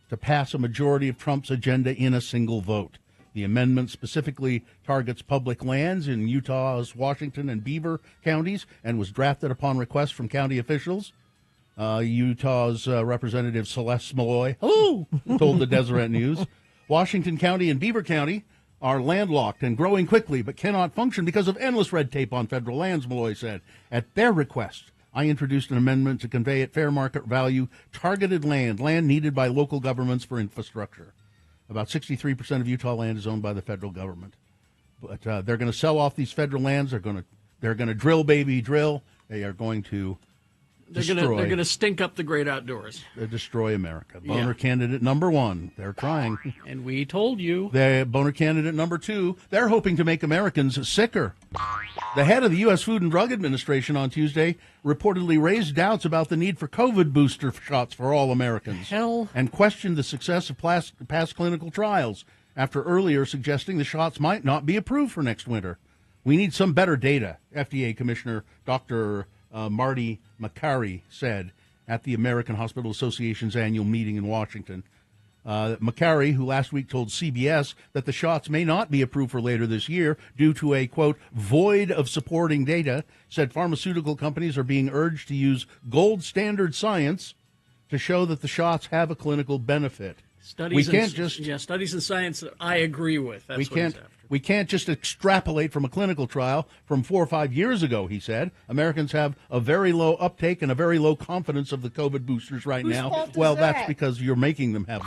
to pass a majority of Trump's agenda in a single vote. The amendment specifically targets public lands in Utah's Washington and Beaver counties and was drafted upon request from county officials. Utah's Representative Celeste Malloy told the Deseret News. Washington County and Beaver County are landlocked and growing quickly but cannot function because of endless red tape on federal lands, Malloy said. At their request, I introduced an amendment to convey at fair market value targeted land needed by local governments for infrastructure. About 63% of Utah land is owned by the federal government. But they're going to sell off these federal lands. They're going to drill, baby, drill. They are going to They're going to stink up the great outdoors. Destroy America. Boner candidate number 1. They're trying. And we told you. Boner candidate number 2. They're hoping to make Americans sicker. The head of the U.S. Food and Drug Administration on Tuesday reportedly raised doubts about the need for COVID booster shots for all Americans. And questioned the success of past clinical trials after earlier suggesting the shots might not be approved for next winter. We need some better data, FDA Commissioner Dr. Marty Makary said at the American Hospital Association's annual meeting in Washington. Makary, who last week told CBS that the shots may not be approved for later this year due to a, quote, void of supporting data, said pharmaceutical companies are being urged to use gold standard science to show that the shots have a clinical benefit. Studies in science that I agree with. That's We can't just extrapolate from a clinical trial from 4 or 5 years ago, he said. Americans have a very low uptake and a very low confidence of the COVID boosters right now. Well, that's because you're making them have.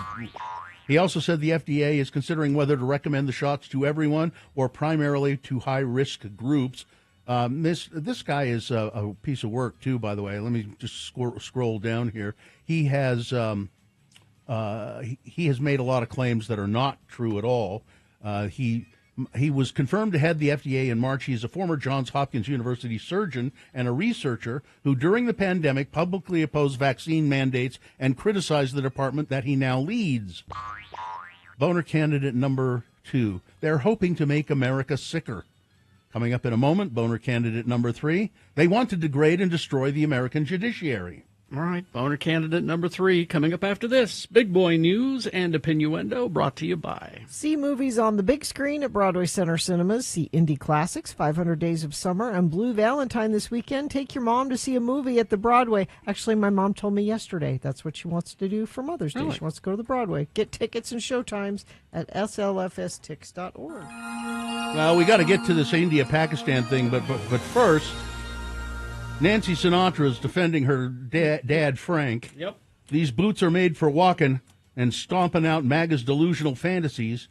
He also said the FDA is considering whether to recommend the shots to everyone or primarily to high-risk groups. This guy is a piece of work, too, by the way. Let me just scroll down here. He has made a lot of claims that are not true at all. He was confirmed to head the FDA in March. He is a former Johns Hopkins University surgeon and a researcher who, during the pandemic, publicly opposed vaccine mandates and criticized the department that he now leads. Boner candidate number 2. They're hoping to make America sicker. Coming up in a moment, boner candidate number 3. They want to degrade and destroy the American judiciary. All right, boner candidate number 3 coming up after this. Big Boy News and Opinioendo brought to you by. See movies on the big screen at Broadway Center Cinemas. See indie classics, 500 Days of Summer, and Blue Valentine this weekend. Take your mom to see a movie at the Broadway. Actually, my mom told me yesterday that's what she wants to do for Mother's Day. She wants to go to the Broadway. Get tickets and showtimes at slfstix.org. Well, we got to get to this India-Pakistan thing, but first, Nancy Sinatra is defending her dad, Frank. Yep. These boots are made for walking and stomping out MAGA's delusional fantasies.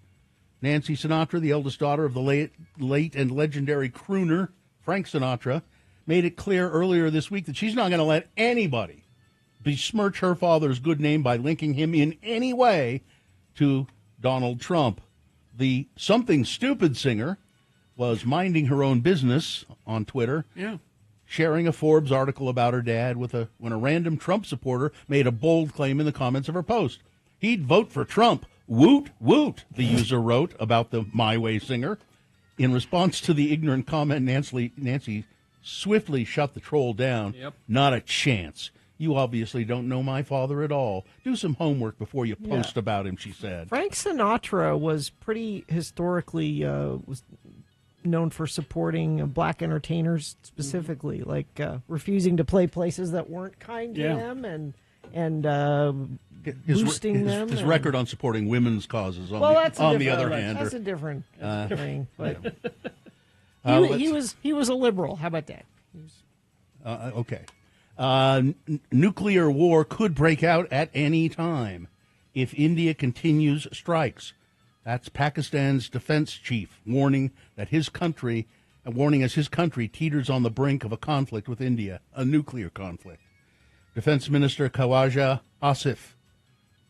Nancy Sinatra, the eldest daughter of the late and legendary crooner Frank Sinatra, made it clear earlier this week that she's not going to let anybody besmirch her father's good name by linking him in any way to Donald Trump. The Something Stupid singer was minding her own business on Twitter. Yeah. Sharing a Forbes article about her dad when a random Trump supporter made a bold claim in the comments of her post. He'd vote for Trump. Woot, woot, the user wrote about the My Way singer. In response to the ignorant comment, Nancy swiftly shut the troll down. Yep. Not a chance. You obviously don't know my father at all. Do some homework before you post about him, she said. Frank Sinatra was pretty historically was known for supporting black entertainers specifically, like refusing to play places that weren't kind to them and boosting them. His record on supporting women's causes, on the other hand. That's a different thing. But he was a liberal. How about that? Okay. Nuclear war could break out at any time if India continues strikes. That's Pakistan's defense chief warning as his country teeters on the brink of a conflict with India, a nuclear conflict. Defense Minister Khawaja Asif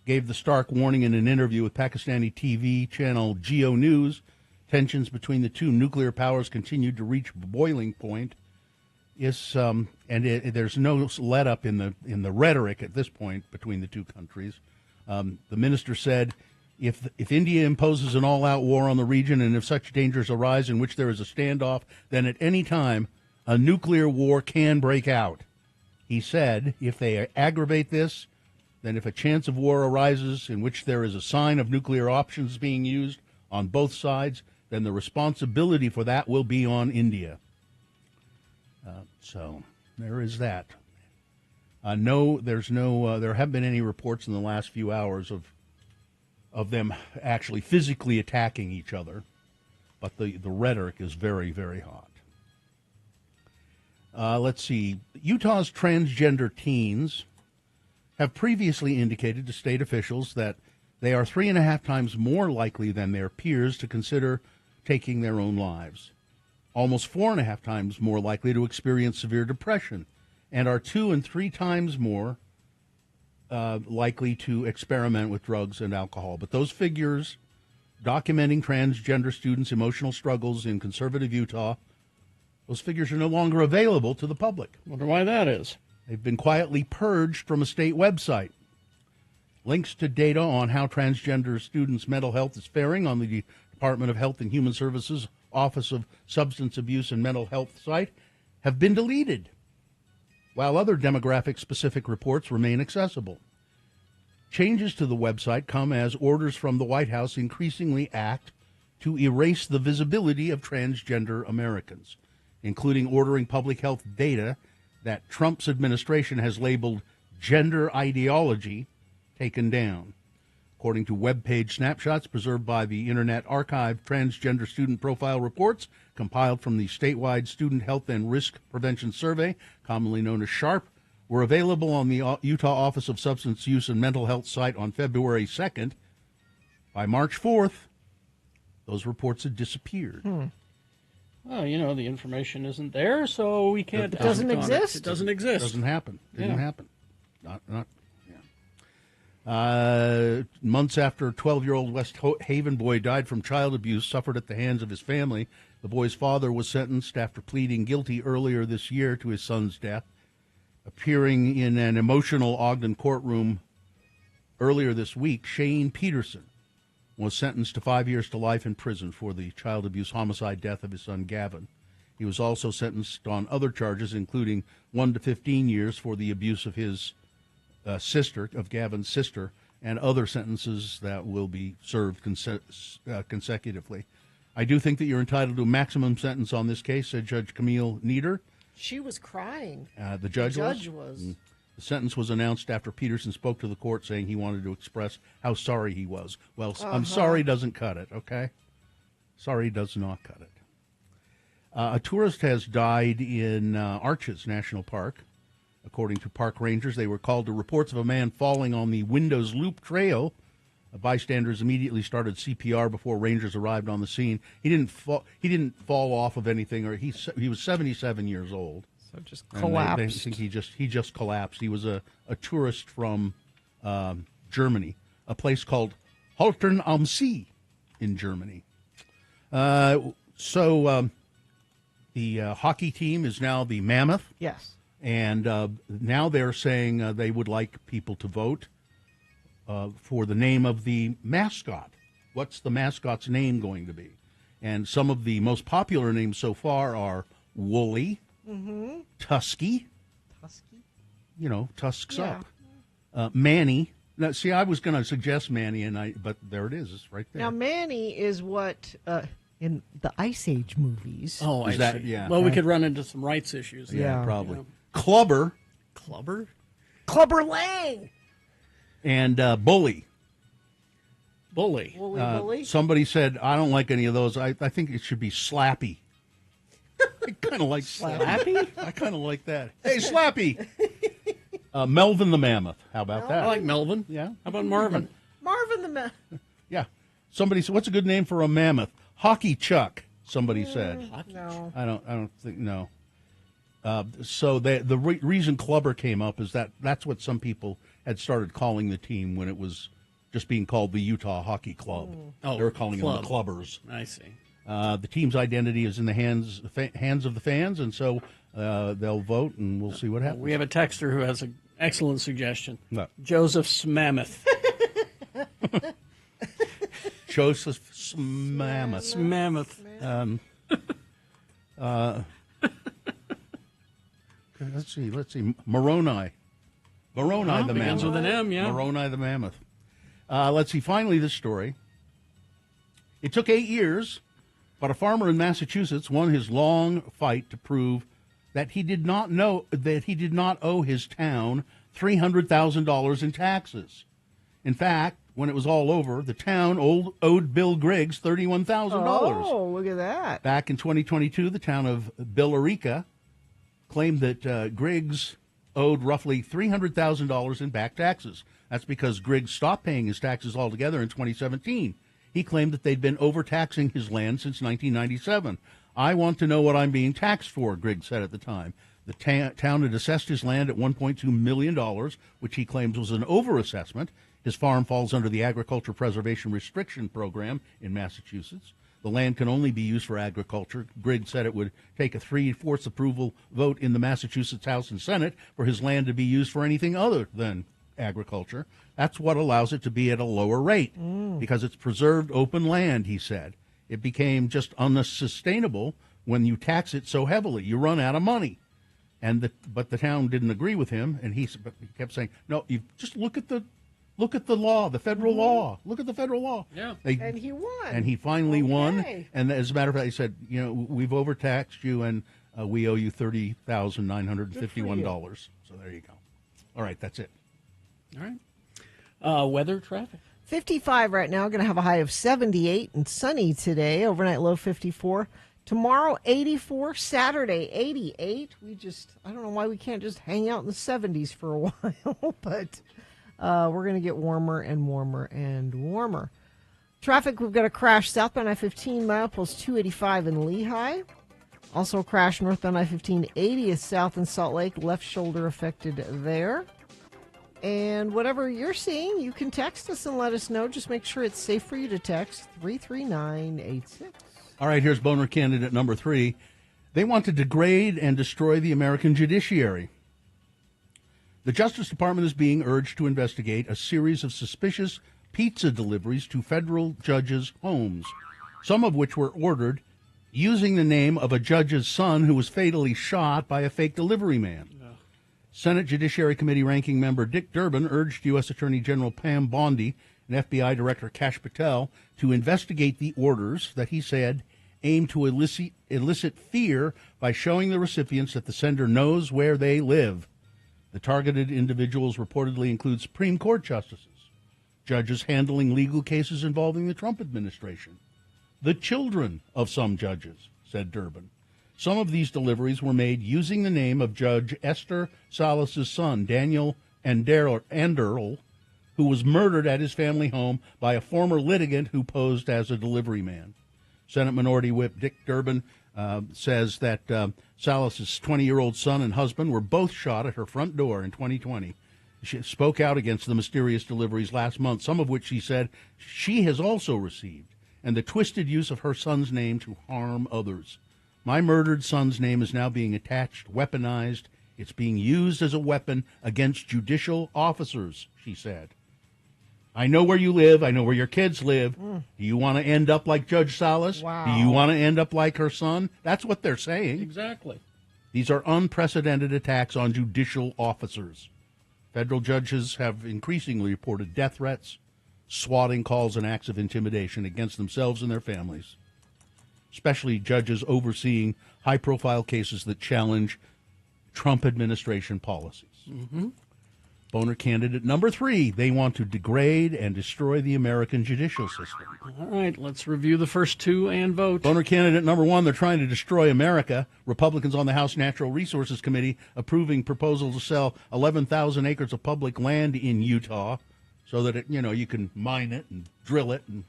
gave the stark warning in an interview with Pakistani TV channel Geo News. Tensions between the two nuclear powers continued to reach boiling point. There's no let-up in the rhetoric at this point between the two countries. The minister said, if India imposes an all-out war on the region and if such dangers arise in which there is a standoff, then at any time a nuclear war can break out. He said, if they aggravate this, then if a chance of war arises in which there is a sign of nuclear options being used on both sides, then the responsibility for that will be on India. So there is that. There haven't been any reports in the last few hours of them actually physically attacking each other, but the rhetoric is very, very hot. Let's see. Utah's transgender teens have previously indicated to state officials that they are 3.5 times more likely than their peers to consider taking their own lives, almost 4.5 times more likely to experience severe depression, and are 2 and 3 times more likely to experiment with drugs and alcohol. But those figures documenting transgender students' emotional struggles in conservative Utah, those figures are no longer available to the public. Wonder why that is. They've been quietly purged from a state website. Links to data on how transgender students' mental health is faring on the Department of Health and Human Services Office of Substance Abuse and Mental Health site have been deleted, while other demographic-specific reports remain accessible. Changes to the website come as orders from the White House increasingly act to erase the visibility of transgender Americans, including ordering public health data that Trump's administration has labeled gender ideology taken down. According to web page snapshots preserved by the Internet Archive, transgender student profile reports compiled from the statewide Student Health and Risk Prevention Survey, commonly known as SHARP, were available on the Utah Office of Substance Use and Mental Health site on February 2nd. By March 4th, those reports had disappeared. Well, the information isn't there, so we can't. It doesn't exist. It doesn't exist. It doesn't happen. Didn't happen. Months after a 12-year-old West Haven boy died from child abuse suffered at the hands of his family, the boy's father was sentenced after pleading guilty earlier this year to his son's death. Appearing in an emotional Ogden courtroom earlier this week, Shane Peterson was sentenced to 5 years to life in prison for the child abuse homicide death of his son Gavin. He was also sentenced on other charges, including 1 to 15 years for the abuse of his Gavin's sister, and other sentences that will be served consecutively. I do think that you're entitled to a maximum sentence on this case, said Judge Camille Nieder. She was crying. The judge was. The sentence was announced after Peterson spoke to the court saying he wanted to express how sorry he was. Well, I'm sorry doesn't cut it, okay? Sorry does not cut it. A tourist has died in Arches National Park. According to park rangers, they were called to reports of a man falling on the Windows Loop Trail. Bystanders immediately started CPR before rangers arrived on the scene. He didn't fall off of anything, or he was 77 years old. So just collapsed. They think he just collapsed. He was a tourist from Germany, a place called Haltern am See in Germany. The hockey team is now the Mammoth. Yes. And now they're saying they would like people to vote for the name of the mascot. What's the mascot's name going to be? And some of the most popular names so far are Wooly, Tusky, tusks up, Manny. Now, see, I was going to suggest Manny, but there it is. It's right there. Now, Manny is what in the Ice Age movies. Oh, I see. Yeah. Well, we could run into some rights issues. Yeah, probably. Clubber. Clubber Lang. And Bully. Bully. Somebody said, I don't like any of those. I think it should be Slappy. I kind of like Slappy. I kind of like that. Hey, Slappy. Melvin the Mammoth. How about that? I like Melvin. Yeah. How about Marvin? Marvin the Mammoth. Yeah. Somebody said, what's a good name for a mammoth? Hockey Chuck, somebody said. No. I don't think, no. So the reason Clubber came up is that's what some people had started calling the team when it was just being called the Utah Hockey Club. Oh, they were calling club. them the Clubbers. I see. The team's identity is in the hands of the fans, and so they'll vote, and we'll see what happens. We have a texter who has an excellent suggestion. What? Joseph's Mammoth. Joseph's Mammoth. Mammoth. Let's see. Moroni the begins Mammoth. with an M, yeah. Moroni the Mammoth. Let's see. Finally, this story. It took 8 years, but a farmer in Massachusetts won his long fight to prove that he did not owe his town $300,000 in taxes. In fact, when it was all over, the town owed Bill Griggs $31,000. Oh, look at that. Back in 2022, the town of Billerica claimed that Griggs owed roughly $300,000 in back taxes. That's because Griggs stopped paying his taxes altogether in 2017. He claimed that they'd been overtaxing his land since 1997. I want to know what I'm being taxed for, Griggs said at the time. The town had assessed his land at $1.2 million, which he claims was an overassessment. His farm falls under the Agriculture Preservation Restriction Program in Massachusetts. The land can only be used for agriculture. Griggs said it would take a 3/4 approval vote in the Massachusetts House and Senate for his land to be used for anything other than agriculture. That's what allows it to be at a lower rate, because it's preserved open land, he said. It became just unsustainable when you tax it so heavily. You run out of money. But the town didn't agree with him, and he kept saying, no, you just look at the law, the federal law. Look at the federal law. Yeah. And he won. And he finally won. And as a matter of fact, he said, we've overtaxed you, and we owe you $30,951. So there you go. All right, that's it. All right. Weather, traffic. 55 right now. Going to have a high of 78 and sunny today. Overnight low 54. Tomorrow 84. Saturday 88. I don't know why we can't just hang out in the 70s for a while, but we're going to get warmer and warmer and warmer. Traffic, we've got a crash southbound I-15 milepost 285 in Lehigh. Also a crash northbound I-15 80th south in Salt Lake. Left shoulder affected there. And whatever you're seeing, you can text us and let us know. Just make sure it's safe for you to text 33986. All right, here's boner candidate number 3. They want to degrade and destroy the American judiciary. The Justice Department is being urged to investigate a series of suspicious pizza deliveries to federal judges' homes, some of which were ordered using the name of a judge's son who was fatally shot by a fake delivery man. Senate Judiciary Committee ranking member Dick Durbin urged U.S. Attorney General Pam Bondi and FBI Director Kash Patel to investigate the orders that he said aim to elicit fear by showing the recipients that the sender knows where they live. The targeted individuals reportedly include Supreme Court justices, judges handling legal cases involving the Trump administration, the children of some judges, said Durbin. Some of these deliveries were made using the name of Judge Esther Salas' son, Daniel Anderl, who was murdered at his family home by a former litigant who posed as a delivery man. Senate Minority Whip Dick Durbin says that Salas' 20-year-old son and husband were both shot at her front door in 2020. She spoke out against the mysterious deliveries last month, some of which she said she has also received, and the twisted use of her son's name to harm others. My murdered son's name is now being attached, weaponized. It's being used as a weapon against judicial officers, she said. I know where you live. I know where your kids live. Do you want to end up like Judge Salas? Wow. Do you want to end up like her son? That's what they're saying. Exactly. These are unprecedented attacks on judicial officers. Federal judges have increasingly reported death threats, swatting calls, and acts of intimidation against themselves and their families, especially judges overseeing high-profile cases that challenge Trump administration policies. Mm-hmm. Boner candidate number 3, they want to degrade and destroy the American judicial system. All right, let's review the first two and vote. Boner candidate number 1, they're trying to destroy America. Republicans on the House Natural Resources Committee approving proposal to sell 11,000 acres of public land in Utah so that you can mine it and drill it and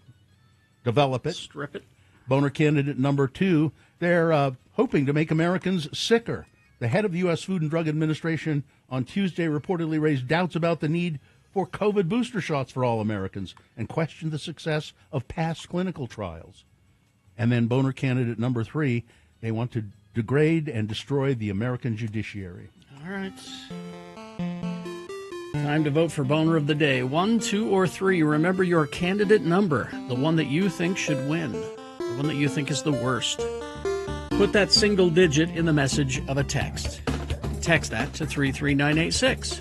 develop it. Strip it. Boner candidate number 2, they're hoping to make Americans sicker. The head of the U.S. Food and Drug Administration on Tuesday reportedly raised doubts about the need for COVID booster shots for all Americans and questioned the success of past clinical trials. And then Boner candidate number 3, they want to degrade and destroy the American judiciary. All right. Time to vote for Boner of the Day. 1, 2, or 3. Remember your candidate number, the one that you think should win, the one that you think is the worst. Put that single digit in the message of a text. Text that to 33986.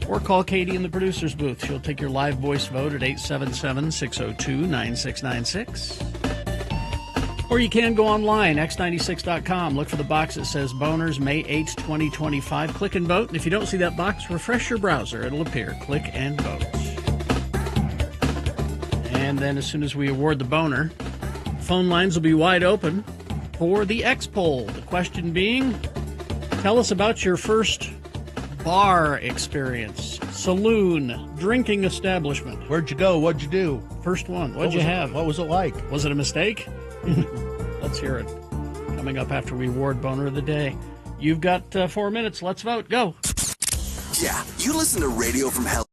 Or call Katie in the producer's booth. She'll take your live voice vote at 877-602-9696. Or you can go online, x96.com. Look for the box that says Boners May 8, 2025. Click and vote. And if you don't see that box, refresh your browser. It'll appear. Click and vote. And then as soon as we award the Boner, phone lines will be wide open for the X poll. The question being, tell us about your first bar experience, saloon, drinking establishment. Where'd you go? What'd you do? First one. What'd you have? What was it like? Was it a mistake? Let's hear it. Coming up after we award Boner of the Day. You've got 4 minutes. Let's vote. Go. Yeah, you listen to Radio from Hell.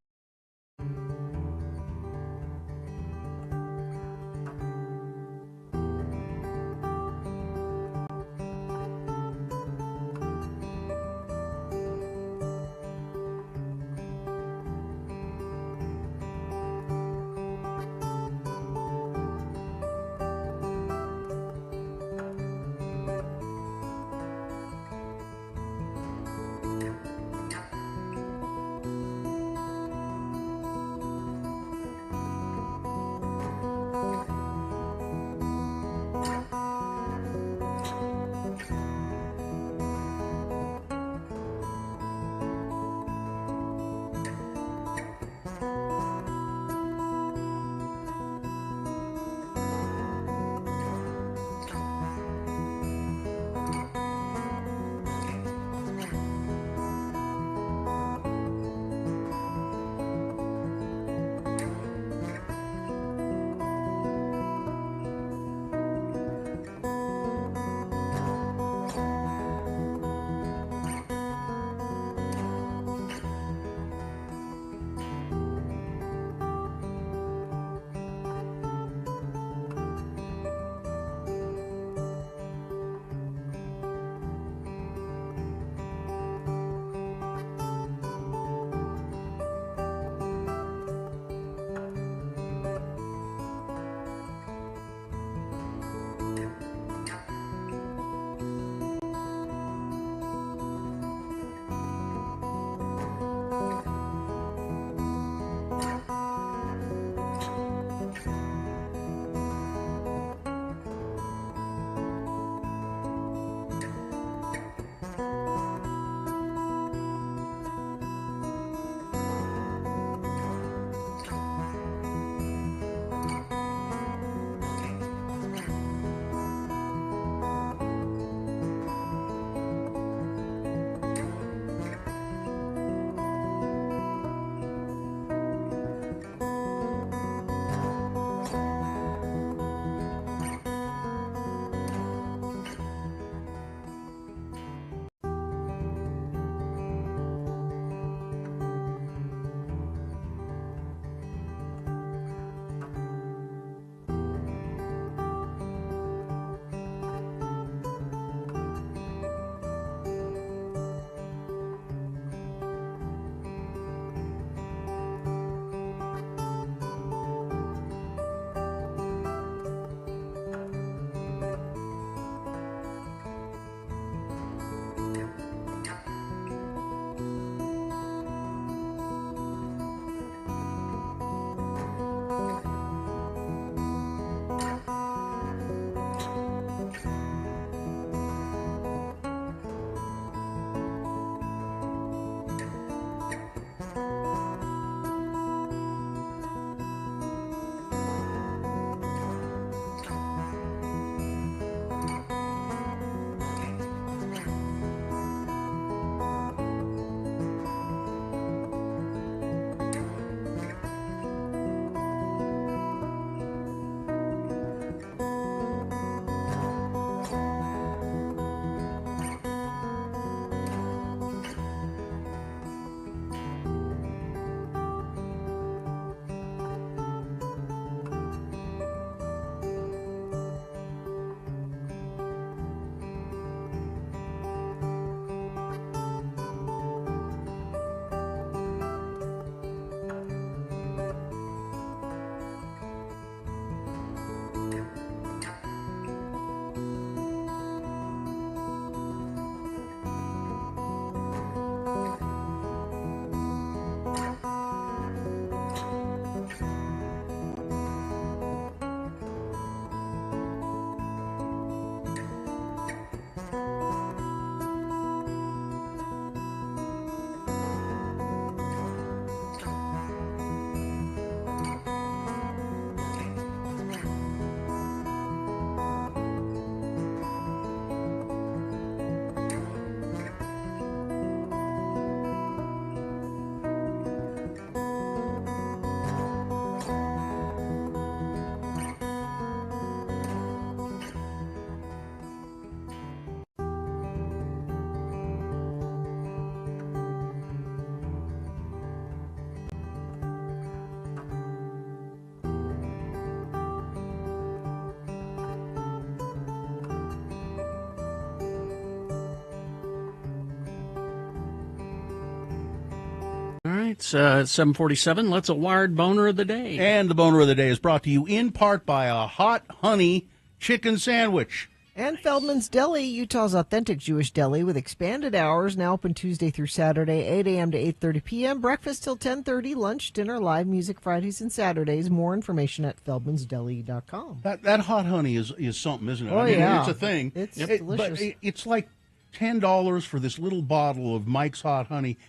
It's 7:47. Let's a wired boner of the day. And the boner of the day is brought to you in part by a hot honey chicken sandwich. And Feldman's Deli, Utah's authentic Jewish deli with expanded hours, now open Tuesday through Saturday, 8 a.m. to 8:30 p.m., breakfast till 10:30, lunch, dinner, live music Fridays and Saturdays. More information at feldmansdeli.com. That hot honey is something, isn't it? Oh, yeah. It's a thing. It's delicious. But it's like $10 for this little bottle of Mike's hot honey.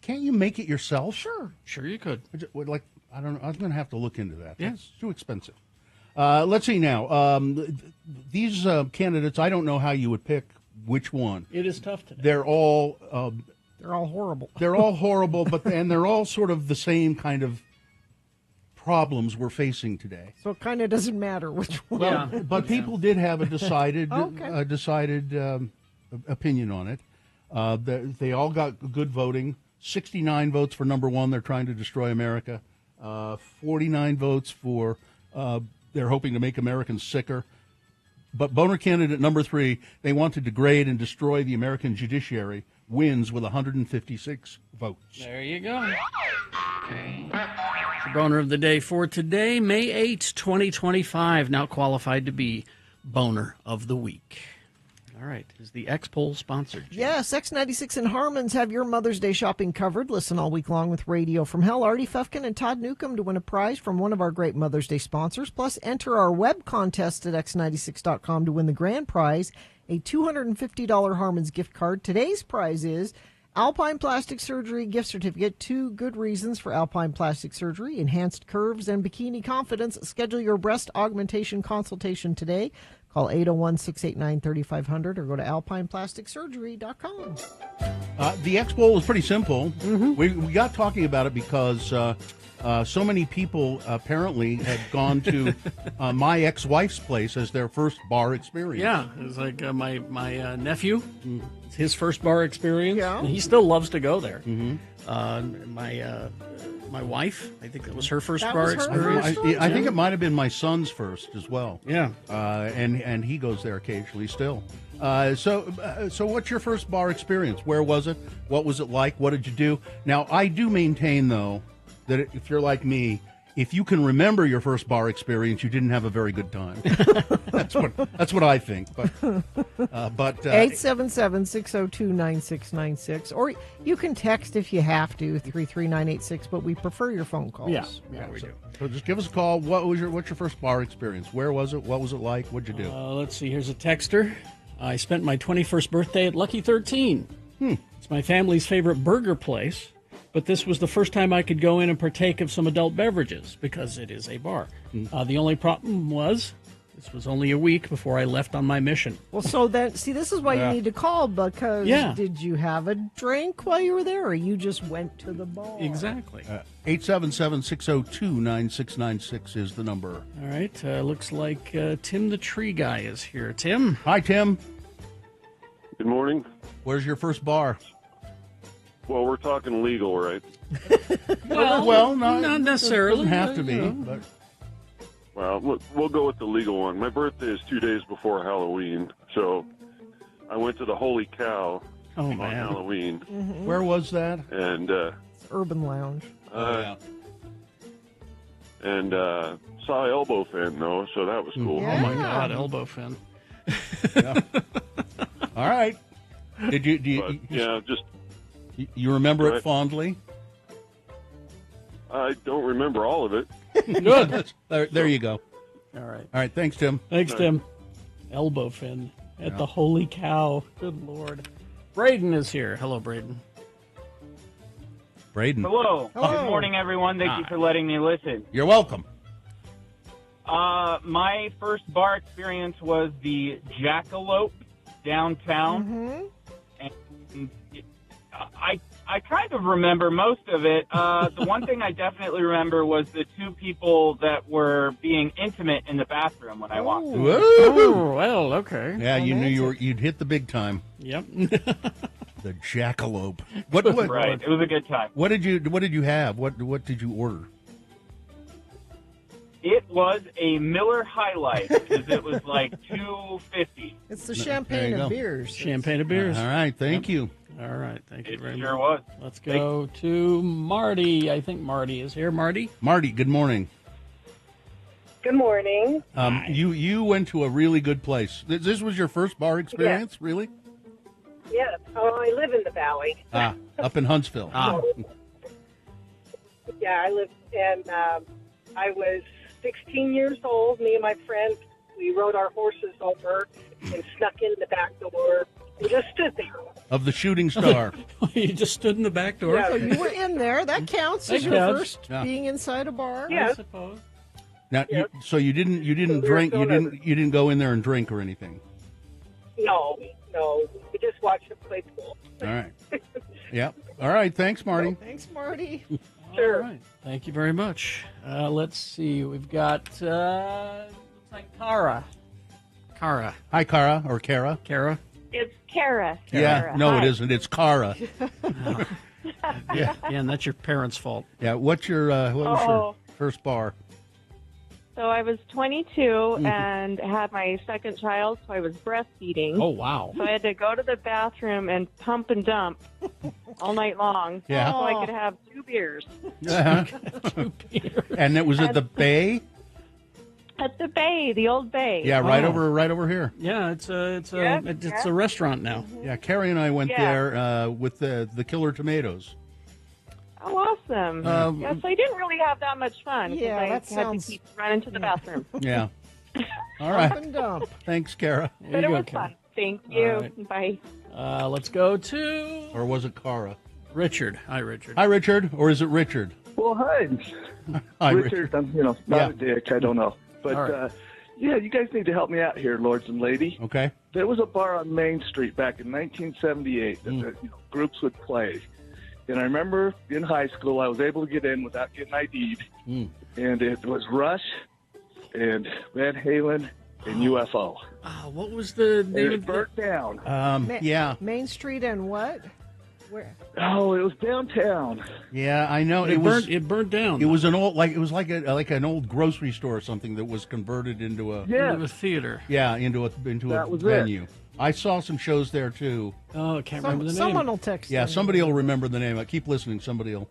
Can't you make it yourself? Sure you could. Like, I don't know. I'm going to have to look into that. Yeah. It's too expensive. Let's see now. These candidates, I don't know how you would pick which one. It is tough today. They're all horrible. They're all horrible, and they're all sort of the same kind of problems we're facing today. So it kind of doesn't matter which one. Well, but people did have a decided Okay. opinion on it. They all got good voting. 69 votes for number one. They're trying to destroy America. 49 votes for they're hoping to make Americans sicker. But boner candidate number 3, they want to degrade and destroy the American judiciary, wins with 156 votes. There you go. The boner of the day for today, May 8, 2025, now qualified to be boner of the week. All right. Is the X-Poll sponsored? Yes, X96 and Harmon's have your Mother's Day shopping covered. Listen all week long with Radio from Hell. Artie Fufkin and Todd Newcomb to win a prize from one of our great Mother's Day sponsors. Plus, enter our web contest at x96.com to win the grand prize, a $250 Harmon's gift card. Today's prize is Alpine Plastic Surgery gift certificate. 2 good reasons for Alpine Plastic Surgery: enhanced curves and bikini confidence. Schedule your breast augmentation consultation today. Call 801-689-3500 or go to alpineplasticsurgery.com. The X-Bowl is pretty simple. We got talking about it because so many people apparently had gone to my ex-wife's place as their first bar experience. Yeah, it's like my nephew, it's his first bar experience. Yeah. And he still loves to go there. My wife, I think it was her first That bar was her experience. first I think it might have been my son's first as well. Yeah. And he goes there occasionally still. So what's your first bar experience? Where was it? What was it like? What did you do? Now, I do maintain, though, that if you're like me, if you can remember your first bar experience, you didn't have a very good time. That's what I think. But 877-602-9696. Or you can text if you have to, 33986, but we prefer your phone calls. Yeah, we do. So just give us a call. What's your first bar experience? Where was it? What was it like? What'd you do? Let's see. Here's a texter. I spent my 21st birthday at Lucky 13. It's my family's favorite burger place, but this was the first time I could go in and partake of some adult beverages because it is a bar. The only problem was this was only a week before I left on my mission. Well, so then, see, this is why you need to call, because did you have a drink while you were there, or you just went to the bar? Exactly. 877-602-9696 is the number. All right. Looks like Tim the Tree Guy is here. Tim? Hi, Tim. Good morning. Where's your first bar? Well, we're talking legal, right? Well, not necessarily. It doesn't have to be. But Well, we'll go with the legal one. My birthday is 2 days before Halloween, so I went to the Holy Cow on Halloween. Where was that? And It's Urban Lounge. and saw Elbow Fin, though, so that was cool. Oh, my God, Elbow Fin. All right. Did you just you remember Right. it fondly? I don't remember all of it. Good. There you go. All right. All right. Thanks, Tim. Thanks, Tim. Elbow Fin at the Holy Cow. Good Lord. Braden is here. Hello, Braden. Braden. Hello. Hello. Good morning, everyone. Thank you for letting me listen. You're welcome. My first bar experience was the Jackalope downtown. And I kind of remember most of it. The one thing I definitely remember was the 2 people that were being intimate in the bathroom when I walked in. Oh, well, okay. Yeah, you knew you'd hit the big time. Yep. The Jackalope. What? Right. It was a good time. What did you have? What did you order? It was a Miller High Life because it was like $2.50. It's the There champagne you go. of beers. Champagne of beers. All right. Thank you. All right. Thank you very sure much. was. Let's go to Marty. I think Marty is here. Marty? Marty, good morning. Good morning. You went to a really good place. This was your first bar experience, really? Yes. Oh, I live in the Valley. Up in Huntsville. Yeah, I live, and I was 16 years old. Me and my friend, we rode our horses over and snuck in the back door and just stood there. Of the Shooting Star. You just stood in the back door? So you were in there. That counts as your first being inside a bar. Yes. I suppose. Now, so you didn't drink. You didn't go in there and drink or anything. No. We just watched them play pool. All right. Yeah. All right. Thanks, Marty. Thanks, Marty. Sure. All right. Thank you very much. Let's see. We've got, looks like Cara. Cara. Hi, Cara or Kara. Kara. It's Kara. Yeah. No, it isn't. It's Cara. Yeah, and that's your parents' fault. Yeah. What was your first bar? So I was 22 and had my second child, so I was breastfeeding. Oh, wow. So I had to go to the bathroom and pump and dump all night long so I could have 2 beers. And it was at the Bay? At the Bay, the old Bay. Yeah, right over here. Yeah, it's a restaurant now. Yeah, Carrie and I went there with the Killer Tomatoes. Oh, awesome. Yes, I didn't really have that much fun. Yeah, I that had sounds- to keep running to the bathroom. Yeah. All right. Pump and dump. Thanks, Kara. But it was fun. Thank you. All Bye. Let's go to Or was it Cara? Richard. Hi, Richard. Hi, Richard. Or is it Richard? Well, hi. Hi, Richard. I'm, not a dick. I don't know. But, All right. yeah, you guys need to help me out here, lords and lady. Okay. There was a bar on Main Street back in 1978 that groups would play. And I remember in high school, I was able to get in without getting ID'd. And it was Rush and Van Halen and UFO. What was the And name it of burnt down. Yeah. Main Street and what? Where? Oh, it was downtown. Yeah, I know. It burnt down. It was an old it was like an old grocery store or something that was converted into a into a theater. Yeah, into a That was it. venue. I saw some shows there too. Oh, I can't remember the name. Someone will text. Yeah, me. somebody will remember the name. I keep listening. Somebody will.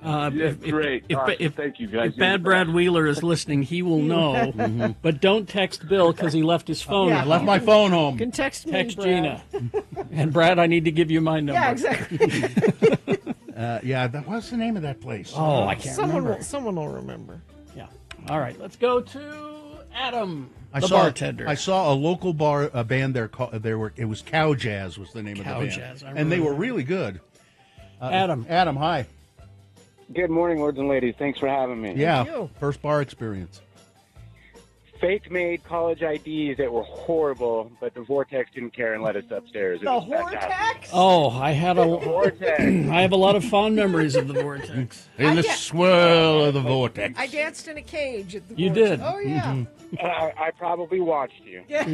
Great. Thank you, guys. If Bad Brad Wheeler is listening, he will know. But don't text Bill because he left his phone. Yeah. I left my phone home. You can text me. Text Brad. Gina. And Brad, I need to give you my number. Yeah, exactly. What's the name of that place? Oh, I can't remember. Someone will remember. Yeah. All right, let's go to Adam, I the saw, bartender. I saw a local bar, a band there. It was Cow Jazz was the name Cow of the band, Jazz, I and they were remember. really good. Adam, hi. Good morning, lords and ladies. Thanks for having me. Yeah, first bar experience. Fake-made college IDs that were horrible, but the Vortex didn't care and let us upstairs. It The was fantastic. Vortex? Oh, I had Vortex. I have a lot of fond memories of the Vortex. In the swirl of the vortex. I danced in a cage at the You Vortex. did. Oh, yeah. I probably watched you. Yeah.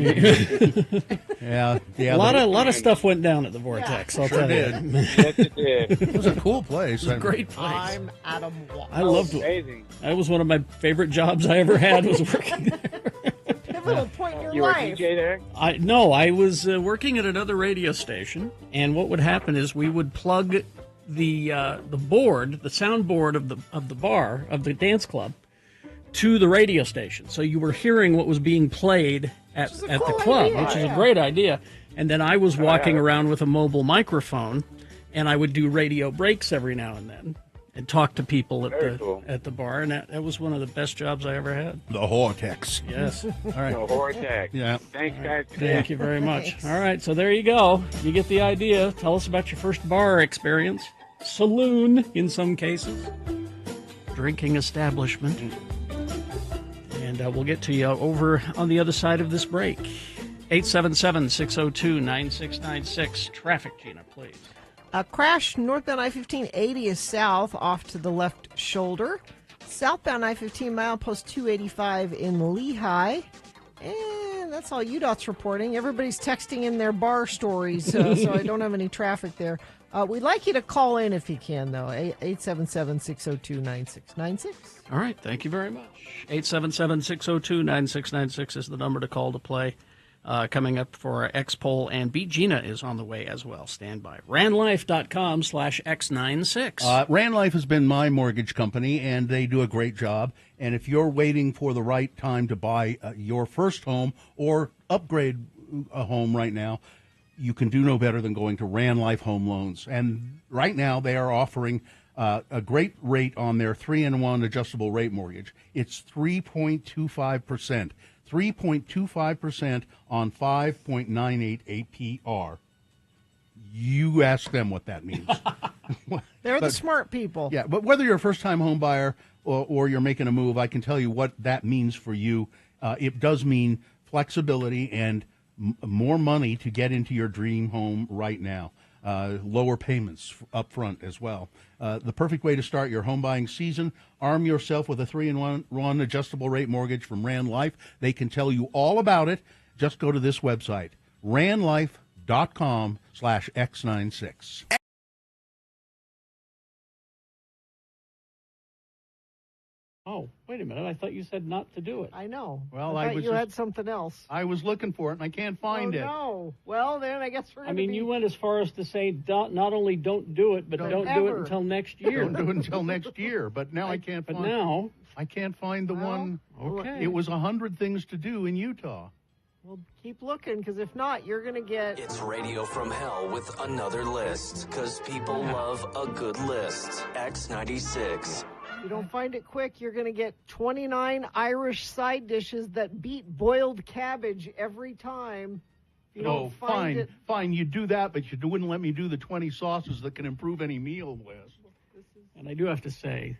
Yeah, a lot of stuff went down at the Vortex. I'll Sure tell did. you. Yes, it did. It was a cool place. It was a great place. I'm Adam Watt. I loved it. Amazing. That was one of my favorite jobs I ever had. Was working there. Pivotal point in your You were a life. DJ there? I was working at another radio station, and what would happen is we would plug the soundboard of the bar of the dance club to the radio station, so you were hearing what was being played at the club, idea, which is a yeah. great idea. And then I was walking around with a mobile microphone, and I would do radio breaks every now and then and talk to people at the bar, and that was one of the best jobs I ever had. The Vortex. Yes. All right. No, Vortex. Yeah. Thanks, guys. Thank you very much. All right, so there you go. You get the idea. Tell us about your first bar experience. Saloon, in some cases. Drinking establishment. And we'll get to you over on the other side of this break. 877-602-9696. Traffic, Gina, please. A crash northbound I-15 80 is south off to the left shoulder. Southbound I-15 milepost 285 in Lehigh. And that's all UDOT's reporting. Everybody's texting in their bar stories, so I don't have any traffic there. We'd like you to call in if you can, though. 877-602-9696. All right, thank you very much. 877-602-9696 is the number to call to play. coming up for our X-Poll, and Beat Gina is on the way as well. Stand by. RandLife.com/X96. Rand Life has been my mortgage company, and they do a great job. And if you're waiting for the right time to buy your first home or upgrade a home right now, you can do no better than going to Rand Life Home Loans. And right now they are offering a great rate on their 3-in-1 adjustable rate mortgage. It's 3.25%. 3.25% on 5.98 APR. You ask them what that means. They're the smart people. Yeah, but whether you're a first-time home buyer or you're making a move, I can tell you what that means for you. It does mean flexibility and more money to get into your dream home right now. Lower payments up front as well. The perfect way to start your home buying season. Arm yourself with a 3-in-1 adjustable rate mortgage from Rand Life. They can tell you all about it. Just go to this website, randlife.com/X96. Oh, wait a minute. I thought you said not to do it. I know. Well, I thought you had something else. I was looking for it, and I can't find it. No. Well, then I guess we're I mean, you went as far as to say not only don't do it, but don't do it until next year. Don't do it until next year. But now I can't find I can't find the one. Okay. It was 100 things to do in Utah. Well, keep looking, because if not, you're going to get... It's Radio from Hell with another list, because people love a good list. X96. If you don't find it quick, you're going to get 29 Irish side dishes that beat boiled cabbage every time. If you don't find it... Fine, you do that, but you wouldn't let me do the 20 sauces that can improve any meal list. And I do have to say,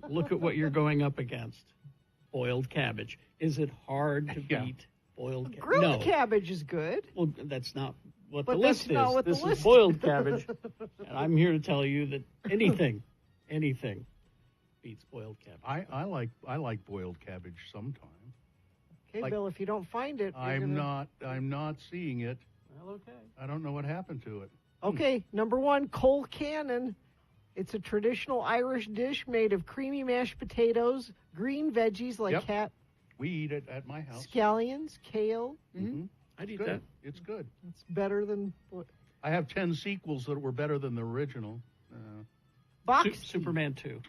look at what you're going up against. Boiled cabbage. Is it hard to beat boiled cabbage? Grilled cabbage is good. Well, that's not what But the that's list not is. what the This list is boiled cabbage. And I'm here to tell you that anything beats boiled cabbage. I like boiled cabbage sometimes. Okay, Bill, if you don't find it... I'm not seeing it. Well, okay. I don't know what happened to it. Okay, number one, Cole Cannon. It's a traditional Irish dish made of creamy mashed potatoes, green veggies like we eat it at my house. Scallions, kale. Mm-hmm. I'd eat good. that. It's good. It's better than what? I have 10 sequels that were better than the original. Box tea. Superman 2.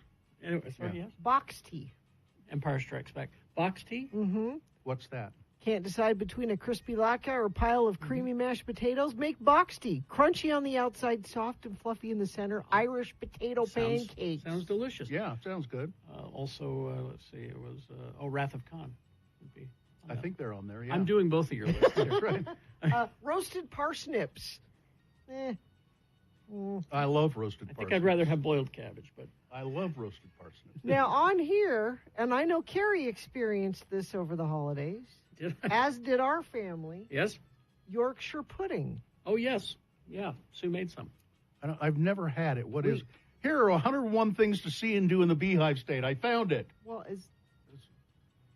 Anyway, sorry, yes. Box tea. Empire Strikes Back. Box tea? Mm-hmm. What's that? Can't decide between a crispy latke or a pile of creamy mashed potatoes? Make box tea. Crunchy on the outside, soft and fluffy in the center. Irish potato pancakes. Sounds delicious. Yeah, sounds good. Also, let's see, it was Wrath of Khan. Would be I think they're on there, yeah. I'm doing both of your lists. Right. Roasted parsnips. I love roasted parsnips. I think I'd rather have boiled cabbage, but I love roasted parsnips. Now, on here, and I know Carrie experienced this over the holidays, as did our family. Yes? Yorkshire pudding. Oh, yes. Yeah, Sue made some. I've never had it. What is? Here are 101 things to see and do in the Beehive State. I found it. Well,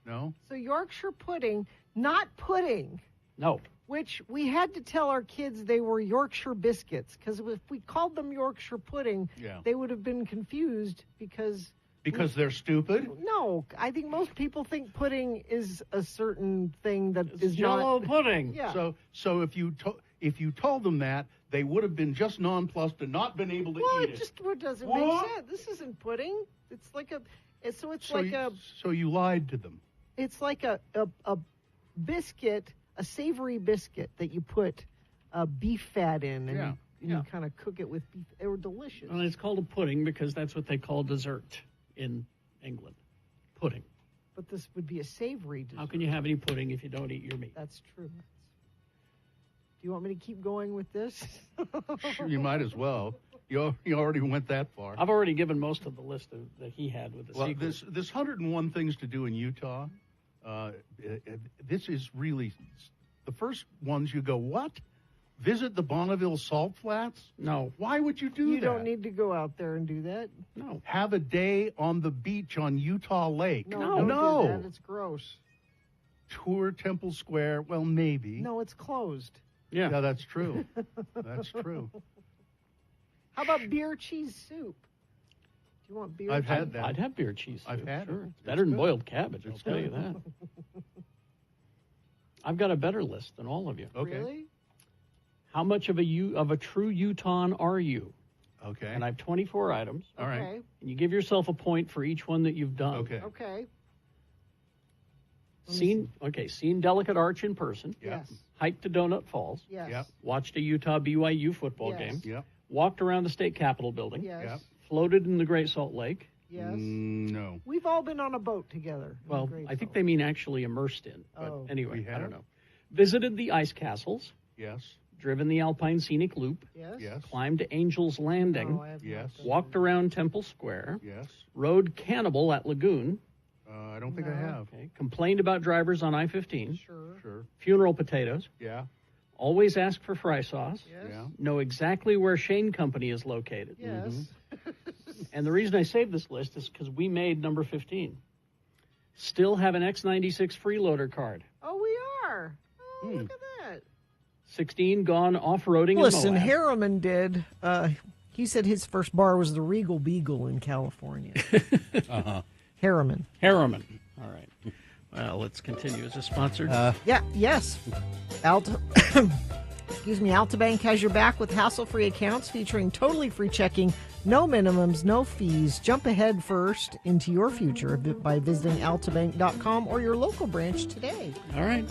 No? So Yorkshire pudding, not pudding. No. Which we had to tell our kids they were Yorkshire biscuits, because if we called them Yorkshire pudding, they would have been confused because... Because they're stupid? No, I think most people think pudding is a certain thing that It's is Jell-O not... pudding. Yeah. So if you told them that, they would have been just nonplussed and not been able to eat it. Just doesn't make sense. This isn't pudding. It's like a... So you lied to them. It's like a biscuit, a savory biscuit that you put beef fat in, and you kind of cook it with beef. They were delicious. Well, it's called a pudding because that's what they call dessert in England. Pudding. But this would be a savory dessert. How can you have any pudding if you don't eat your meat? That's true. Do you want me to keep going with this? Sure, you might as well. You already went that far. I've already given most of the list that he had with the sequels. This 101 things to do in Utah, this is really the first ones you go, what? Visit the Bonneville Salt Flats? No. Why would you do that? You don't need to go out there and do that. No. Have a day on the beach on Utah Lake. No. Do that. It's gross. Tour Temple Square. Well, maybe. No, it's closed. Yeah, that's true. That's true. How about beer cheese soup? Do you want beer? I've had that. I'd have beer cheese soup. I've had sure. it. It's better than boiled cabbage, I'll tell you that. I've got a better list than all of you. Okay. Really? How much of a true Utahn are you? Okay. And I have 24 items. All right. Okay. And you give yourself a point for each one that you've done. Okay. Okay. Seen Delicate Arch in person. Yeah. Yes. Hiked to Donut Falls. Yes. Yep. Watched a Utah BYU football Yes. game. Yep. Walked around the state capitol building. Yes. Yep. Floated in the Great Salt Lake. Yes. No. We've all been on a boat together. Well, I think they mean actually immersed in. But Oh. anyway, We I have? don't know. Visited the ice castles. Yes. Driven the Alpine Scenic Loop. Yes. Yes. Climbed Angel's Landing. Oh, I have not Yes. done Walked around Temple Square. Yes. Rode Cannibal at Lagoon. I don't think I have. Okay. Complained about drivers on I-15. Sure. Sure. Funeral potatoes. Yeah. Always ask for fry sauce. Yes. Yeah. Know exactly where Shane Company is located. Yes. And the reason I saved this list is because we made number 15. Still have an X96 freeloader card. Oh, we are. Oh, look at that. 16, gone off-roading Listen, in Moab. Harriman did. He said his first bar was the Regal Beagle in California. Uh-huh. Harriman. Harriman. All right. Well, let's continue. Is this sponsored? Yeah, yes. Altabank has your back with hassle-free accounts featuring totally free checking, no minimums, no fees. Jump ahead first into your future by visiting altabank.com or your local branch today. All right.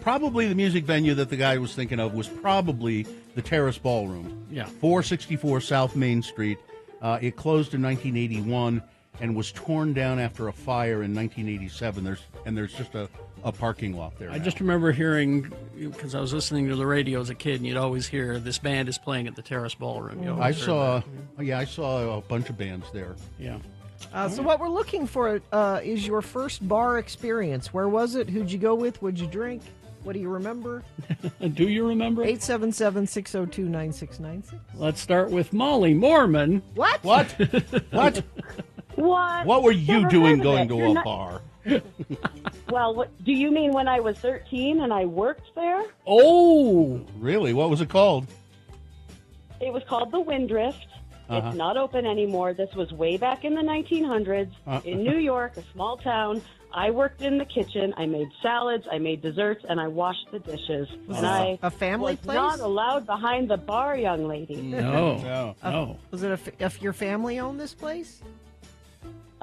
Probably the music venue that the guy was thinking of was probably the Terrace Ballroom. Yeah. 464 South Main Street. It closed in 1981 and was torn down after a fire in 1987. There's just a parking lot there. I now. just remember hearing, because I was listening to the radio as a kid, and you'd always hear this band is playing at the Terrace Ballroom. You always heard that. I saw a bunch of bands there. Yeah. So what we're looking for is your first bar experience. Where was it? Who'd you go with? What'd you drink? What do you remember? Do you remember? 877-602-9696. Let's start with Molly Mormon. What? What? What? What? What were you Never doing heard of going it. to You're a not- bar? Well, what, do you mean when I was 13 and I worked there? Oh, really? What was it called? It was called the Windrift. Uh-huh. It's not open anymore. This was way back in the 1900s in New York, a small town. I worked in the kitchen. I made salads, I made desserts, and I washed the dishes. Was and this I a family was place? not allowed behind the bar, young lady. No. Was it if your family owned this place?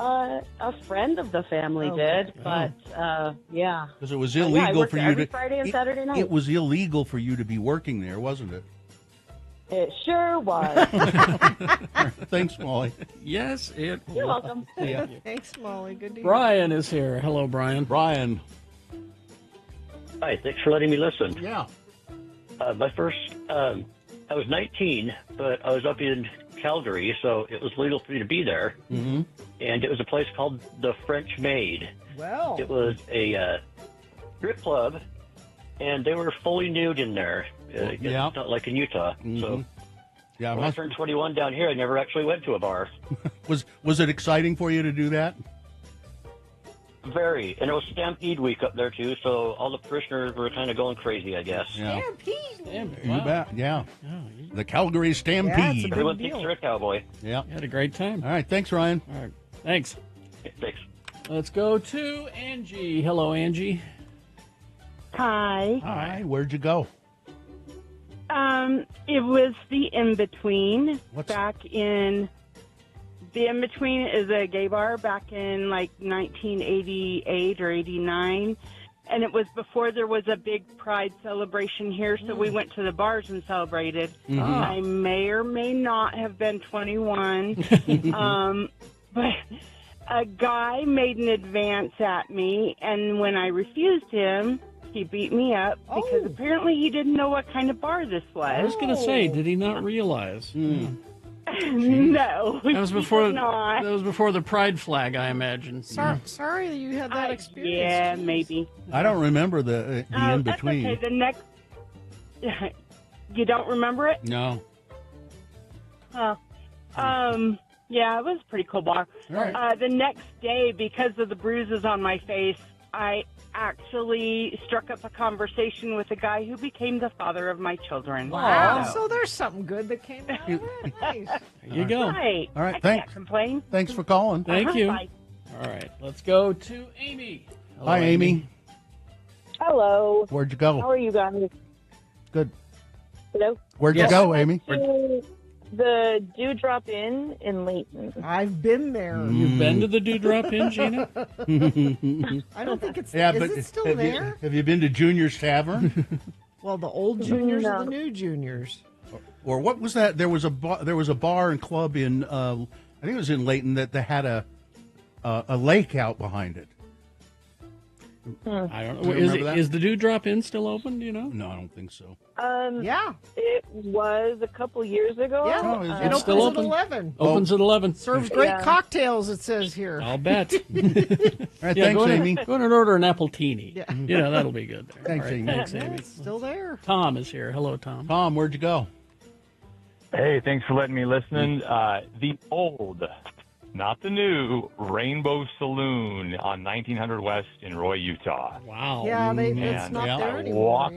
A friend of the family did, but yeah. Because it was But, yeah, I illegal worked for there you every to. Friday and Saturday night. It was illegal for you to be working there, wasn't it? It sure was. Thanks, Molly. Yes, it You're was. welcome. Yeah. Thanks, Molly. Good to hear. Brian is here. Hello, Brian. Brian. Hi, thanks for letting me listen. Yeah. My first, I was 19, but I was up in Calgary, so it was legal for me to be there. Mm-hmm. And it was a place called the French Maid. Well. It was a strip club, and they were fully nude in there. It's not like in Utah. So Yeah. when I turned 21 down here, I never actually went to a bar. Was it exciting for you to do that? Very. And it was Stampede Week up there, too, so all the parishioners were kind of going crazy, I guess. Yeah. Stampede. You bet. Yeah. The Calgary Stampede. Yeah, it's a big Everyone deal. thinks they're a cowboy. Yeah. You had a great time. All right. Thanks, Ryan. All right. Thanks. Thanks. Let's go to Angie. Hello, Angie. Hi. Hi. Where'd you go? It was the In-Between back in... The In-Between is a gay bar back in, like, 1988 or 89. And it was before there was a big Pride celebration here, so we went to the bars and celebrated. Mhm. I may or may not have been 21. But a guy made an advance at me, and when I refused him, he beat me up because apparently he didn't know what kind of bar this was. I was going to say, did he not realize? No. That was before. He did not. That was before the pride flag, I imagine. Sorry that you had that experience. Yeah, maybe. I don't remember the in That's between. okay. The next... You don't remember it? No. Yeah, it was a pretty cool bar. Right. The next day, because of the bruises on my face, I actually struck up a conversation with a guy who became the father of my children. Wow. So there's something good that came out of it. Nice. There you go. Right. All right. I Thanks. can't complain. Thanks for calling. Thank you. Bye. All right. Let's go to Amy. Hello, Hi, Amy. Hello. Where'd you go? How are you guys? Good. Hello. Where'd you go, Amy? To the Dewdrop Inn in Layton. I've been there. You've been to the Dewdrop Inn, Gina? I don't think it's. Yeah, is but it still have there? Have you been to Junior's Tavern? Well, the old juniors No. or the new juniors? Or what was that? There was a bar and club in I think it was in Layton that they had a lake out behind it. I don't Do know. you remember that? Is the Dewdrop Inn still open? Do you know? No, I don't think so. Yeah. It was a couple years ago. Yeah. Oh, is It it opens still at open? 11. Opens at 11. Serves great Yeah. cocktails, it says here. I'll bet. All right, Yeah, thanks, go in Amy. and order an appletini. Yeah. You know, that'll be good there. Thanks, All right, Amy. Thanks, Amy. It's still there. Tom is here. Hello, Tom. Tom, where'd you go? Hey, thanks for letting me listen. The old, not the new, Rainbow Saloon on 1900 West in Roy, Utah. Wow. Yeah, it's Man, not yeah. there I anymore. walked-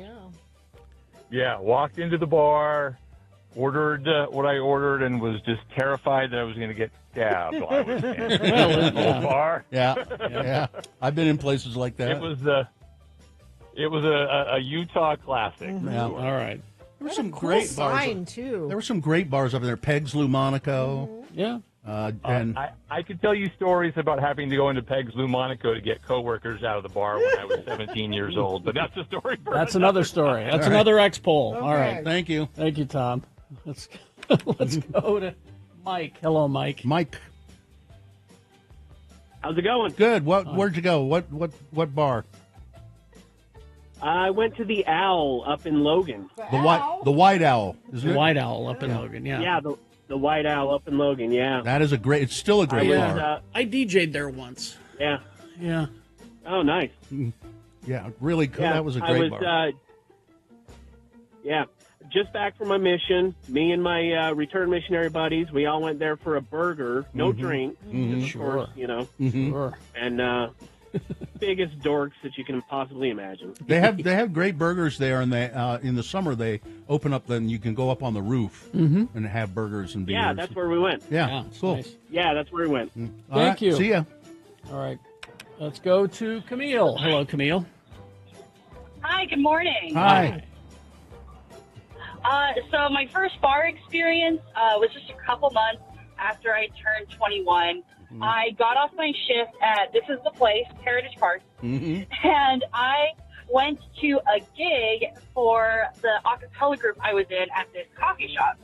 Yeah, walked into the bar, ordered what I ordered, and was just terrified that I was going to get stabbed while I was standing Well, in the yeah. bar. Yeah. I've been in places like that. It was a Utah classic. Yeah. All right. There were some Cool great bars. sign, too. There were some great bars over there. Peg's Lou Monaco. Yeah. And I could tell you stories about having to go into Peg's Lou Monaco to get coworkers out of the bar when I was 17 years old, but that's a story for That's another another story. That's All right. another X-poll. All Okay. right. thank you. Thank you, Tom. Let's go to Mike. Hello, Mike. Mike. How's it going? Good. Where'd you go? What bar? I went to the Owl up in Logan. The White Owl, isn't The it? White Owl up in Logan. Yeah. Yeah, the White Owl up in Logan. Yeah. That is it's still a great Yeah. bar. I DJ'd there once. Yeah. Yeah. Oh, nice. Yeah, really cool. Yeah, That was a I great was, bar. Yeah, just back from my mission. Me and my return missionary buddies, we all went there for a burger, no drink, Mhm. of course, you know, Sure. and biggest dorks that you can possibly imagine. They have great burgers there, and they in the summer they open up. Then you can go up on the roof and have burgers and beers. Yeah, that's where we went. Yeah, it's cool. nice. Yeah, that's where we went. All Thank right, you. See ya. All right. Let's go to Camille. Hello, Camille. Hi, good morning. Hi. So my first bar experience was just a couple months after I turned 21. I got off my shift at This Is the Place, Heritage Park, and I went to a gig for the a cappella group I was in at this coffee shop.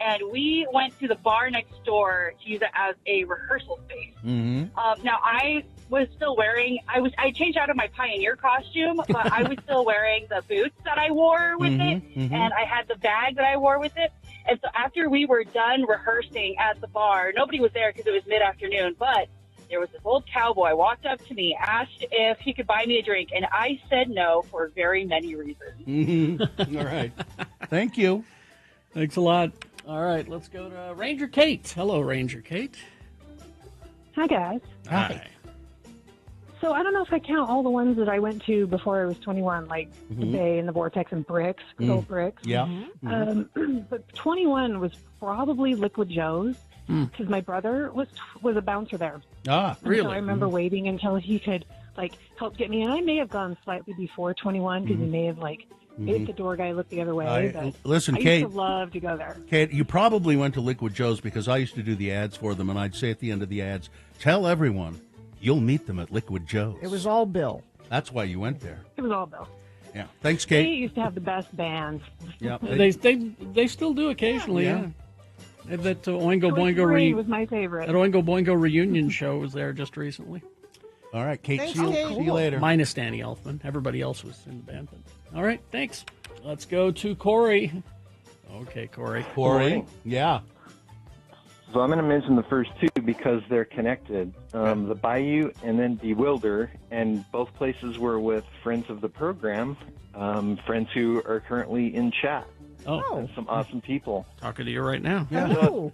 And we went to the bar next door to use it as a rehearsal space. Now I was still wearing, I changed out of my Pioneer costume, but I was still wearing the boots that I wore with it, and I had the bag that I wore with it. And so after we were done rehearsing at the bar, nobody was there because it was mid-afternoon, but there was this old cowboy walked up to me, asked if he could buy me a drink, and I said no for very many reasons. All right. Thank you. Thanks a lot. All right, let's go to Ranger Kate. Hello, Ranger Kate. Hi, guys. Hi. So I don't know if I count all the ones that I went to before I was 21, like the Bay and the Vortex and Bricks, good old Bricks. Yeah. But 21 was probably Liquid Joe's because my brother was a bouncer there. Ah, And so I remember waiting until he could help get me, and I may have gone slightly before 21 because he may have made the door guy look the other way. But Listen, I Kate. used to love to go there. Kate, you probably went to Liquid Joe's because I used to do the ads for them, and I'd say at the end of the ads, tell everyone you'll meet them at Liquid Joe's. It was all Bill. That's why you went there. It was all Bill. Yeah. Thanks, They Kate. used to have the best bands. Yeah. They still do occasionally. Yeah. Yeah. That Oingo Twisted Boingo Ray was my favorite. That Oingo Boingo reunion show was there just recently. All right, Kate. Thanks, See Kate. you later. Minus Danny Elfman. Everybody else was in the band. But, all right, thanks. Let's go to Corey. Okay, Corey. Corey. Yeah. So I'm going to mention the first two because they're connected. The Bayou and then Bewilder, and both places were with friends of the program, friends who are currently in chat. Oh. And some awesome people. Talking to you right now. Oh.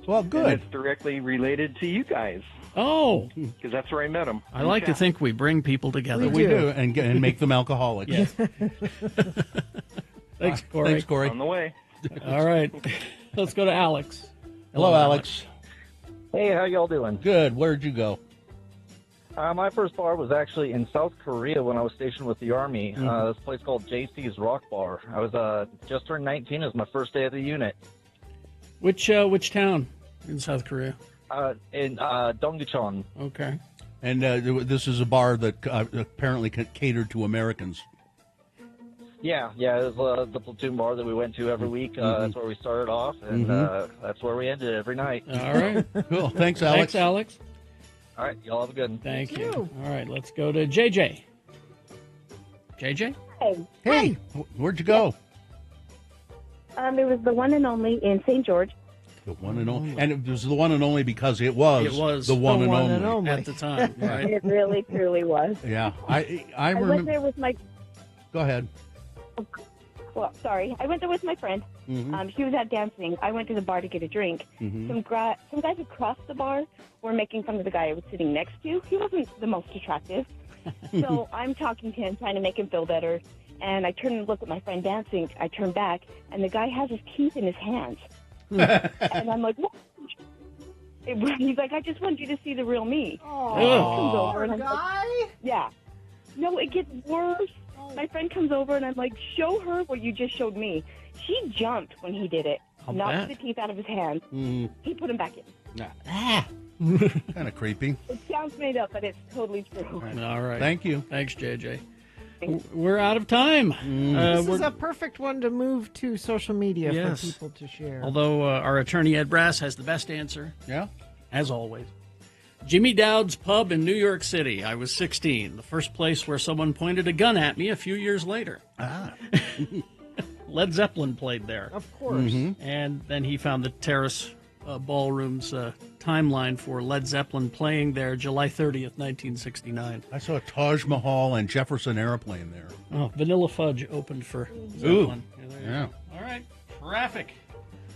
Well, good. And it's directly related to you guys. Oh. Because that's where I met them. I like to think we bring people together. We do, and make them alcoholics. Yes. Thanks, Corey. Thanks, Corey. On the way. All right. Let's go to Alex. Hello, Alex. Hey, how y'all doing? Good. Where'd you go? My first bar was actually in South Korea when I was stationed with the Army. This place called JC's Rock Bar. I was just turned 19. It was my first day of the unit. Which town in South Korea? In Donggucheon. Okay. And this is a bar that apparently catered to Americans. Yeah, it was the platoon bar that we went to every week. That's where we started off, and that's where we ended every night. All right. Cool. Thanks, Alex. Thanks, Alex. All right, y'all have a good one. Thank you. All right, let's go to JJ. JJ? Hey, where'd you go? It was the one and only in St. George. The one and only. And it was the one and only because it was the one and only at the time, right? It really, truly was. Yeah. I I remember. went there with my... Go ahead. Well, sorry. I went there with my friend. She was out dancing. I went to the bar to get a drink. Some guys across the bar were making fun of the guy I was sitting next to. He wasn't the most attractive. So I'm talking to him, trying to make him feel better. And I turn and look at my friend dancing. I turn back, and the guy has his teeth in his hands. And I'm like, what? He's like, I just want you to see the real me. Oh, and I'm guy? like, yeah. No, it gets worse. My friend comes over, and I'm like, show her what you just showed me. She jumped when he did it, knocked the teeth out of his hands. He put them back in. Kind of creepy. It sounds made up, but it's totally true. All right. Thank you. Thanks, JJ. We're out of time. This is a perfect one to move to social media Yes. for people to share. Although our attorney, Ed Brass, has the best answer. Yeah. As always. Jimmy Dowd's Pub in New York City. I was 16. The first place where someone pointed a gun at me a few years later. Led Zeppelin played there. Of course. And then he found the Terrace Ballroom's timeline for Led Zeppelin playing there July 30th, 1969. I saw Taj Mahal and Jefferson Airplane there. Oh, Vanilla Fudge opened for Zeppelin. Yeah. All right. Traffic.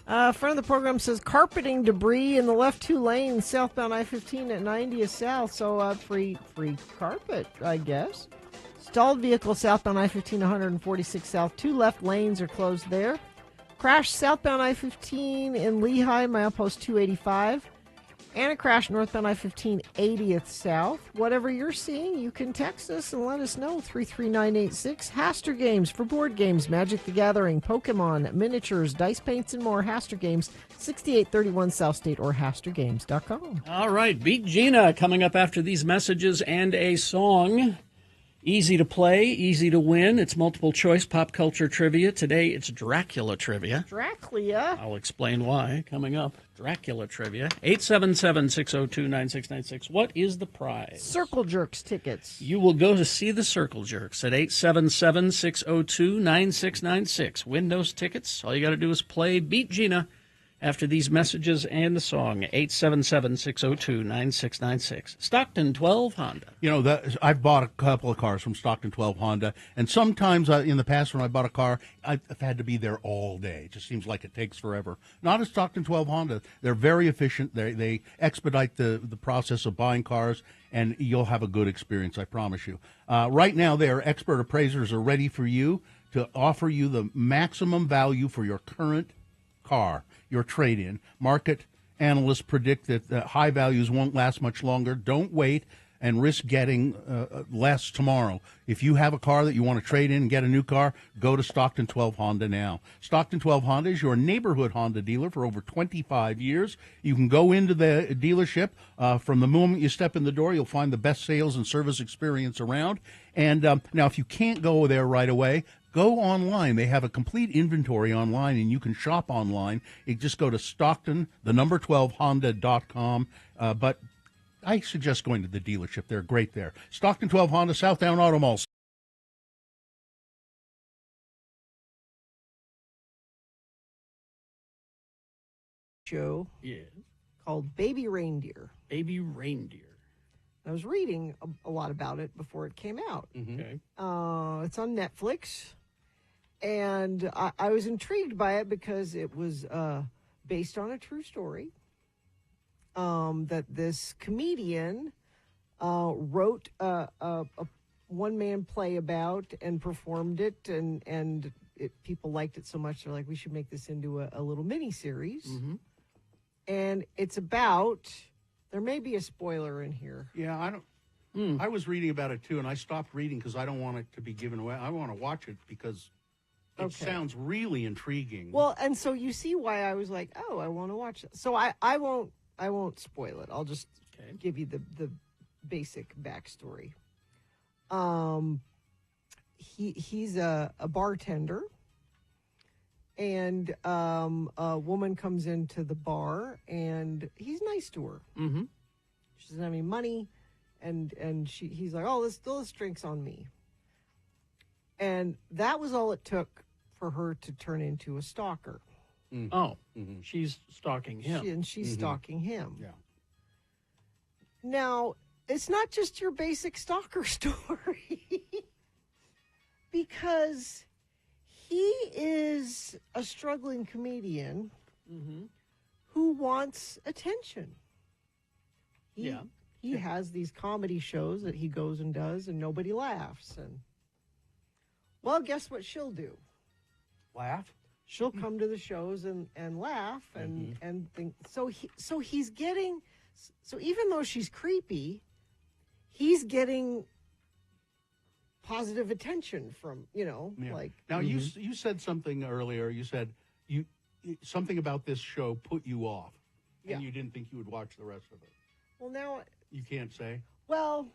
Friend of the program says carpeting debris in the left two lanes southbound I-15 at 90th South. So free carpet, I guess. Stalled vehicle southbound I-15 146 South. Two left lanes are closed there. Crash southbound I-15 in Lehigh, milepost 285. And a crash northbound I-15 80th South. Whatever you're seeing, you can text us and let us know. 33986. Haster Games for board games, Magic the Gathering, Pokemon, miniatures, dice paints, and more. Haster Games, 6831 South State or HasterGames.com. All right. Beat Gina coming up after these messages and a song. Easy to play, easy to win. It's multiple choice pop culture trivia. Today it's Dracula trivia. Dracula? I'll explain why coming up. Dracula trivia. 877-602-9696. What is the prize? Circle Jerks tickets. You will go to see the Circle Jerks at 877-602-9696. Win those tickets. All you got to do is play Beat Gina after these messages and the song. 877-602-9696. Stockton 12 Honda. You know, I've bought a couple of cars from Stockton 12 Honda, and sometimes in the past when I bought a car, I've had to be there all day. It just seems like it takes forever. Not at Stockton 12 Honda. They're very efficient. They expedite the process of buying cars, and you'll have a good experience, I promise you. Right now, their expert appraisers are ready for you to offer you the maximum value for your current car, your trade-in. Market analysts predict that high values won't last much longer. Don't wait and risk getting less tomorrow. If you have a car that you want to trade in and get a new car, go to Stockton 12 Honda now. Stockton 12 Honda is your neighborhood Honda dealer for over 25 years. You can go into the dealership. From the moment you step in the door, you'll find the best sales and service experience around. And now, if you can't go there right away, go online. They have a complete inventory online, and you can shop online. You just go to Stockton, the number 12Honda.com. But I suggest going to the dealership. They're great there. Stockton 12 Honda, Southdown Auto Mall. Show called Baby Reindeer. Baby Reindeer. I was reading a lot about it before it came out. Okay. It's on Netflix. And I was intrigued by it because it was based on a true story that this comedian wrote a one-man play about and performed it, and people liked it so much they're like, we should make this into a little mini-series. And it's about, there may be a spoiler in here. Yeah, I was reading about it too, and I stopped reading because I don't want it to be given away. I want to watch it because it sounds really intriguing. Well, and so you see why I was like, oh, I want to watch it. So I won't spoil it. I'll just give you the basic backstory. He's a bartender, and a woman comes into the bar, and he's nice to her. Mm-hmm. She doesn't have any money, and he's like, oh, this drink's on me. And that was all it took for her to turn into a stalker. Oh, she's stalking him. She's stalking him. Yeah. Now, it's not just your basic stalker story. Because he is a struggling comedian who wants attention. He has these comedy shows that he goes and does, and nobody laughs. And well, guess what she'll do? Laugh? She'll come to the shows and laugh and think. So he's getting. So even though she's creepy, he's getting positive attention from, like. Now, you said something earlier. You said something about this show put you off, and you didn't think you would watch the rest of it. Well, now you can't say. Well,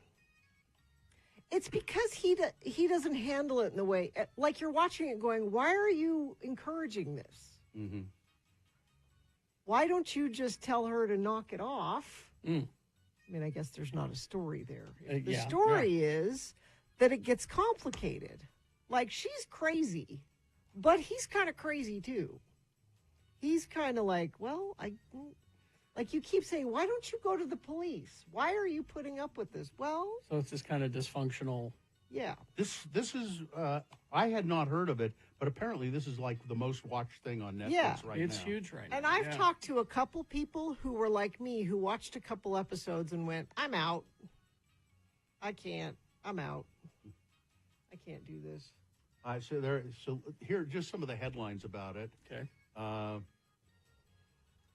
it's because he doesn't handle it in the way, like you're watching it going, why are you encouraging this? Mm-hmm. Why don't you just tell her to knock it off? I mean, I guess there's not a story there. The story is that it gets complicated. Like, she's crazy, but he's kind of crazy too. He's kind of like, well, like you keep saying, why don't you go to the police? Why are you putting up with this? Well, so it's this kind of dysfunctional. Yeah. This is I had not heard of it, but apparently this is like the most watched thing on Netflix right now. It's huge right now. And I've talked to a couple people who were like me, who watched a couple episodes and went, I'm out. I can't. I'm out. I can't do this. So here are just some of the headlines about it. Okay.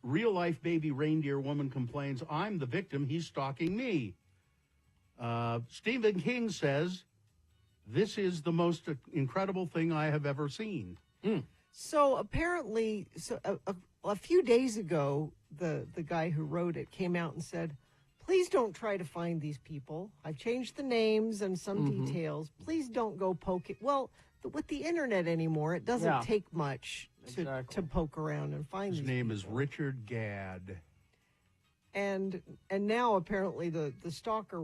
Real life baby reindeer woman complains, I'm the victim, he's stalking me. Stephen King says, this is the most incredible thing I have ever seen. So apparently, a few days ago, the guy who wrote it came out and said, please don't try to find these people. I've changed the names and some details. Please don't go poke it. Well, with the internet anymore, it doesn't take much to poke around and find His these name people. is Richard Gadd. And now apparently the stalker,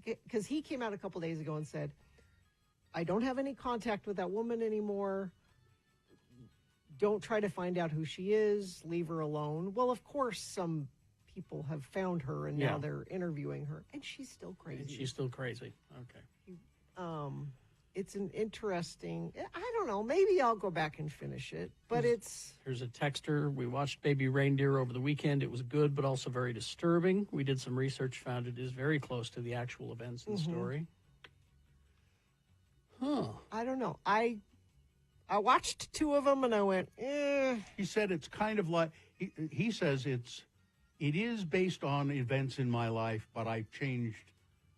because he came out a couple days ago and said, I don't have any contact with that woman anymore. Don't try to find out who she is. Leave her alone. Well, of course, some people have found her, and now they're interviewing her, and she's still crazy. Okay. It's an interesting, I don't know, maybe I'll go back and finish it, but Here's a texter. We watched Baby Reindeer over the weekend. It was good, but also very disturbing. We did some research, found it is very close to the actual events in the story. I don't know. I watched two of them and I went, He said it's kind of like, he says it is based on events in my life, but I've changed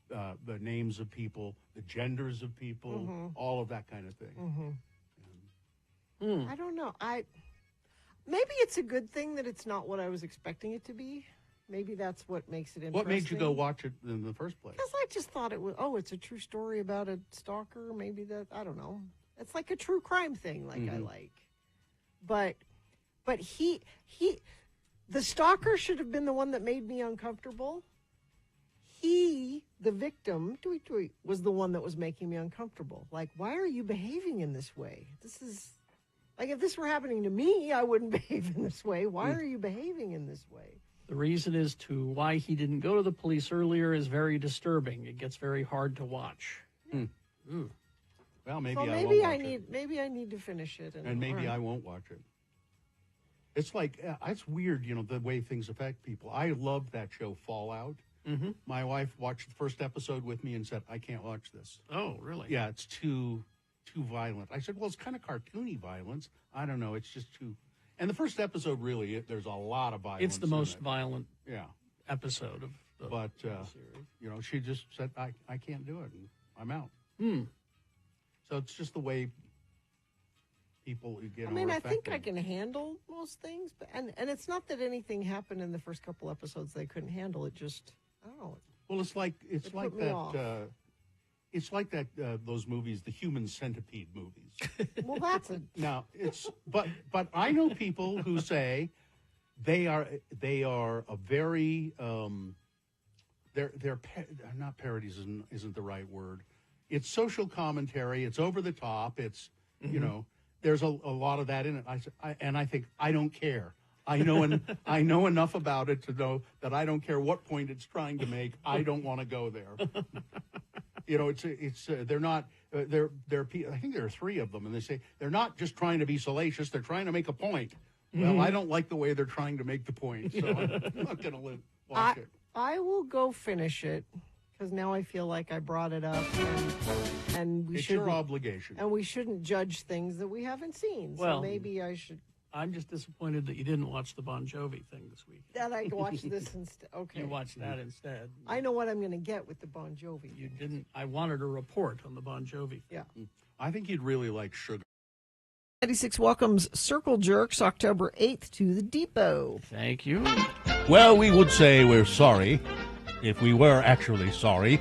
the names of people, the genders of people, all of that kind of thing. I don't know. Maybe it's a good thing that it's not what I was expecting it to be. Maybe that's what makes it interesting. What made you go watch it in the first place? Because I just thought it was, it's a true story about a stalker. Maybe that, I don't know. It's like a true crime thing, like I like. But the stalker should have been the one that made me uncomfortable. He, the victim, was the one that was making me uncomfortable. Like, why are you behaving in this way? This is, like, if this were happening to me, I wouldn't behave in this way. Why are you behaving in this way? The reason as to why he didn't go to the police earlier is very disturbing. It gets very hard to watch. Well, maybe maybe I need to finish it, and maybe I won't watch it. It's like it's weird, the way things affect people. I loved that show, Fallout. My wife watched the first episode with me and said, "I can't watch this." Oh, really? Yeah, it's too violent. I said, "Well, it's kind of cartoony violence. I don't know. It's just too." And the first episode, really, there's a lot of violence. It's the most violent episode But, she just said, I can't do it, and I'm out. So it's just the way people get I think I can handle most things, but and it's not that anything happened in the first couple episodes they couldn't handle. It just, I don't know. Well, it's like that. It's like that. Those movies, the Human Centipede movies. Well, that's now. But I know people who say they are a very they're not parodies isn't the right word. It's social commentary. It's over the top. It's there's a lot of that in it. I think I don't care. I know enough about it to know that I don't care what point it's trying to make. I don't want to go there. They're not. They're I think there are 3 of them, and they say they're not just trying to be salacious. They're trying to make a point. Well, I don't like the way they're trying to make the point, so I'm not going to watch it. I will go finish it because now I feel like I brought it up, and it's your obligation, and we shouldn't judge things that we haven't seen. Well, so maybe I should. I'm just disappointed that you didn't watch the Bon Jovi thing this week. That I watched this instead. Okay, you watched that instead. I know what I'm going to get with the Bon Jovi. You didn't. I wanted a report on the Bon Jovi. Yeah, I think you'd really like Sugar. 96 welcomes Circle Jerks October 8th to the Depot. Thank you. Well, we would say we're sorry, if we were actually sorry,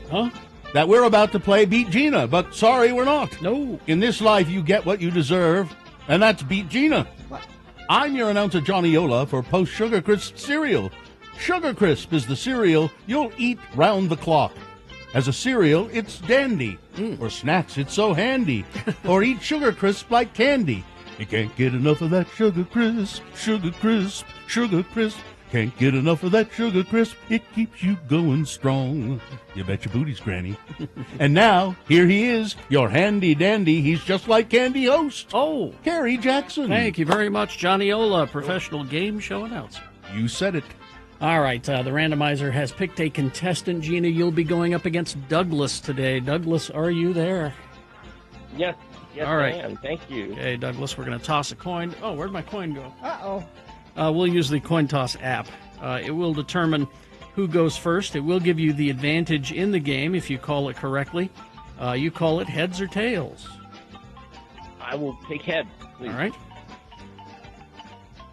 that we're about to play Beat Gina, but sorry we're not. No. In this life, you get what you deserve, and that's Beat Gina. What? I'm your announcer, Johnny Yola, for Post Sugar Crisp cereal. Sugar Crisp is the cereal you'll eat round the clock. As a cereal, it's dandy. For snacks, it's so handy. Or eat Sugar Crisp like candy. You can't get enough of that Sugar Crisp, Sugar Crisp, Sugar Crisp. Can't get enough of that Sugar Crisp. It keeps you going strong. You bet your booties, Granny. And now, here he is, your handy dandy. He's just like Candy host. Oh. Kerry Jackson. Thank you very much, Johnny Ola, professional game show announcer. You said it. All right, the randomizer has picked a contestant. Gina, you'll be going up against Douglas today. Douglas, are you there? Yes. Yes, all right. I am. Thank you. Okay, Douglas, we're going to toss a coin. Oh, where'd my coin go? Uh-oh. We'll use the coin toss app. It will determine who goes first. It will give you the advantage in the game if you call it correctly. You call it heads or tails. I will take heads, please. All right.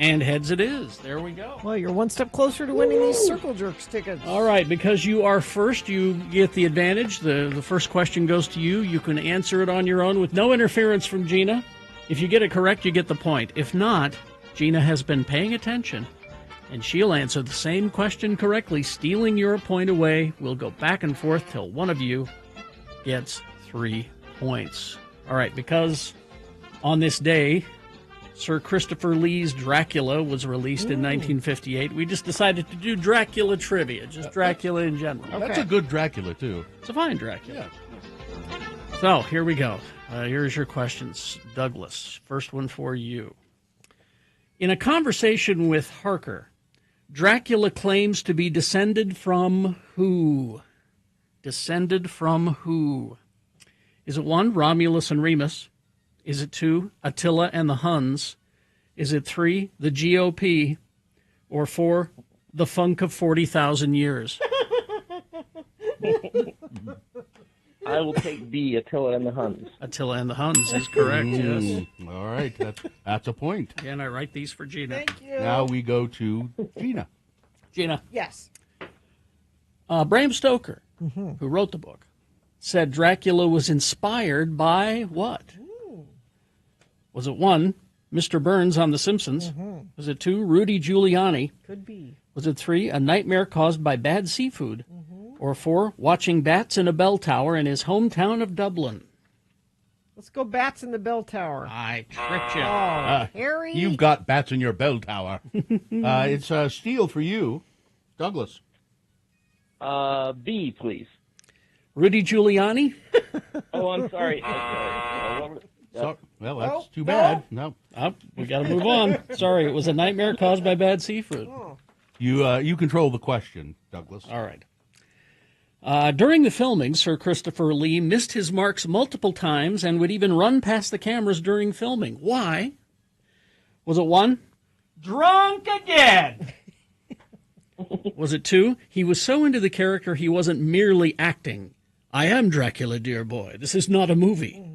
And heads it is. There we go. Well, you're one step closer to winning these Circle Jerks tickets. All right, because you are first, you get the advantage. The first question goes to you. You can answer it on your own with no interference from Gina. If you get it correct, you get the point. If not, Gina has been paying attention, and she'll answer the same question correctly, stealing your point away. We'll go back and forth till one of you gets 3 points. All right, because on this day, Sir Christopher Lee's Dracula was released in 1958. We just decided to do Dracula trivia, just Dracula in general. Okay. That's a good Dracula, too. It's a fine Dracula. Yeah. So, here we go. Here's your questions. Douglas, first one for you. In a conversation with Harker, Dracula claims to be descended from who? Descended from who? Is it 1, Romulus and Remus? Is it 2, Attila and the Huns? Is it 3, the GOP? Or 4, the funk of 40,000 years? I will take B, Attila and the Huns. Attila and the Huns is correct, yes. All right, that's a point. Again, I write these for Gina. Thank you. Now we go to Gina. Gina. Yes. Bram Stoker, who wrote the book, said Dracula was inspired by what? Was it 1, Mr. Burns on The Simpsons? Was it 2, Rudy Giuliani? Could be. Was it 3, a nightmare caused by bad seafood? Or 4, watching bats in a bell tower in his hometown of Dublin? Let's go bats in the bell tower. I tricked you. Harry. You've got bats in your bell tower. It's a steal for you. Douglas. B, please. Rudy Giuliani? Oh, I'm sorry. Well, that's too bad. No. We got to move on. Sorry, it was a nightmare caused by bad seafood. You control the question, Douglas. All right. During the filming, Sir Christopher Lee missed his marks multiple times and would even run past the cameras during filming. Why? Was it 1, drunk again? Was it 2? He was so into the character he wasn't merely acting. I am Dracula, dear boy. This is not a movie.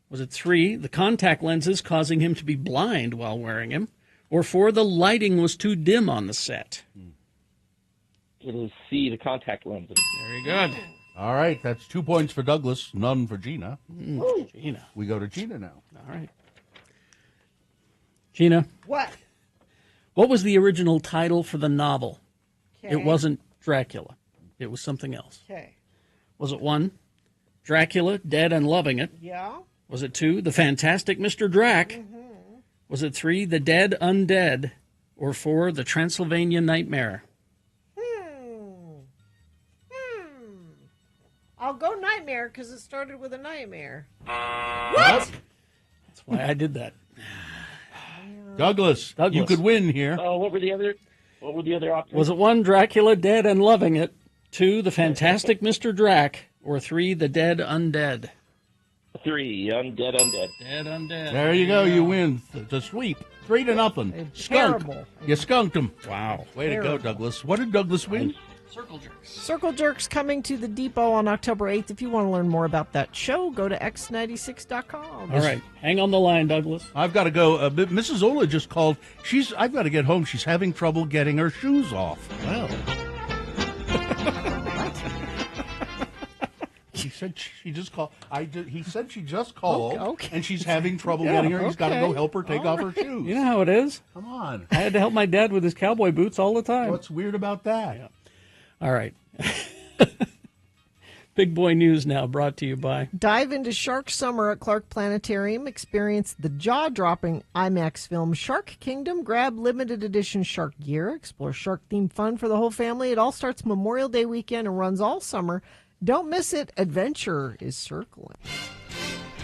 Was it 3? The contact lenses causing him to be blind while wearing them? Or 4? The lighting was too dim on the set? It is C, the contact lenses. Very good. All right, that's 2 points for Douglas, none for Gina. Gina. We go to Gina now. All right. Gina. What? What was the original title for the novel? Okay. It wasn't Dracula. It was something else. Okay. Was it 1, Dracula, Dead and Loving It? Yeah. Was it 2, The Fantastic Mr. Drac? Was it 3, The Dead Undead? Or 4, The Transylvania Nightmare? I'll go Nightmare because it started with a nightmare. What? That's why I did that. Douglas, you could win here. What were the other options? Was it 1, Dracula, Dead and Loving It? 2, The Fantastic Mr. Drac? Or 3, The Dead Undead? 3, Undead. Dead Undead. There you go. You win. It's a sweep. 3-0. Skunk. Terrible. You skunked him. Wow. Way to go, Douglas. What did Douglas win? Circle Jerks. Circle Jerks coming to the Depot on October 8th. If you want to learn more about that show, go to x96.com. All right. Hang on the line, Douglas. I've got to go. Mrs. Ola just called. I've got to get home. She's having trouble getting her shoes off. Well. He said she just called. He said she just called, Okay. and she's having trouble getting her. He's got to go help her take off her shoes. You know how it is? Come on. I had to help my dad with his cowboy boots all the time. What's weird about that? Yeah. All right. Big Boy News now, brought to you by... Dive into Shark Summer at Clark Planetarium. Experience the jaw-dropping IMAX film Shark Kingdom. Grab limited edition shark gear. Explore shark-themed fun for the whole family. It all starts Memorial Day weekend and runs all summer. Don't miss it. Adventure is circling.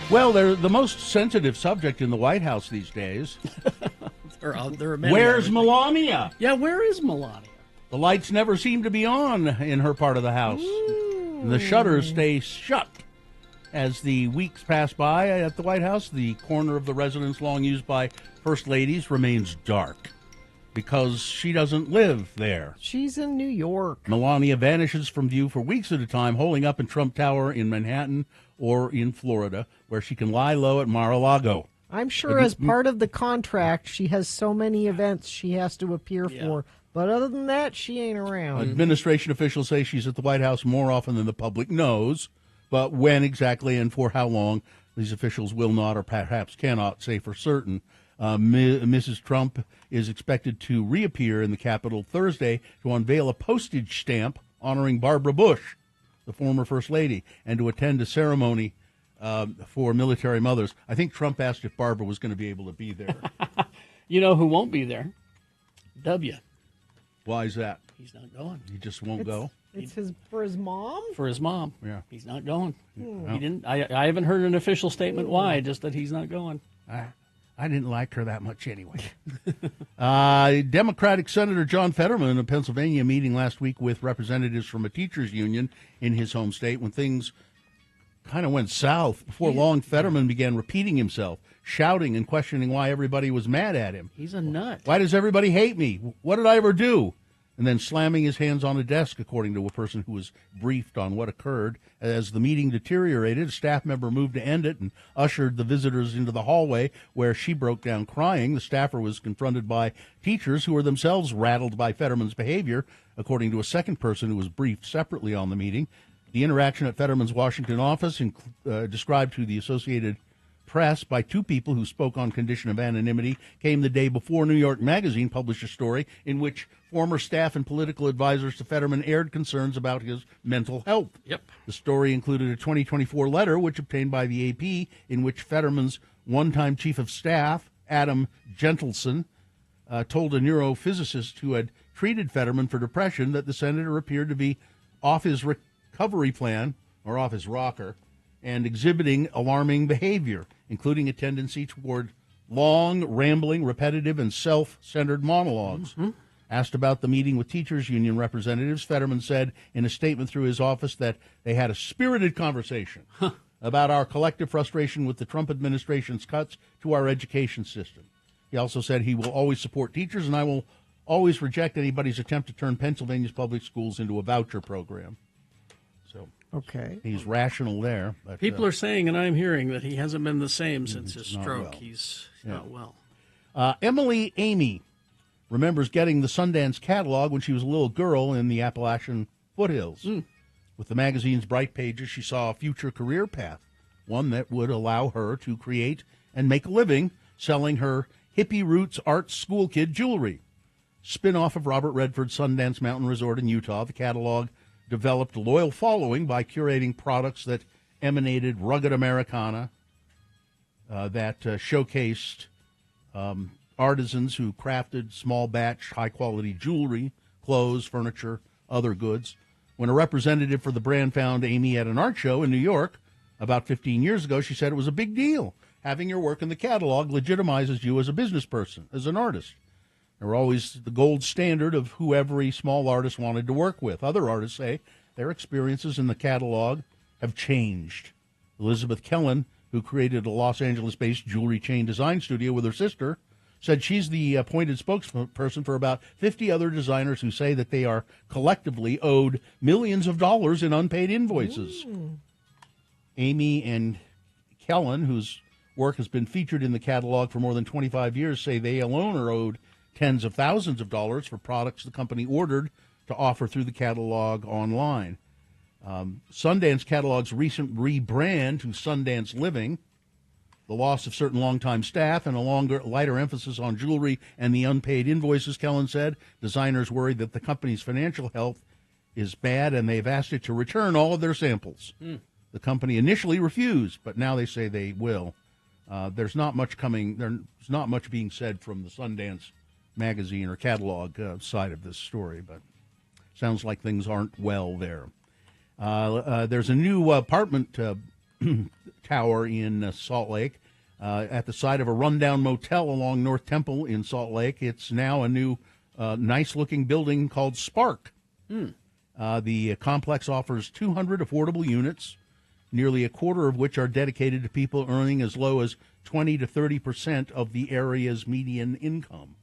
Well, they're the most sensitive subject in the White House these days. There are many. Where's Melania? Yeah, where is Melania? The lights never seem to be on in her part of the house. And the shutters stay shut. As the weeks pass by at the White House, the corner of the residence long used by first ladies remains dark because she doesn't live there. She's in New York. Melania vanishes from view for weeks at a time, holding up in Trump Tower in Manhattan or in Florida, where she can lie low at Mar-a-Lago. I'm sure as part of the contract, she has so many events she has to appear for. But other than that, she ain't around. Administration officials say she's at the White House more often than the public knows, but when exactly and for how long, these officials will not or perhaps cannot say for certain. Mrs. Trump is expected to reappear in the Capitol Thursday to unveil a postage stamp honoring Barbara Bush, the former First Lady, and to attend a ceremony for military mothers. I think Trump asked if Barbara was going to be able to be there. You know who won't be there? W. Why is that? He's not going. He just won't go? It's for his mom? For his mom. Yeah. He's not going. Hmm. He didn't. I haven't heard an official statement why, just that he's not going. I didn't like her that much anyway. Democratic Senator John Fetterman of Pennsylvania meeting last week with representatives from a teachers union in his home state when things kind of went south. Before long, Fetterman began repeating himself, shouting and questioning why everybody was mad at him. He's a nut. Why does everybody hate me? What did I ever do? And then slamming his hands on a desk, according to a person who was briefed on what occurred. As the meeting deteriorated, a staff member moved to end it and ushered the visitors into the hallway where she broke down crying. The staffer was confronted by teachers who were themselves rattled by Fetterman's behavior, according to a second person who was briefed separately on the meeting. The interaction at Fetterman's Washington office, described to the Associated Press by two people who spoke on condition of anonymity, came the day before New York Magazine published a story in which former staff and political advisors to Fetterman aired concerns about his mental health. Yep. The story included a 2024 letter, which obtained by the AP, in which Fetterman's one-time chief of staff, Adam Gentleson, told a neurophysicist who had treated Fetterman for depression that the senator appeared to be off his recovery plan, or off his rocker, and exhibiting alarming behavior, including a tendency toward long, rambling, repetitive, and self-centered monologues. Mm-hmm. Asked about the meeting with teachers union representatives, Fetterman said in a statement through his office that they had a spirited conversation about our collective frustration with the Trump administration's cuts to our education system. He also said he will always support teachers, and I will always reject anybody's attempt to turn Pennsylvania's public schools into a voucher program. So okay, he's rational there. But, people are saying, and I'm hearing, that he hasn't been the same since his stroke. Well. He's not well. Emily Amy remembers getting the Sundance catalog when she was a little girl in the Appalachian foothills. With the magazine's bright pages, she saw a future career path, one that would allow her to create and make a living selling her hippie roots art school kid jewelry. Spin-off of Robert Redford's Sundance Mountain Resort in Utah, the catalog developed a loyal following by curating products that emanated rugged Americana, that showcased artisans who crafted small batch, high-quality jewelry, clothes, furniture, other goods. When a representative for the brand found Amy at an art show in New York about 15 years ago, she said it was a big deal. Having your work in the catalog legitimizes you as a business person, as an artist. They were always the gold standard of who every small artist wanted to work with. Other artists say their experiences in the catalog have changed. Elizabeth Kellen, who created a Los Angeles-based jewelry chain design studio with her sister, said she's the appointed spokesperson for about 50 other designers who say that they are collectively owed millions of dollars in unpaid invoices. Amy and Kellen, whose work has been featured in the catalog for more than 25 years, say they alone are owed tens of thousands of dollars for products the company ordered to offer through the catalog online. Sundance Catalog's recent rebrand to Sundance Living, the loss of certain longtime staff, and a lighter emphasis on jewelry and the unpaid invoices, Kellen said. Designers worry that the company's financial health is bad, and they've asked it to return all of their samples. The company initially refused, but now they say they will. There's not much being said from the Sundance magazine or catalog side of this story, but sounds like things aren't well there. There's a new apartment tower in Salt Lake at the site of a rundown motel along North Temple in Salt Lake. It's now a new nice-looking building called Spark. The complex offers 200 affordable units, nearly a quarter of which are dedicated to people earning as low as 20 to 30% of the area's median income.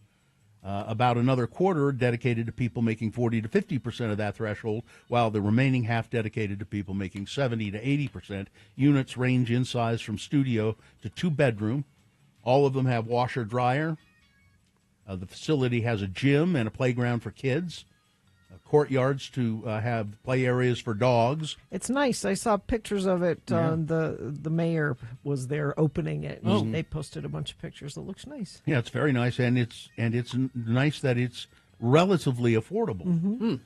About another quarter dedicated to people making 40 to 50% of that threshold, while the remaining half dedicated to people making 70 to 80%. Units range in size from studio to two-bedroom. All of them have washer-dryer. The facility has a gym and a playground for kids, courtyards to have play areas for dogs. It's nice. I saw pictures of it. The mayor was there opening it. They posted a bunch of pictures. It looks nice. Yeah, it's very nice, and it's nice that it's relatively affordable.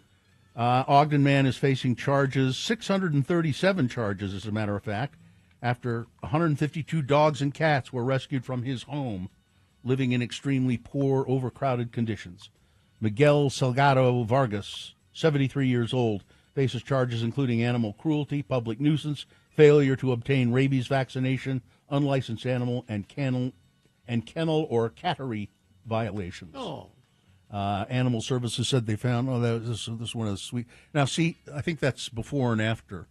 Ogden man is facing charges, 637 charges, as a matter of fact, after 152 dogs and cats were rescued from his home, living in extremely poor, overcrowded conditions. Miguel Salgado Vargas, 73 years old, faces charges including animal cruelty, public nuisance, failure to obtain rabies vaccination, unlicensed animal and kennel or cattery violations. Animal Services said they found, this one is sweet. Now, see, I think that's before and after.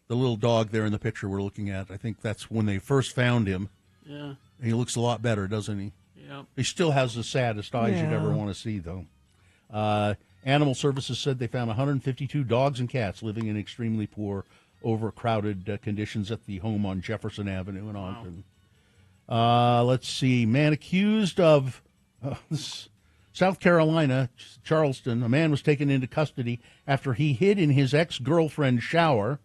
The little dog there in the picture we're looking at, I think that's when they first found him. Yeah. He looks a lot better, doesn't he? Yeah. He still has the saddest eyes you'd ever want to see, though. Animal Services said they found 152 dogs and cats living in extremely poor, overcrowded conditions at the home on Jefferson Avenue in Ogden. Let's see. Man accused of South Carolina, Charleston. A man was taken into custody after he hid in his ex-girlfriend's shower,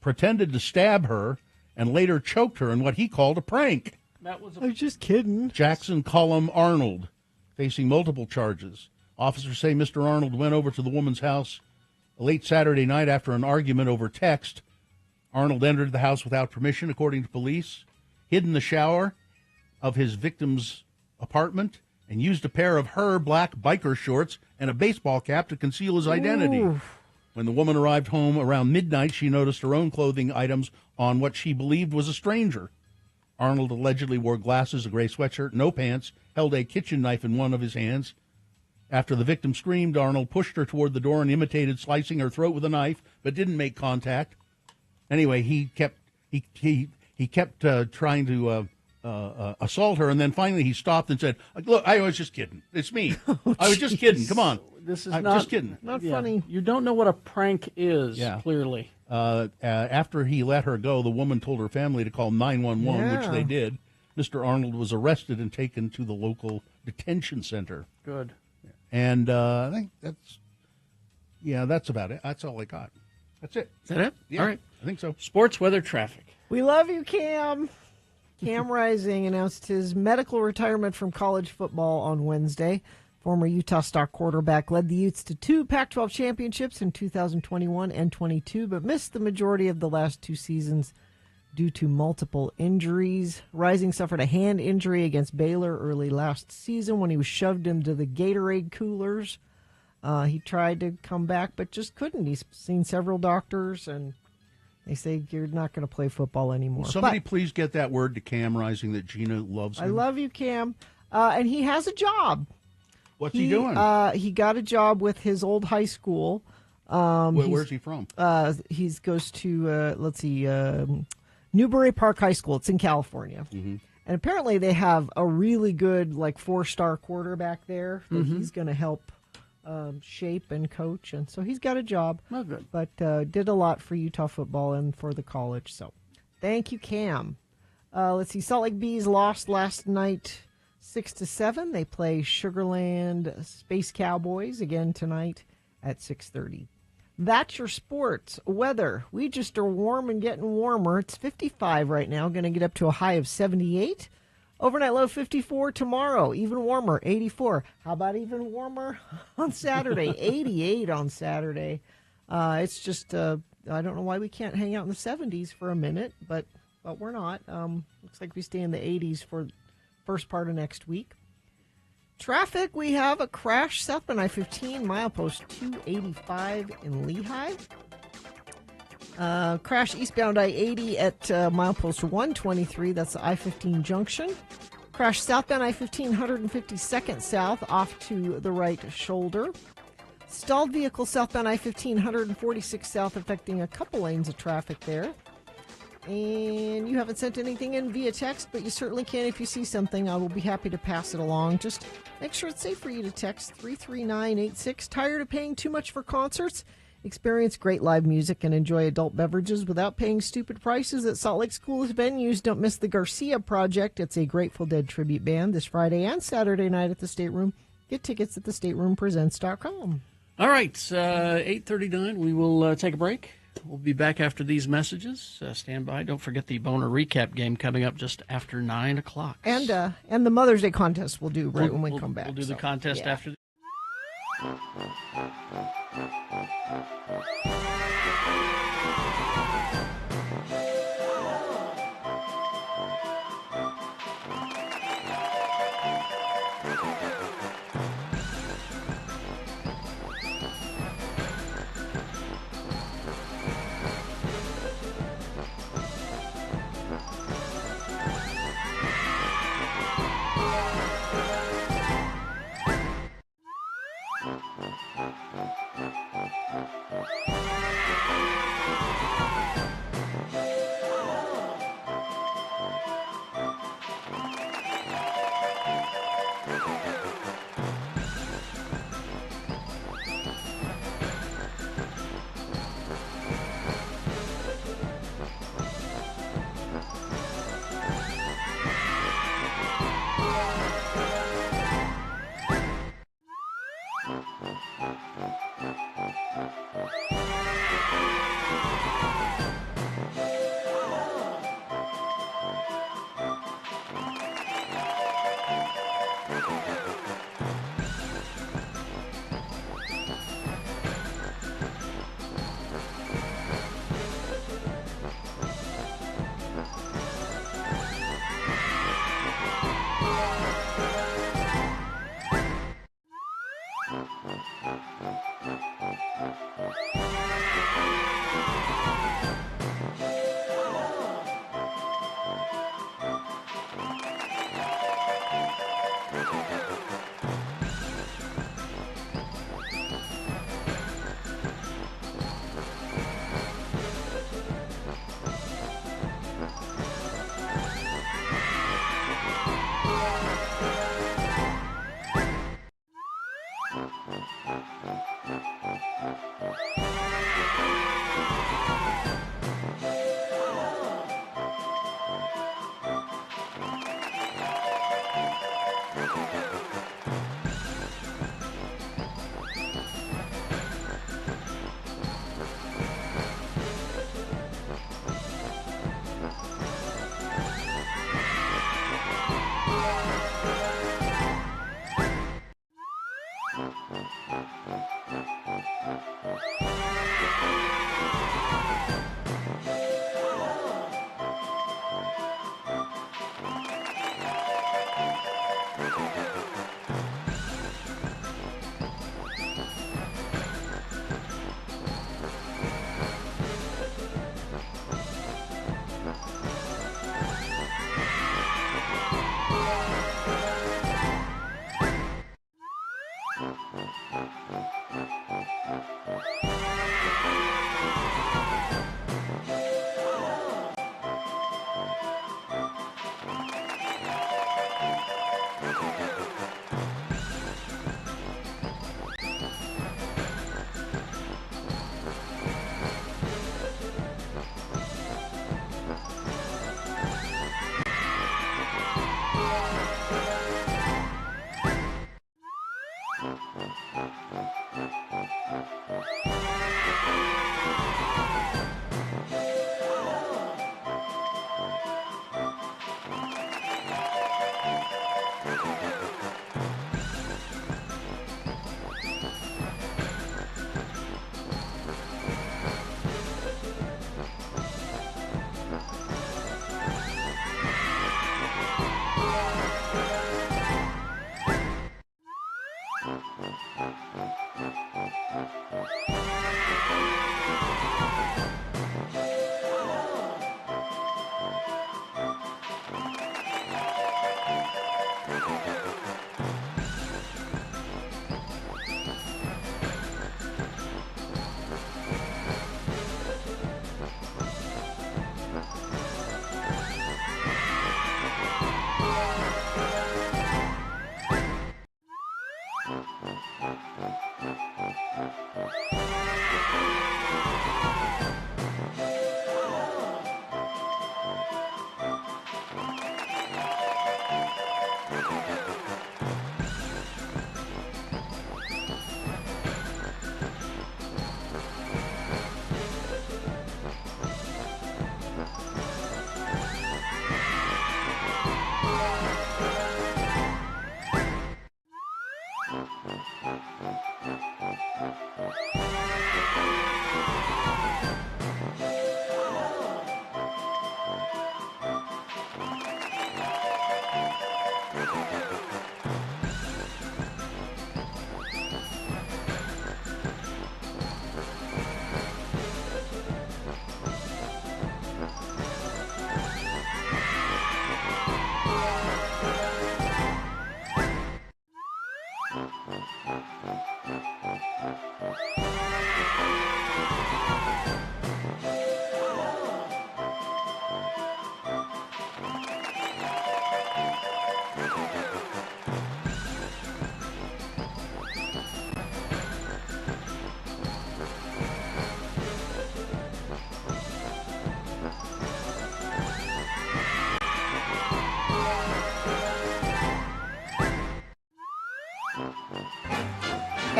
pretended to stab her, and later choked her in what he called a prank. I was just kidding. Jackson Cullum Arnold, facing multiple charges. Officers say Mr. Arnold went over to the woman's house late Saturday night after an argument over text. Arnold entered the house without permission, according to police, hid in the shower of his victim's apartment, and used a pair of her black biker shorts and a baseball cap to conceal his identity. Oof. When the woman arrived home around midnight, she noticed her own clothing items on what she believed was a stranger. Arnold allegedly wore glasses, a gray sweatshirt, no pants, held a kitchen knife in one of his hands. After the victim screamed, Arnold pushed her toward the door and imitated slicing her throat with a knife, but didn't make contact. Anyway, he kept trying to assault her, and then finally he stopped and said, "Look, I was just kidding. It's me. I was just kidding. Come on, This is I'm not just kidding." Not yeah. funny. You don't know what a prank is, clearly. After he let her go, the woman told her family to call 911, which they did. Mr. Arnold was arrested and taken to the local detention center. Good. And I think that's about it. That's all I got. That's it. Is that it? Yeah, All right. I think so. Sports, weather, traffic. We love you, Cam. Cam Rising announced his medical retirement from college football on Wednesday. Former Utah Star quarterback led the Utes to 2 Pac-12 championships in 2021 and 22, but missed the majority of the last 2 seasons due to multiple injuries. Rising suffered a hand injury against Baylor early last season when he was shoved into the Gatorade coolers. He tried to come back, but just couldn't. He's seen several doctors, and they say you're not going to play football anymore. Will somebody please get that word to Cam Rising that Gina loves him? I love you, Cam. And he has a job. What's he doing? He got a job with his old high school. Where's he from? He goes to, Newbury Park High School. It's in California. Mm-hmm. And apparently they have a really good, 4-star quarterback there that he's going to help shape and coach. And so he's got a job. Oh, good. But did a lot for Utah football and for the college. So thank you, Cam. Let's see. Salt Lake Bees lost last night 6-7. They play Sugarland Space Cowboys again tonight at 6:30. That's your sports. Weather. We just are warm and getting warmer. It's 55 right now. Going to get up to a high of 78. Overnight low 54 tomorrow. Even warmer, 84. How about even warmer on Saturday? 88 on Saturday. It's just, I don't know why we can't hang out in the 70s for a minute, but we're not. Looks like we stay in the 80s for first part of next week. Traffic, we have a crash southbound I-15, milepost 285 in Lehigh. Crash eastbound I-80 at milepost 123, that's the I-15 junction. Crash southbound I-15, 152nd south, off to the right shoulder. Stalled vehicle southbound I-15, 146 south, affecting a couple lanes of traffic there. And you haven't sent anything in via text, but you certainly can if you see something. I will be happy to pass it along. Just make sure it's safe for you to text 33986. Tired of paying too much for concerts? Experience great live music and enjoy adult beverages without paying stupid prices at Salt Lake's coolest venues. Don't miss the Garcia Project. It's a Grateful Dead tribute band this Friday and Saturday night at the Stateroom. Get tickets at thestateroompresents.com. All right, 8:39. We will take a break. We'll be back after these messages. Stand by. Don't forget the Boner Recap game coming up just after 9 o'clock. And the Mother's Day contest we'll do when we come back. We'll do the contest after.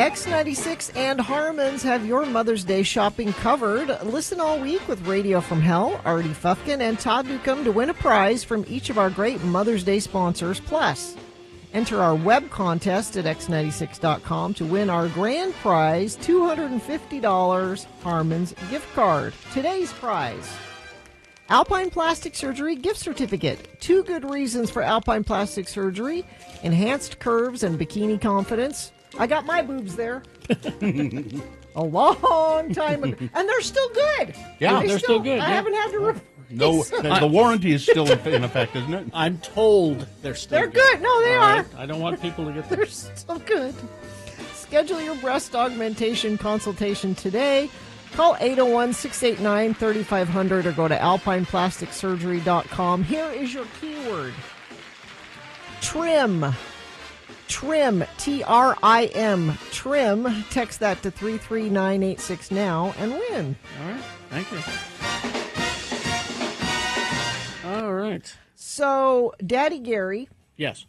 X96 and Harmons have your Mother's Day shopping covered. Listen all week with Radio from Hell, Artie Fufkin, and Todd Newcomb to win a prize from each of our great Mother's Day sponsors. Plus, enter our web contest at x96.com to win our grand prize, $250 Harmons gift card. Today's prize: Alpine Plastic Surgery gift certificate. 2 good reasons for Alpine Plastic Surgery: enhanced curves and bikini confidence. I got my boobs there a long time ago, and they're still good. Yeah, they're still good. I haven't had to replace No, the warranty is still in effect, isn't it? I'm told they're still They're good. No, they are. Right? I don't want people to get They're still good. Schedule your breast augmentation consultation today. Call 801-689-3500 or go to alpineplasticsurgery.com. Here is your keyword: trim. TRIM, T-R-I-M, TRIM. Text that to 33986 now and win. All right. Thank you. All right. So, Daddy Gary. Yes.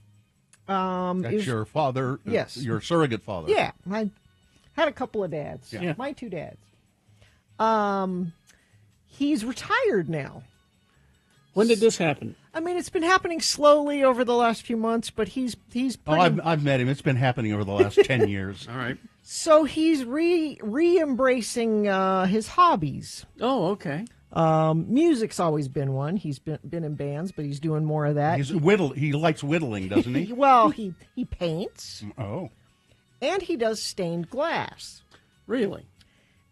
That's your father? Yes. Your surrogate father? Yeah. I had a couple of dads. Yeah. My two dads. He's retired now. When did this happen? I mean, it's been happening slowly over the last few months, but he's pretty... I've met him. It's been happening over the last 10 years. All right. So he's re-embracing his hobbies. Oh, okay. Music's always been one. He's been in bands, but he's doing more of that. He likes whittling, doesn't he? Well, he paints. Oh. And he does stained glass. Really?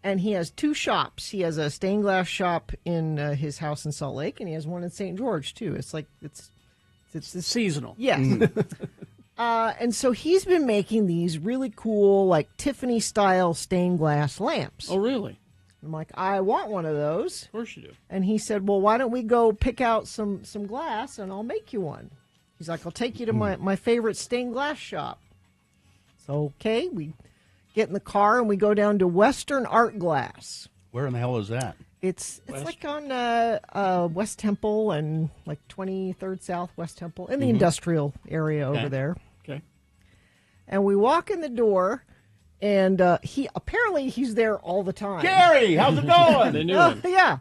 And he has two shops. He has a stained glass shop in his house in Salt Lake, and he has one in St. George too. It's like it's seasonal. Yes. And so he's been making these really cool, like Tiffany style stained glass lamps. Oh, really? I'm like, I want one of those. Of course you do. And he said, well, why don't we go pick out some glass and I'll make you one. He's like, I'll take you to my favorite stained glass shop. So, okay, we get in the car and we go down to Western Art Glass. Where in the hell is that? It's like on West Temple and like 23rd South West Temple in the industrial area over there. Okay. And we walk in the door, and he's there all the time. Gary, how's it going? They knew him. Yeah.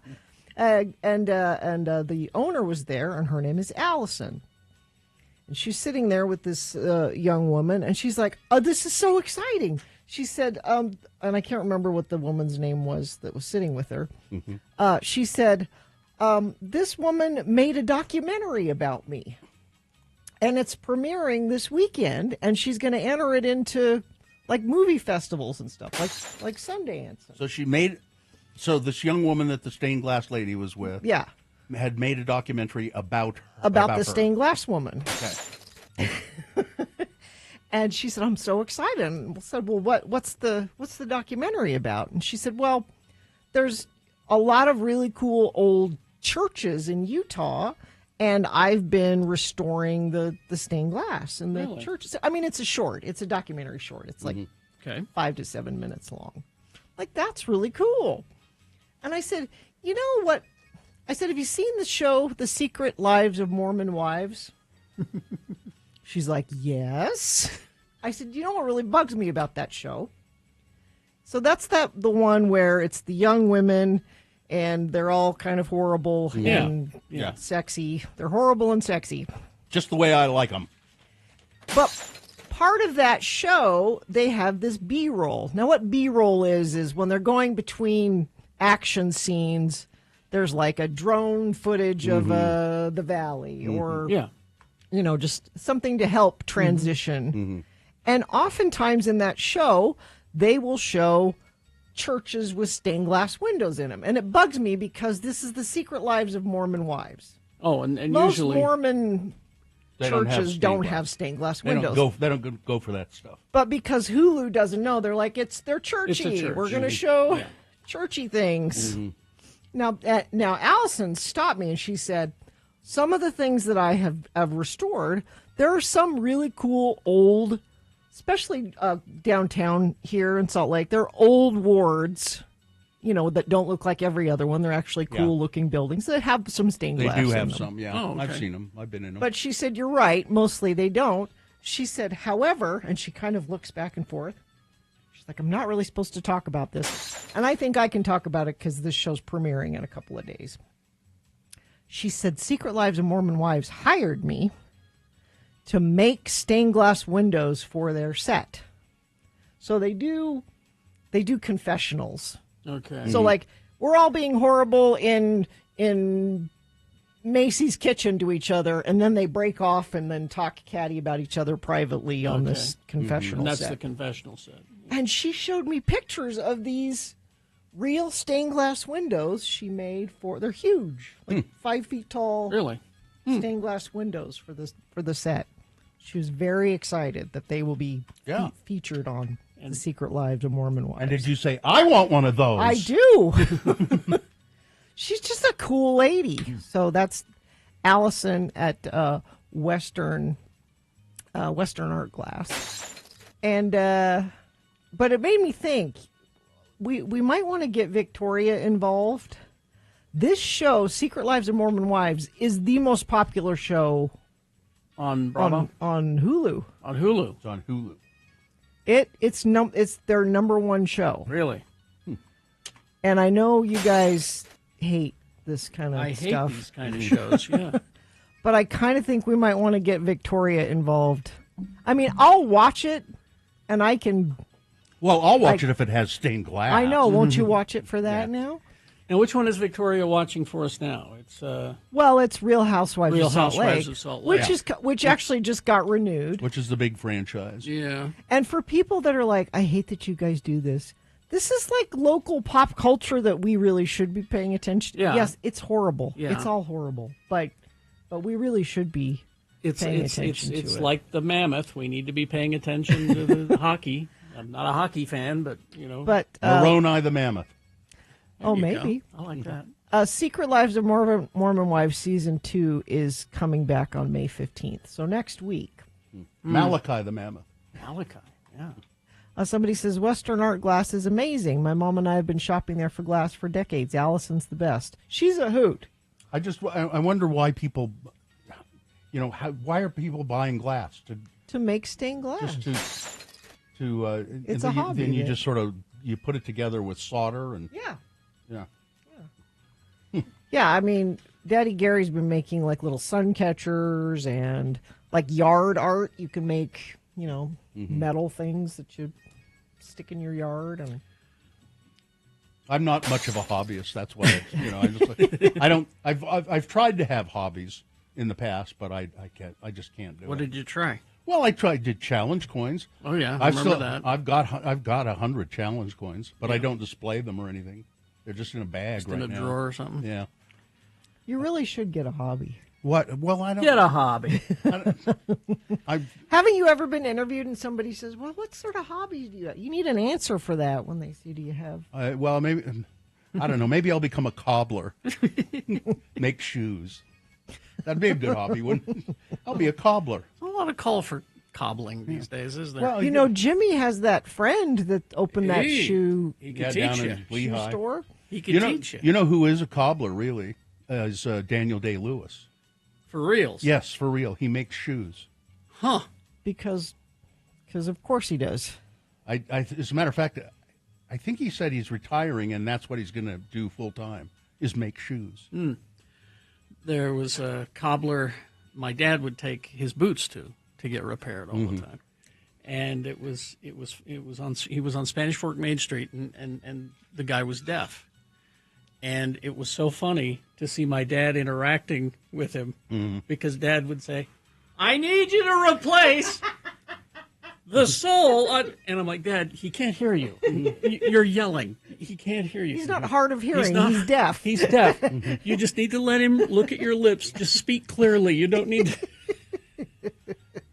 And the owner was there, and her name is Allison. And she's sitting there with this young woman, and she's like, "Oh, this is so exciting." She said, and I can't remember what the woman's name was that was sitting with her. Mm-hmm. She said, this woman made a documentary about me, and it's premiering this weekend, and she's going to enter it into like movie festivals and stuff, like Sundance. So this young woman that the stained glass lady was with, had made a documentary about the her. stained glass woman. Okay. And she said, I'm so excited. And I said, well, what's the documentary about? And she said, well, there's a lot of really cool old churches in Utah, and I've been restoring the stained glass in the churches. I mean, it's a documentary short. It's like 5 to 7 minutes long. Like, that's really cool. And I said, you know what? I said, have you seen the show, The Secret Lives of Mormon Wives? She's like, yes. I said, you know what really bugs me about that show? So that's the one where it's the young women and they're all kind of horrible and sexy. They're horrible and sexy. Just the way I like them. But part of that show, they have this B-roll. Now what B-roll is when they're going between action scenes, there's like a drone footage of the valley or... you know, just something to help transition. Mm-hmm. And oftentimes in that show, they will show churches with stained glass windows in them. And it bugs me because this is the Secret Lives of Mormon Wives. Oh, and most usually... Mormon churches don't have stained glass windows. They don't go for that stuff. But because Hulu doesn't know, they're like, they're churchy. It's a church. We're going to show churchy things. Mm-hmm. Now, Allison stopped me and she said, some of the things that I have restored, there are some really cool old, especially downtown here in Salt Lake, they're old wards, you know, that don't look like every other one. They're actually cool-looking buildings that have some stained glass in them. They do have some, yeah. Oh, okay. I've seen them. I've been in them. But she said, you're right, mostly they don't. She said, however, and she kind of looks back and forth, she's like, I'm not really supposed to talk about this. And I think I can talk about it because this show's premiering in a couple of days. She said, Secret Lives of Mormon Wives hired me to make stained glass windows for their set. So they do confessionals. Okay. So like we're all being horrible in Macy's kitchen to each other, and then they break off and then talk catty about each other privately on this confessional and that's set. the confessional set. And she showed me pictures of these real stained glass windows she made they're huge, like 5 feet tall. Really? Stained glass windows for the set. She was very excited that they will be featured on The Secret Lives of Mormon Wives. And did you say, I want one of those? I do. She's just a cool lady. So that's Allison at Western Western Art Glass. And, but it made me think, we might want to get Victoria involved. This show, Secret Lives of Mormon Wives, is the most popular show on Bravo? On Hulu. On Hulu. It's on Hulu. It's their number one show. Really? And I know you guys hate this kind of stuff. I hate these kind of shows, yeah. But I kind of think we might want to get Victoria involved. I mean, I'll watch it, and I can... Well, I'll watch it if it has stained glass. I know. Won't you watch it for that now? And which one is Victoria watching for us now? It's Well, it's Real Housewives, Real of, Salt Housewives Lake, of Salt Lake. which actually just got renewed. Which is the big franchise. Yeah. And for people that are like, I hate that you guys do this, this is like local pop culture that we really should be paying attention to. Yeah. Yes, it's horrible. Yeah. It's all horrible. But we really should be paying attention to it. It's like the Mammoth. We need to be paying attention to the hockey. I'm not a hockey fan, but, you know. But Moroni the Mammoth. Oh, There you maybe. go. I like that. Secret Lives of Mormon Wives Season 2 is coming back on May 15th. So next week. Malachi the Mammoth. Malachi, yeah. Somebody says, Western Art Glass is amazing. My mom and I have been shopping there for glass for decades. Allison's the best. She's a hoot. I wonder why people, why are people buying glass? To make stained glass. Just It's a hobby. Then you that- just sort of, you put it together with solder and... Yeah. Yeah. Yeah, I mean, Daddy Gary's been making like little sun catchers and like yard art. You can make, metal things that you stick in your yard. And I'm not much of a hobbyist. That's why, I don't. I've tried to have hobbies in the past, but I can't. I just can't do it. What did you try? Well, I did challenge coins. Oh yeah, I remember that. I've got 100 challenge coins, but I don't display them or anything. They're just in a bag Just right now. in a drawer or something? Yeah. you really should get a hobby. What? Well, I don't Get a hobby. Haven't you ever been interviewed and somebody says, well, what sort of hobbies do you have? You need an answer for that when they say, do you have? Well, maybe I don't know. Maybe I'll become a cobbler. Make shoes. That'd be a good hobby. Wouldn't? I'll be a cobbler. There's a lot of call for cobbling these days, is there? Well, Jimmy has that friend that opened that shoe He can teach you. shoe store. He can teach you. You know who is a cobbler, really? Is Daniel Day-Lewis. For reals? Yes, for real. He makes shoes. Huh. Because of course he does. As a matter of fact, I think he said he's retiring, and that's what he's going to do full time, is make shoes. There was a cobbler my dad would take his boots to get repaired all the time. And he was on Spanish Fork Main Street, and the guy was deaf. And it was so funny to see my dad interacting with him because Dad would say, I need you to replace the sole. And I'm like, Dad, he can't hear you. You're yelling. He can't hear you. He's not hard of hearing. He's deaf. He's deaf. You just need to let him look at your lips. Just speak clearly. You don't need to.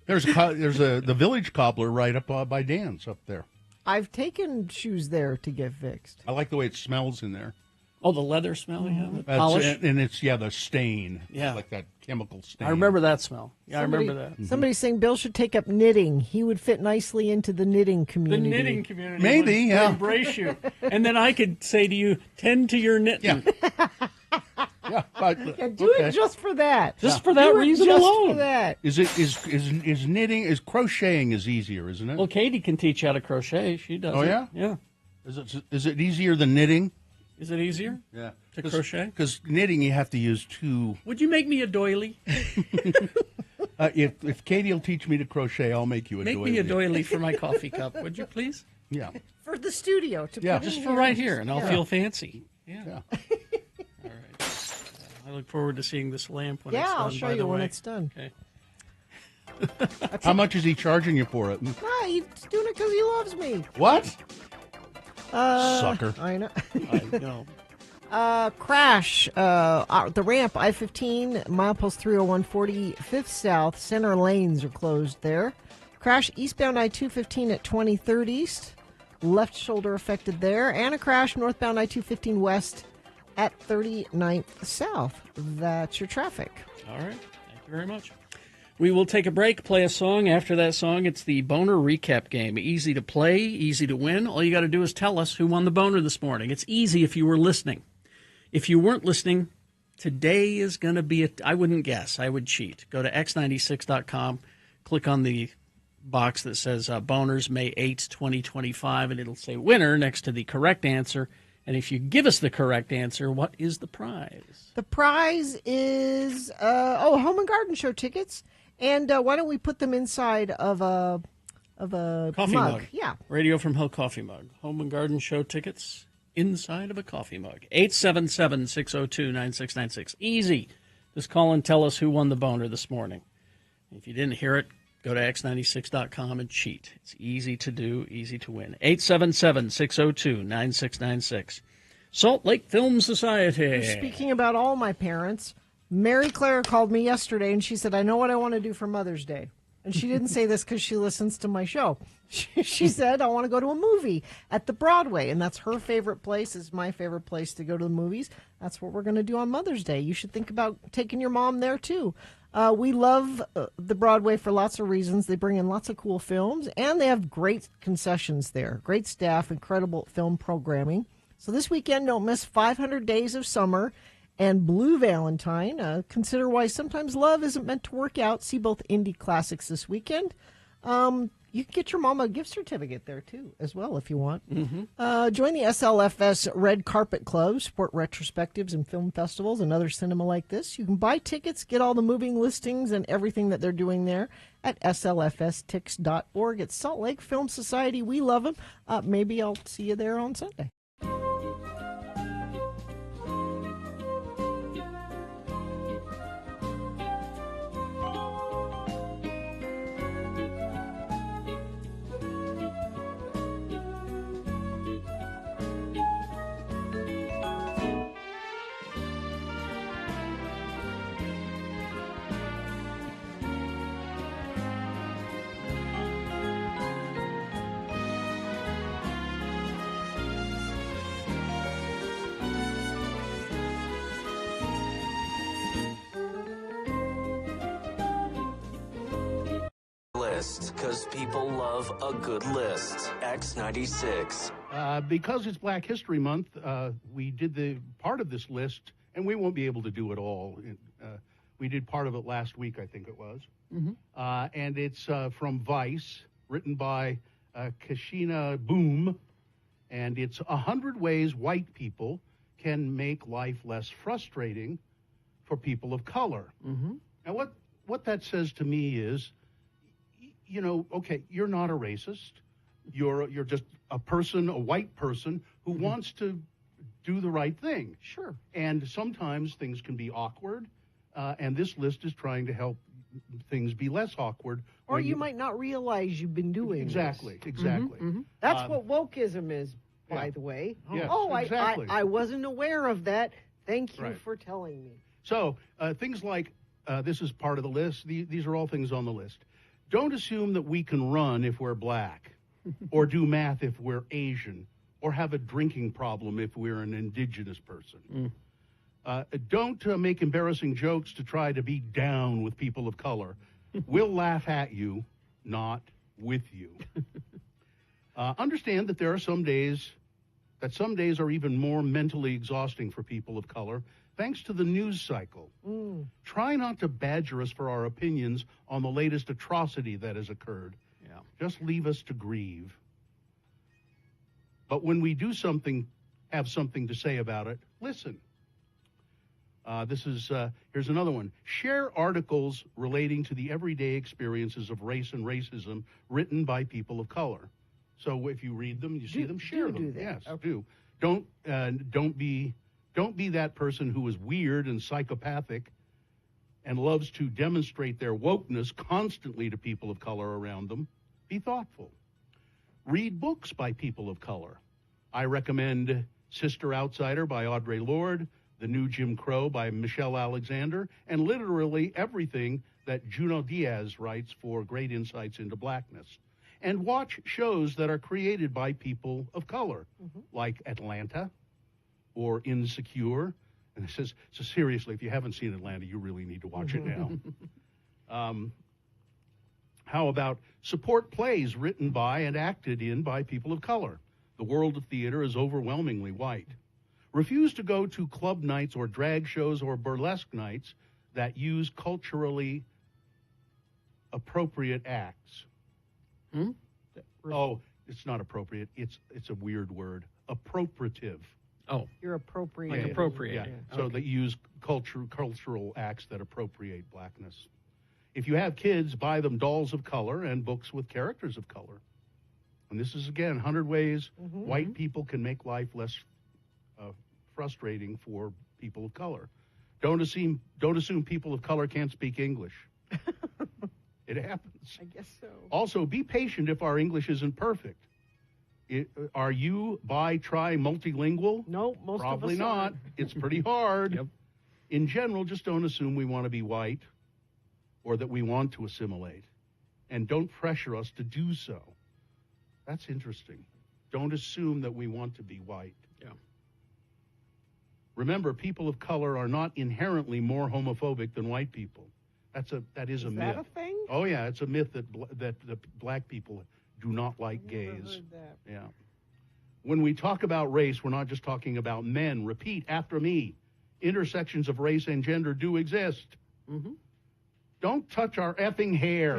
There's the village cobbler right up by Dan's up there. I've taken shoes there to get fixed. I like the way it smells in there. Oh, the leather smell, the polish. And it's the stain. Yeah. Like that chemical stain. I remember that smell. Yeah, I remember that. Somebody's saying Bill should take up knitting. He would fit nicely into the knitting The community. knitting community Maybe, would yeah. embrace you. And then I could say to you, tend to your knitting. Yeah, Yeah, do it just for that. Just for that Do it reason just alone. For that. Is knitting, crocheting is easier, isn't it? Well, Katie can teach you how to crochet. She does. Oh, it. yeah? Yeah. Is it easier than knitting? Is it easier? Yeah. To crochet? Because knitting, you have to use two. Would you make me a doily? If Katie will teach me to crochet, I'll make you a doily. Make me a doily for my coffee cup, would you please? Yeah. For the studio. To Yeah. put Just in for right here, and I'll Yeah. feel fancy. Yeah. All right. I look forward to seeing this lamp when it's done. I'll show by you the when way. it's done. Okay. How much is he charging you for it? He's doing it because he loves me. What? Sucker. I know. I know. Crash, the ramp, I-15, milepost 301, 45th South, center lanes are closed there. Crash eastbound I-215 at 23rd East, left shoulder affected there. And a crash northbound I-215 West at 39th South. That's your traffic. All right. Thank you very much. We will take a break, play a song. After that song, it's the Boner Recap Game. Easy to play, easy to win. All you got to do is tell us who won the Boner this morning. It's easy if you were listening. If you weren't listening, today is going to be I wouldn't guess. I would cheat. Go to x96.com, click on the box that says Boners May 8th, 2025, and it'll say winner next to the correct answer. And if you give us the correct answer, what is the prize? The prize is Home and Garden Show tickets, and why don't we put them inside of a Coffee mug. Yeah, Radio from Hell coffee mug. Home and Garden Show tickets inside of a coffee mug. 877-602-9696. Easy. Just call and tell us who won the Boner this morning. If you didn't hear it, go to x96.com and cheat. It's easy to do, easy to win. 877-602-9696. Salt Lake Film Society. Speaking about all my parents, Mary Claire called me yesterday and she said, I know what I want to do for Mother's Day. And she didn't say this because she listens to my show. She said, I want to go to a movie at the Broadway. And that's her favorite place. It's my favorite place to go to the movies. That's what we're going to do on Mother's Day. You should think about taking your mom there, too. We love the Broadway for lots of reasons. They bring in lots of cool films, and they have great concessions there. Great staff, incredible film programming. So this weekend, don't miss 500 Days of Summer and Blue Valentine. Consider why sometimes love isn't meant to work out. See both indie classics this weekend. You can get your mama a gift certificate there, too, as well, if you want. Mm-hmm. Join the SLFS Red Carpet Club, support retrospectives and film festivals and other cinema like this. You can buy tickets, get all the moving listings and everything that they're doing there at slfstix.org. It's Salt Lake Film Society. We love them. Maybe I'll see you there on Sunday. Because people love a good list. X96. Because it's Black History Month, we did the part of this list, and we won't be able to do it all. We did part of it last week, I think it was. Mm-hmm. And it's from Vice, written by Kashina Boom, and it's 100 Ways White People Can Make Life Less Frustrating for People of Color. Mm-hmm. Now, what that says to me is, you know, okay, you're not a racist. You're just a person, a white person who wants to do the right thing. Sure. And sometimes things can be awkward, and this list is trying to help things be less awkward. Or you might not realize you've been doing exactly, this. Exactly. Mm-hmm. That's what wokeism is, by the way. Yes, exactly. I wasn't aware of that. Thank you for telling me. So things like, this is part of the list. These are all things on the list. Don't assume that we can run if we're black, or do math if we're Asian, or have a drinking problem if we're an indigenous person. Don't make embarrassing jokes to try to be down with people of color. We'll laugh at you, not with you. Understand that there are some days are even more mentally exhausting for people of color, thanks to the news cycle. Try not to badger us for our opinions on the latest atrocity that has occurred. Yeah. Just leave us to grieve. But when we do have something to say about it, listen. Here's another one. Share articles relating to the everyday experiences of race and racism written by people of color. So if you read them, you see them, share them. Do that. Yes, Okay. do. Don't be that person who is weird and psychopathic and loves to demonstrate their wokeness constantly to people of color around them. Be thoughtful. Read books by people of color. I recommend Sister Outsider by Audre Lorde, The New Jim Crow by Michelle Alexander, and literally everything that Junot Diaz writes for great insights into blackness. And watch shows that are created by people of color, like Atlanta or Insecure. And it says, so seriously, if you haven't seen Atlanta, you really need to watch it now. How about support plays written by and acted in by people of color? The world of theater is overwhelmingly white. Refuse to go to club nights or drag shows or burlesque nights that use culturally appropriate acts. Oh, it's not appropriate. It's a weird word. Appropriative. Oh. You're appropriate. Like appropriate. Yeah. Yeah. So Okay. they use cultural acts that appropriate blackness. If you have kids, buy them dolls of color and books with characters of color. And this is, again, 100 ways white people can make life less frustrating for people of color. Don't assume people of color can't speak English. It happens. I guess so. Also, be patient if our English isn't perfect. Are you, try multilingual? No, most Probably of us not. aren't. It's pretty hard. In general, just don't assume we want to be white or that we want to assimilate. And don't pressure us to do so. That's interesting. Don't assume that we want to be white. Yeah. Remember, people of color are not inherently more homophobic than white people. That is a myth. Is that a thing? Oh yeah, it's a myth that the black people do not like gays. Heard that. Yeah. When we talk about race, we're not just talking about men. Repeat after me. Intersections of race and gender do exist. Don't touch our effing hair.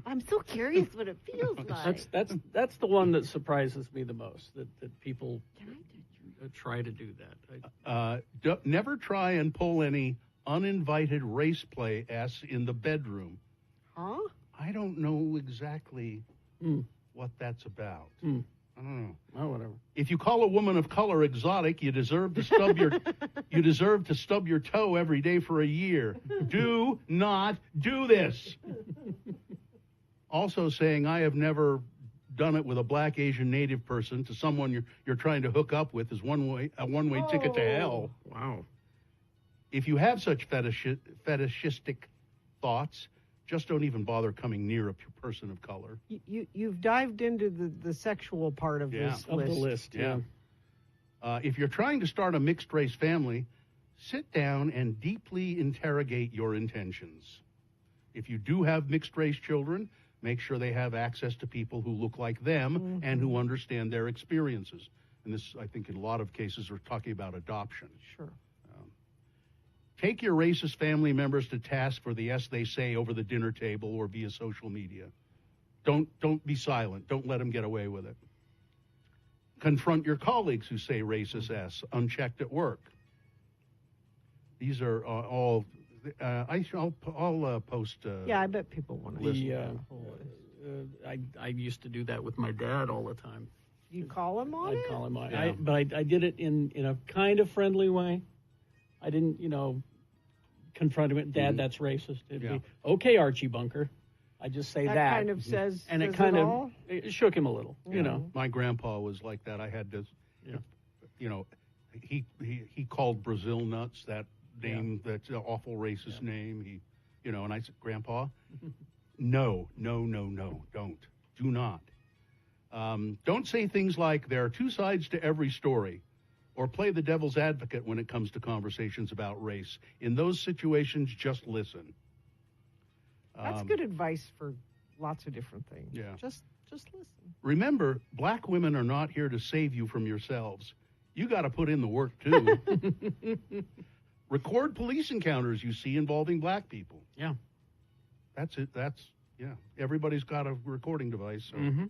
I'm so curious what it feels like. That's the one that surprises me the most. That people try to do that. Never try and pull any uninvited race play in the bedroom. Huh? I don't know exactly what that's about. I don't know. Oh, whatever. If you call a woman of color exotic, you deserve to stub your toe every day for a year. Do not do this. Also, saying I have never done it with a black Asian native person to someone you're trying to hook up with is a one-way ticket to hell. Wow. If you have such fetishistic thoughts, just don't even bother coming near a person of color. You've dived into the sexual part of this Of list. the list, yeah. If you're trying to start a mixed-race family, sit down and deeply interrogate your intentions. If you do have mixed-race children, make sure they have access to people who look like them and who understand their experiences. And this, I think, in a lot of cases, we're talking about adoption. Sure. Take your racist family members to task for the S they say over the dinner table or via social media. Don't be silent. Don't let them get away with it. Confront your colleagues who say racist S unchecked at work. These are all. I'll post. Yeah, I bet people want to. I used to do that with my dad all the time. You call him on I'd it? call him on Yeah. but I did it in a kind of friendly way. I didn't, confront him. Dad, that's racist. It'd be, okay, Archie Bunker. I just say that. That kind of says. And it says kind it of all? it shook him a little, My grandpa was like that. I had to, he called Brazil nuts that name, that awful racist name. And I said, Grandpa, no, don't. Do not. Don't say things like there are two sides to every story, or play the devil's advocate when it comes to conversations about race. In those situations, just listen. That's good advice for lots of different things. Yeah. Just listen. Remember, black women are not here to save you from yourselves. You got to put in the work, too. Record police encounters you see involving black people. Yeah. That's it. Everybody's got a recording device. So.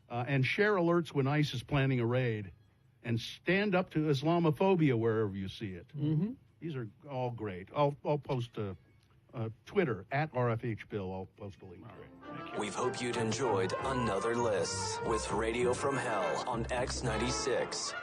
And share alerts when ICE is planning a raid. And stand up to Islamophobia wherever you see it. These are all great. I'll post Twitter at RFH Bill. I'll post a link to it. Thank you. We hope you'd enjoyed another list with Radio from Hell on X96.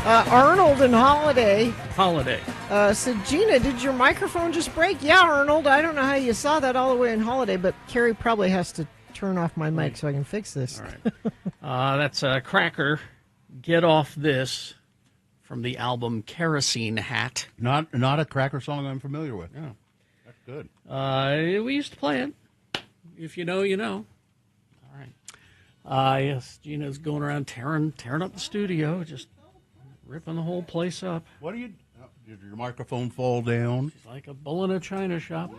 Arnold and Holiday. Said, Gina, did your microphone just break? Yeah, Arnold. I don't know how you saw that all the way in Holiday, but Carrie probably has to turn off my mic so I can fix this. All right. That's Cracker. Get Off This from the album Kerosene Hat. Not a Cracker song I'm familiar with. Yeah. That's good. We used to play it. If you know, you know. All right. Yes, Gina's going around tearing up the studio, just ripping the whole place up. What are you... Did your microphone fall down? She's like a bull in a china shop.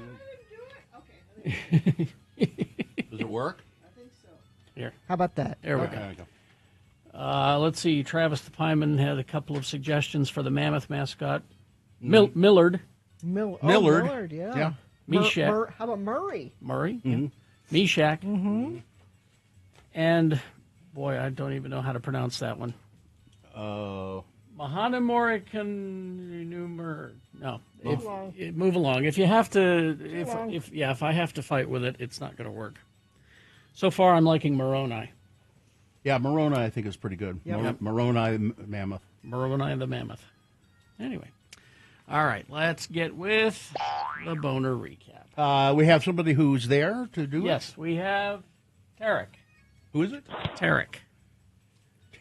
Does it work? I think so. Here. How about that? There we go. Let's see. Travis the Pieman had a couple of suggestions for the Mammoth mascot. Millard. Millard, yeah. Meshack. How about Murray? Yeah. Meshack. Mm-hmm. And, boy, I don't even know how to pronounce that one. Mahana Morikan Numer. No. Move along. If you have to, if I have to fight with it, it's not going to work. So far, I'm liking Moroni. Yeah, Moroni I think is pretty good. Yep. Moroni Mammoth. Moroni the Mammoth. Anyway. All right, let's get with the Boner recap. We have somebody who's there to do it? Yes, we have Tarek. Who is it? Tarek.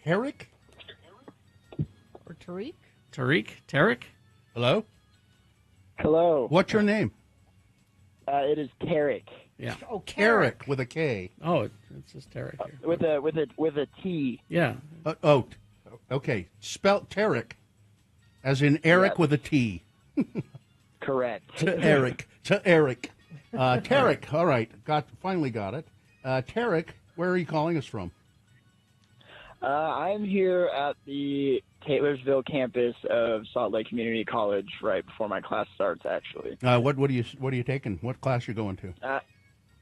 Tarek? Or Tariq? Tarek? Hello? Hello. What's your name? It is Tarek. Yeah. Oh, Carrick with a K. Oh, it's just Tarek here. With a T. Yeah. Okay. Spelt Tarek, as in Eric with a T. Correct. To Eric. Tarek. All right. Finally got it. Tarek, where are you calling us from? I'm here at the Taylorsville campus of Salt Lake Community College right before my class starts, actually. What are you taking? What class you going to?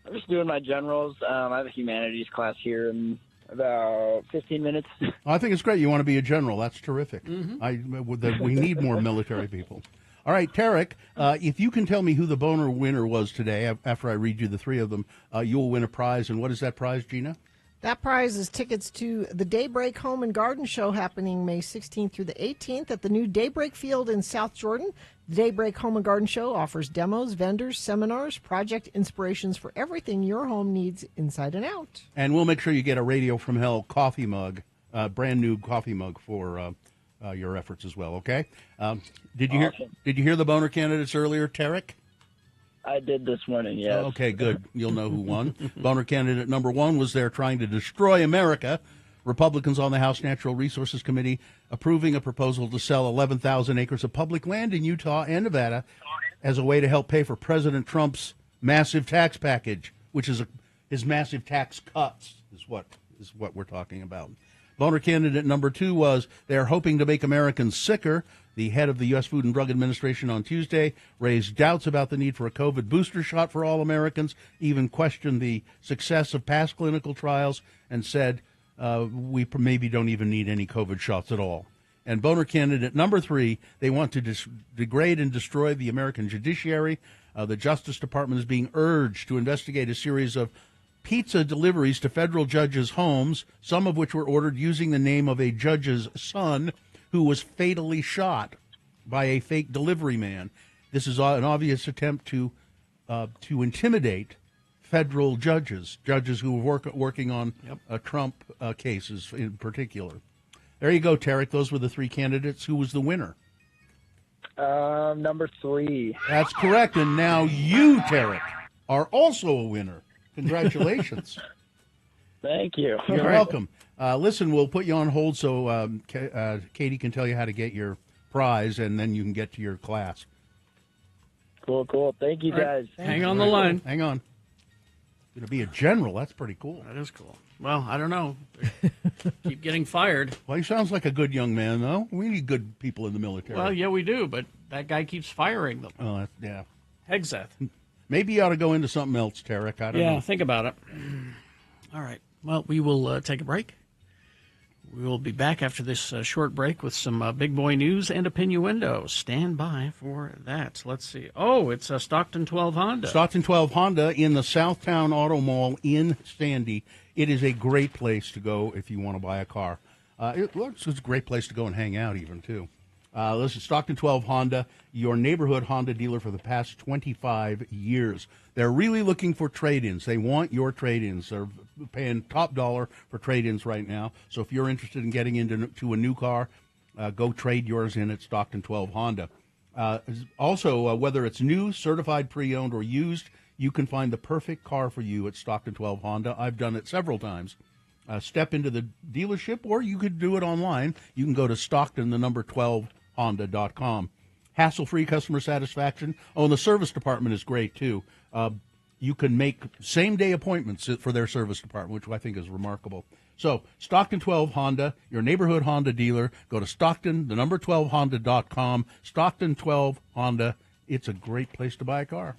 I'm just doing my generals. I have a humanities class here in about 15 minutes. I think it's great. You want to be a general. That's terrific. Mm-hmm. We need more military people. All right, Tarek, if you can tell me who the Boner winner was today, after I read you the three of them, you'll win a prize. And what is that prize, Gina? That prize is tickets to the Daybreak Home and Garden Show happening May 16th through the 18th at the new Daybreak Field in South Jordan. The Daybreak Home and Garden Show offers demos, vendors, seminars, project inspirations for everything your home needs inside and out. And we'll make sure you get a Radio from Hell coffee mug, brand new coffee mug for your efforts as well, okay? Did you hear the Boner candidates earlier, Tarek? I did this morning, yes. Okay, good. You'll know who won. Boner candidate number one was there trying to destroy America. Republicans on the House Natural Resources Committee approving a proposal to sell 11,000 acres of public land in Utah and Nevada as a way to help pay for President Trump's massive tax package, which is his massive tax cuts is what we're talking about. Boner candidate number two was they're hoping to make Americans sicker. The head of the U.S. Food and Drug Administration on Tuesday raised doubts about the need for a COVID booster shot for all Americans, even questioned the success of past clinical trials, and said we maybe don't even need any COVID shots at all. And Boner candidate number three, they want to degrade and destroy the American judiciary. The Justice Department is being urged to investigate a series of pizza deliveries to federal judges' homes, some of which were ordered using the name of a judge's son who was fatally shot by a fake delivery man. This is an obvious attempt to intimidate federal judges who are working on Trump cases in particular. There you go, Tarek. Those were the three candidates. Who was the winner? Number three. That's correct. And now you, Tarek, are also a winner. Congratulations. Thank you. You're welcome. Listen, we'll put you on hold so Katie can tell you how to get your prize, and then you can get to your class. Cool. Thank you, guys. Hang on the line. Hang on. Going to be a general. That's pretty cool. That is cool. Well, I don't know. Keep getting fired. Well, he sounds like a good young man, though. We need good people in the military. Well, yeah, we do, but that guy keeps firing them. Oh, yeah. Hegseth. Maybe you ought to go into something else, Tarek. I don't know. Yeah, think about it. All right. Well, we will take a break. We will be back after this short break with some big boy news and opiniondo. Stand by for that. Let's see. Oh, it's a Stockton 12 Honda. Stockton 12 Honda in the Southtown Auto Mall in Sandy. It is a great place to go if you want to buy a car. It's a great place to go and hang out even, too. Listen, Stockton 12 Honda, your neighborhood Honda dealer for the past 25 years. They're really looking for trade-ins. They want your trade-ins. They're paying top dollar for trade-ins right now. So if you're interested in getting into a new car, go trade yours in at Stockton 12 Honda. Also, whether it's new, certified, pre-owned, or used, you can find the perfect car for you at Stockton 12 Honda. I've done it several times. Step into the dealership, or you could do it online. You can go to Stockton12Honda.com. Hassle-free customer satisfaction. Oh, and the service department is great, too. You can make same-day appointments for their service department, which I think is remarkable. So, Stockton 12 Honda, your neighborhood Honda dealer. Go to Stockton12Honda.com. Stockton 12 Honda. It's a great place to buy a car.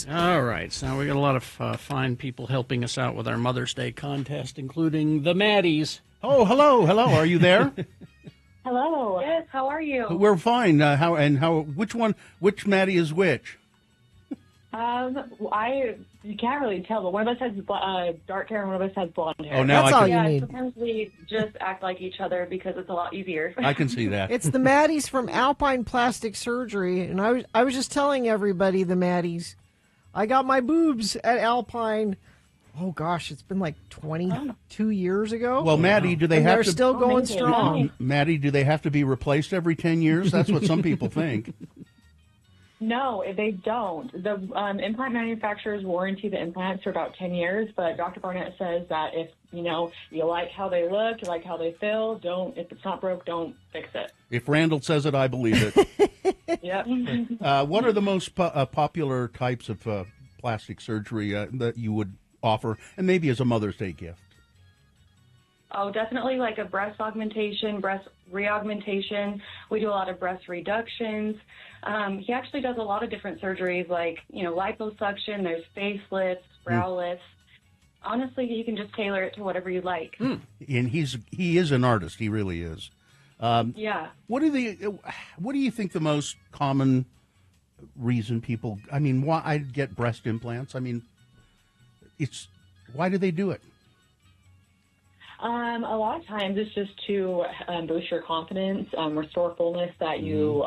Maddies. All right, so we got a lot of fine people helping us out with our Mother's Day contest, including the Maddies. Oh, hello. Are you there? Hello. Yes, how are you? We're fine. Which Maddie is which? You can't really tell, but one of us has dark hair and one of us has blonde hair. Oh, now That's I all can, you need. Sometimes we just act like each other because it's a lot easier. I can see that. It's the Maddies from Alpine Plastic Surgery, and I was just telling everybody, the Maddies, I got my boobs at Alpine. Oh gosh, it's been like 22 years ago. Well, Maddie, do they and have they're to? still going strong. Maddie, do they have to be replaced every 10 years? That's what some people think. No, they don't. The implant manufacturers warranty the implants for about 10 years, but Dr. Barnett says that if, you like how they look, you like how they feel, if it's not broke, don't fix it. If Randall says it, I believe it. Yep. What are the most popular types of plastic surgery that you would offer, and maybe as a Mother's Day gift? Oh, definitely like a breast augmentation, breast reaugmentation. We do a lot of breast reductions. He actually does a lot of different surgeries like, liposuction, there's facelifts, brow lifts. Honestly, you can just tailor it to whatever you like. And he is an artist. He really is. Yeah. What do you think the most common reason people, why I get breast implants? Why do they do it? A lot of times it's just to boost your confidence, restore fullness that you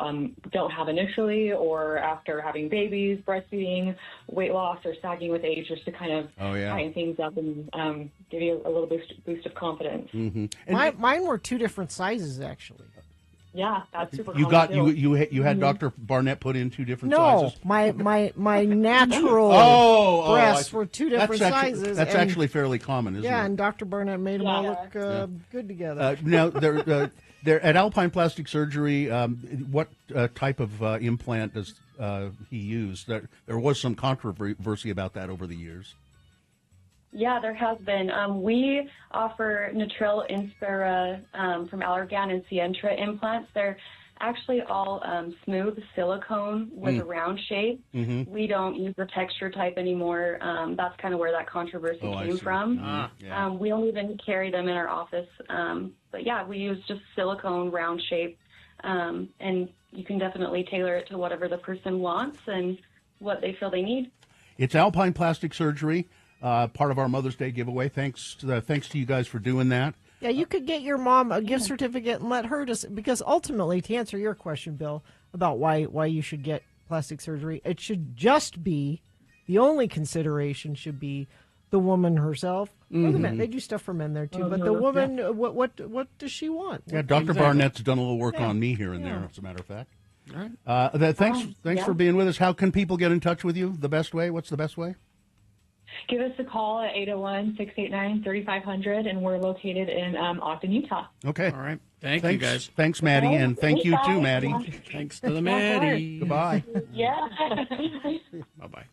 don't have initially or after having babies, breastfeeding, weight loss, or sagging with age, just to kind of tighten things up and give you a little boost of confidence. Mm-hmm. Mine were two different sizes, actually. Yeah, that's super. You had Dr. Barnett put in two different sizes. My natural breasts were two different sizes. That's actually fairly common, isn't it? Yeah, and Dr. Barnett made them all look good together. Now, they're at Alpine Plastic Surgery. What type of implant does he use? There was some controversy about that over the years. Yeah, there has been. We offer Natril, Inspira from Allergan and Sientra implants. They're actually all smooth silicone with a round shape. Mm-hmm. We don't use the texture type anymore. That's kind of where that controversy came from. We don't even carry them in our office. But yeah, we use just silicone round shape. And you can definitely tailor it to whatever the person wants and what they feel they need. It's Alpine Plastic Surgery. Part of our Mother's Day giveaway. Thanks to you guys for doing that. Yeah, you could get your mom a gift certificate and let her because ultimately, to answer your question, Bill, about why you should get plastic surgery, it should just be, the only consideration should be the woman herself. Or the men. They do stuff for men there too, but the woman, what does she want? Yeah, Dr. Barnett's done a little work on me here and there, as a matter of fact. All right. Thanks for being with us. How can people get in touch with you? The best way? What's the best way? Give us a call at 801-689-3500, and we're located in Ogden, Utah. Okay. All right. Thanks, you guys. Thanks, Maddie, and thank you too, Maddie. Thanks to the Maddie. Goodbye. Yeah. Bye-bye.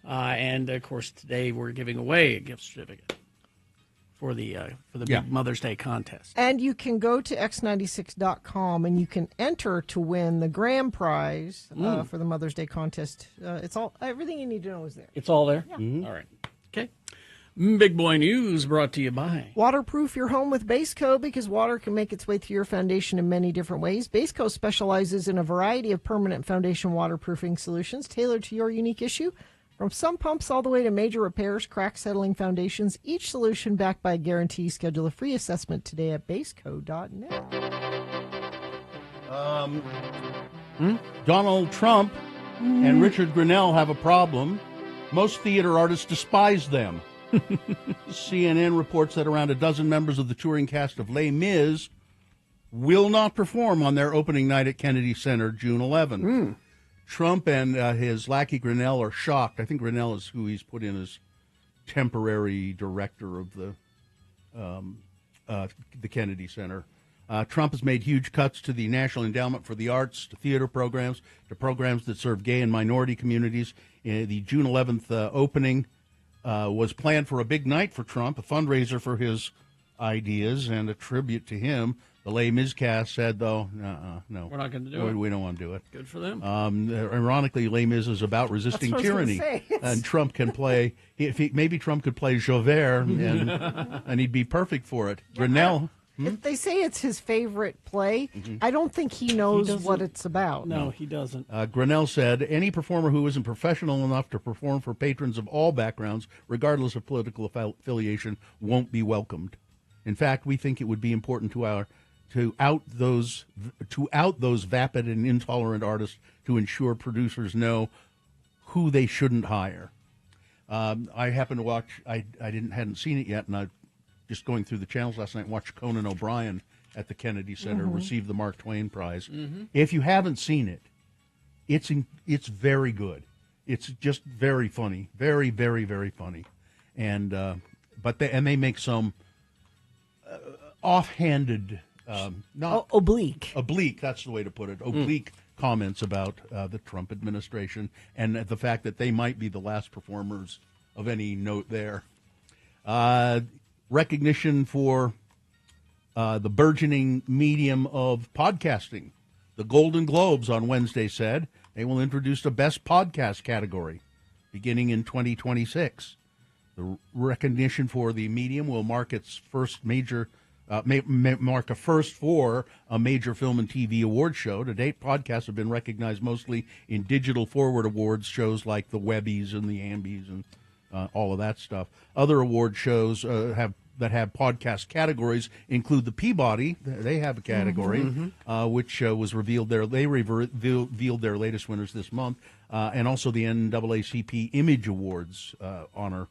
And, of course, today we're giving away a gift certificate for the big Mother's Day contest. And you can go to x96.com and you can enter to win the grand prize for the Mother's Day contest. It's everything you need to know is there. It's all there? Yeah. Mm-hmm. All right. Okay. Big Boy News brought to you by Waterproof your home with Baseco, because water can make its way through your foundation in many different ways. Baseco specializes in a variety of permanent foundation waterproofing solutions tailored to your unique issue. From sump pumps all the way to major repairs, crack settling foundations, each solution backed by a guarantee. Schedule a free assessment today at baseco.net. Donald Trump and Richard Grenell have a problem. Most theater artists despise them. CNN reports that around a dozen members of the touring cast of Les Mis will not perform on their opening night at Kennedy Center, June 11th. Trump and his lackey Grenell are shocked. I think Grenell is who he's put in as temporary director of the Kennedy Center. Trump has made huge cuts to the National Endowment for the Arts, to theater programs, to programs that serve gay and minority communities. The June 11th opening was planned for a big night for Trump, a fundraiser for his ideas and a tribute to him. The Les Mis cast said, though, no. We're not going to do it. We don't want to do it. Good for them. Ironically, Les Mis is about resisting That's what I was tyranny. gonna say. And Trump can play, maybe Trump could play Javert, and he'd be perfect for it. Grinnell. If they say it's his favorite play, I don't think he knows doesn't- what it's about. No, he doesn't. Grinnell said, any performer who isn't professional enough to perform for patrons of all backgrounds, regardless of political affiliation, won't be welcomed. In fact, we think it would be important to out those vapid and intolerant artists to ensure producers know who they shouldn't hire. I happened to watch. I hadn't seen it yet, and I just going through the channels last night. Watched Conan O'Brien at the Kennedy Center receive the Mark Twain Prize. If you haven't seen it, it's very good. It's just very funny, very very very funny, and they make some offhanded. Not oblique. Oblique, that's the way to put it. Oblique comments about the Trump administration and the fact that they might be the last performers of any note there. Recognition for the burgeoning medium of podcasting. The Golden Globes on Wednesday said they will introduce a best podcast category beginning in 2026. The recognition for the medium will mark its first major mark a first for a major film and TV award show. To date, podcasts have been recognized mostly in digital forward awards shows like the Webbies and the Ambies and all of that stuff. Other award shows that have podcast categories include the Peabody. They have a category, which was revealed there. They revealed their latest winners this month, and also the NAACP Image Awards honor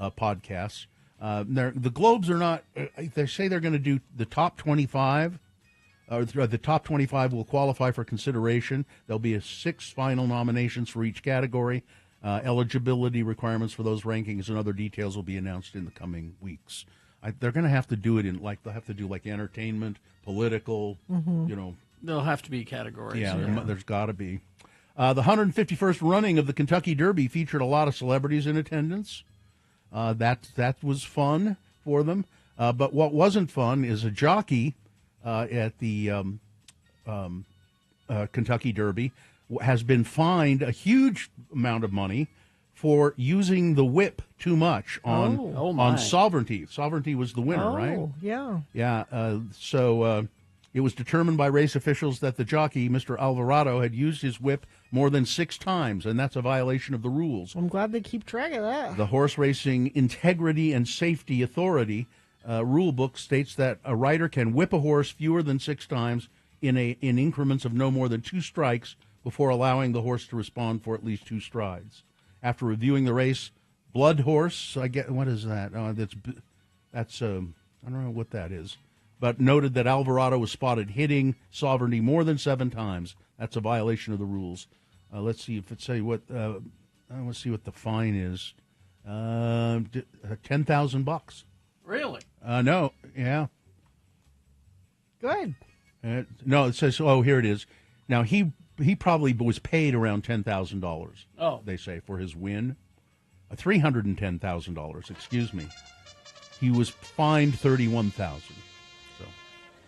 podcasts. The Globes are not. They say they're going to do the top 25. Or the top 25 will qualify for consideration. There'll be 6 final nominations for each category. Eligibility requirements for those rankings and other details will be announced in the coming weeks. They're going to have to do it in they'll have to do entertainment, political. There'll have to be categories. Yeah, there's got to be. The 151st running of the Kentucky Derby featured a lot of celebrities in attendance. That was fun for them. But what wasn't fun is a jockey at the Kentucky Derby has been fined a huge amount of money for using the whip too much on Sovereignty. Sovereignty was the winner, right? Oh, yeah. Yeah. So it was determined by race officials that the jockey, Mr. Alvarado, had used his whip more than 6 times, and that's a violation of the rules. I'm glad they keep track of that. The Horse Racing Integrity and Safety Authority rule book states that a rider can whip a horse fewer than 6 times in increments of no more than 2 strikes before allowing the horse to respond for at least 2 strides. After reviewing the race, Blood Horse, what is that? That's I don't know what that is, but noted that Alvarado was spotted hitting Sovereignty more than 7 times. That's a violation of the rules. Let's see if it say what. Let's see what the fine is. $10,000. Really? No. Yeah. Good. No, it says. Oh, here it is. Now he probably was paid around $10,000. Oh. They say for his win, $310,000. Excuse me. He was fined $31,000. So,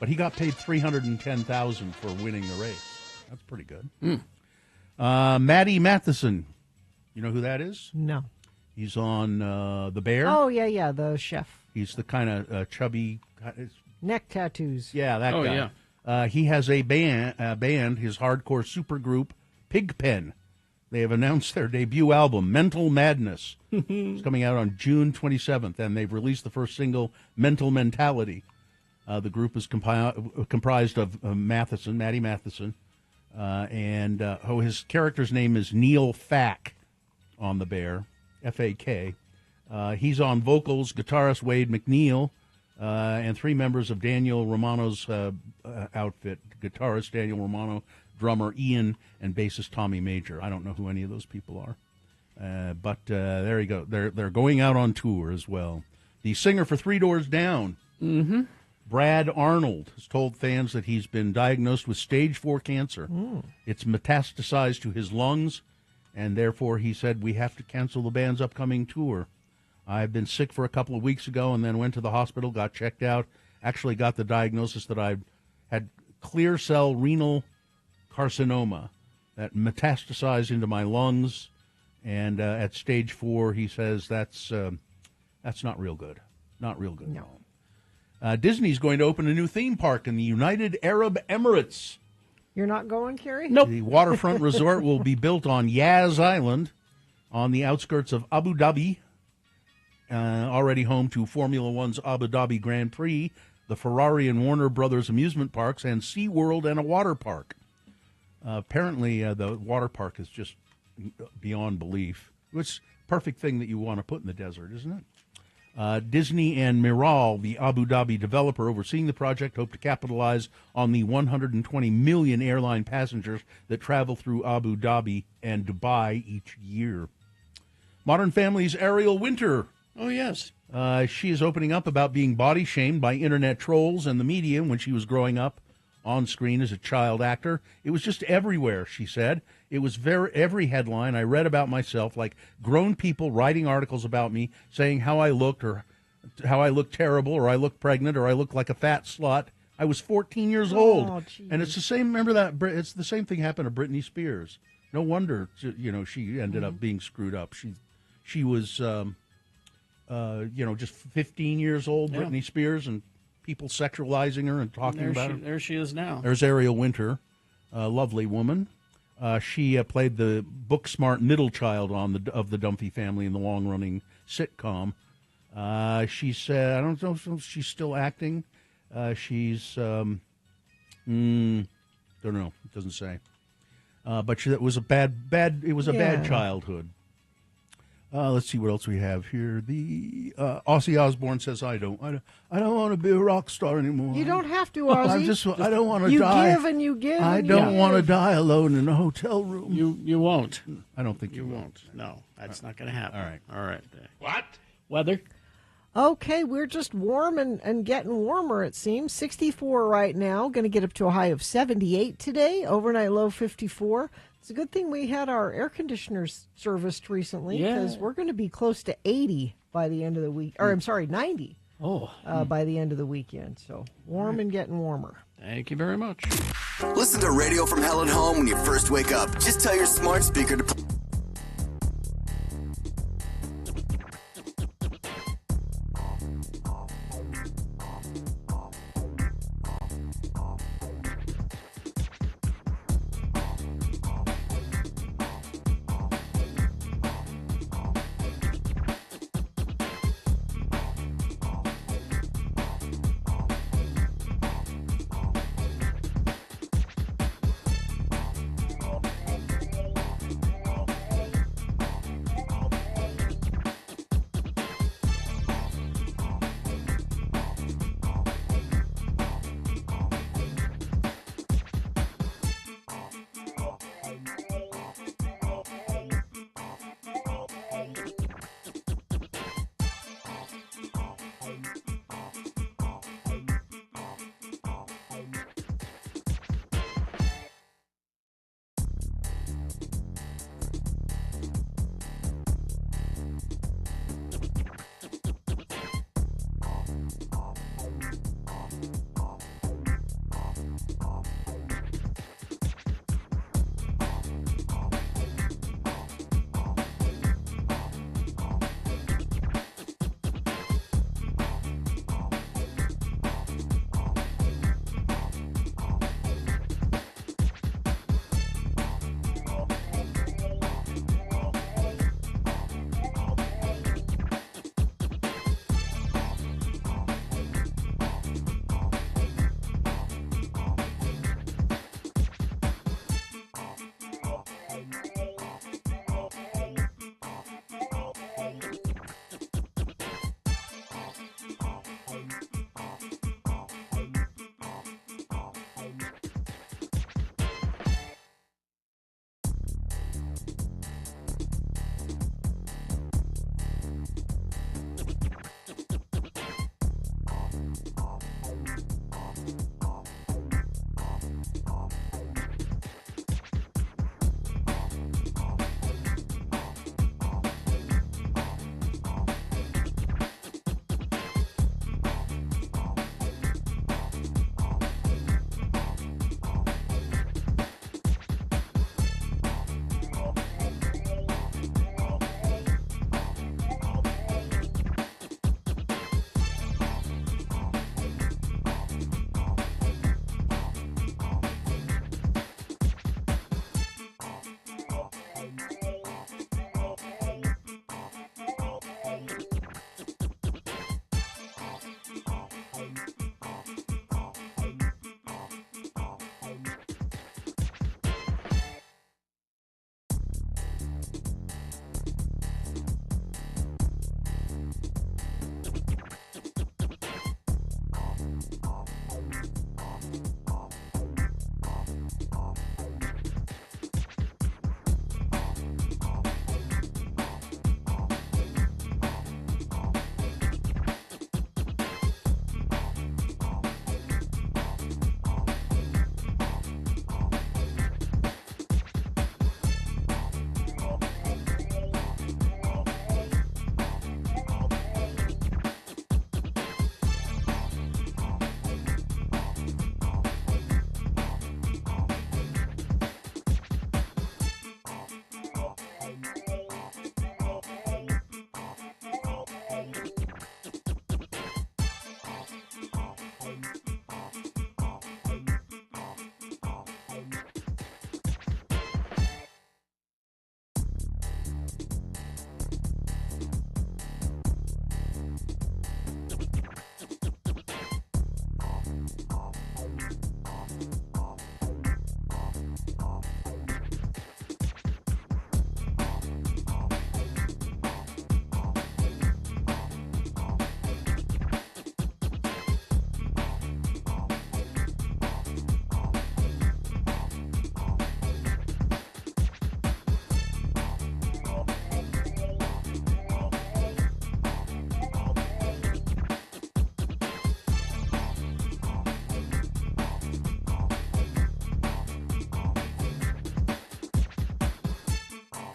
but he got paid $310,000 for winning the race. That's pretty good. Matty Matheson, you know who that is? No. He's on The Bear. Oh, yeah, the chef. He's the kind of chubby. Neck tattoos. Yeah, that guy. Yeah. He has a band, his hardcore supergroup, Pigpen. They have announced their debut album, Mental Madness. It's coming out on June 27th, and they've released the first single, Mental Mentality. The group is comprised of Matty Matheson, and his character's name is Neil Fack on The Bear, F-A-K. He's on vocals, guitarist Wade McNeil, and 3 members of Daniel Romano's outfit, guitarist Daniel Romano, drummer Ian, and bassist Tommy Major. I don't know who any of those people are. But there you go. They're going out on tour as well. The singer for Three Doors Down, Brad Arnold, has told fans that he's been diagnosed with stage 4 cancer. It's metastasized to his lungs, and therefore he said, we have to cancel the band's upcoming tour. I've been sick for a couple of weeks ago and then went to the hospital, got checked out, actually got the diagnosis that had clear cell renal carcinoma that metastasized into my lungs, and at stage 4, he says that's not real good. Not real good. No. Disney's going to open a new theme park in the United Arab Emirates. You're not going, Carrie? Nope. The waterfront resort will be built on Yaz Island on the outskirts of Abu Dhabi, already home to Formula One's Abu Dhabi Grand Prix, the Ferrari and Warner Brothers amusement parks, and SeaWorld and a water park. Apparently, the water park is just beyond belief. It's a perfect thing that you want to put in the desert, isn't it? Disney and Miral, the Abu Dhabi developer overseeing the project, hope to capitalize on the 120 million airline passengers that travel through Abu Dhabi and Dubai each year. Modern Family's Ariel Winter. Oh, yes. She is opening up about being body shamed by internet trolls and the media when she was growing up on screen as a child actor. It was just everywhere, she said. It was every headline I read about myself, like grown people writing articles about me, saying how I looked, or how I looked terrible, or I looked pregnant, or I looked like a fat slut. I was 14 years old. Geez. And it's the same, remember that? It's the same thing happened to Britney Spears. No wonder, she ended up being screwed up. She was, just 15 years old, Britney Spears, and people sexualizing her and talking about her. There she is now. There's Ariel Winter, a lovely woman. She played the book-smart middle child of the Dunphy family in the long-running sitcom. She said, I don't know if she's still acting. She's, don't know. It doesn't say. But it was a bad childhood. Let's see what else we have here. The Ozzy Osbourne says, I don't want to be a rock star anymore. You don't have to, Ozzy. I don't want to die. You give and you give. I don't want to die alone in a hotel room. You won't. I don't think you won't. No, that's not going to happen. All right. What? Weather? Okay, we're just warm and getting warmer, it seems. 64 right now. Going to get up to a high of 78 today. Overnight low 54. It's a good thing we had our air conditioners serviced recently, because we're going to be close to 80 by the end of the week. Or, I'm sorry, 90 by the end of the weekend. So warm and getting warmer. Thank you very much. Listen to Radio from Hell at Home when you first wake up. Just tell your smart speaker to...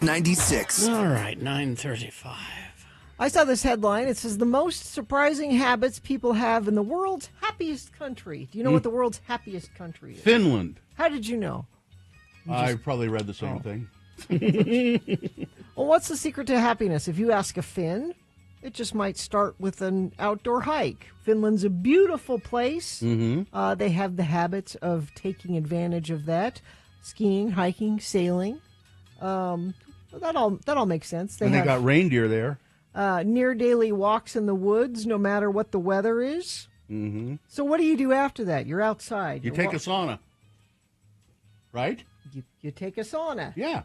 X96. All right, 9:35. I saw this headline. It says the most surprising habits people have in the world's happiest country. Do you know what the world's happiest country is? Finland. How did you know? I probably read the same thing. Well, what's the secret to happiness? If you ask a Finn, it just might start with an outdoor hike. Finland's a beautiful place. Mm-hmm. They have the habits of taking advantage of that. Skiing, hiking, sailing. That all makes sense. They got reindeer there. Near daily walks in the woods, no matter what the weather is. Mm-hmm. So what do you do after that? You're outside. You take a sauna, right? You take a sauna. Yeah.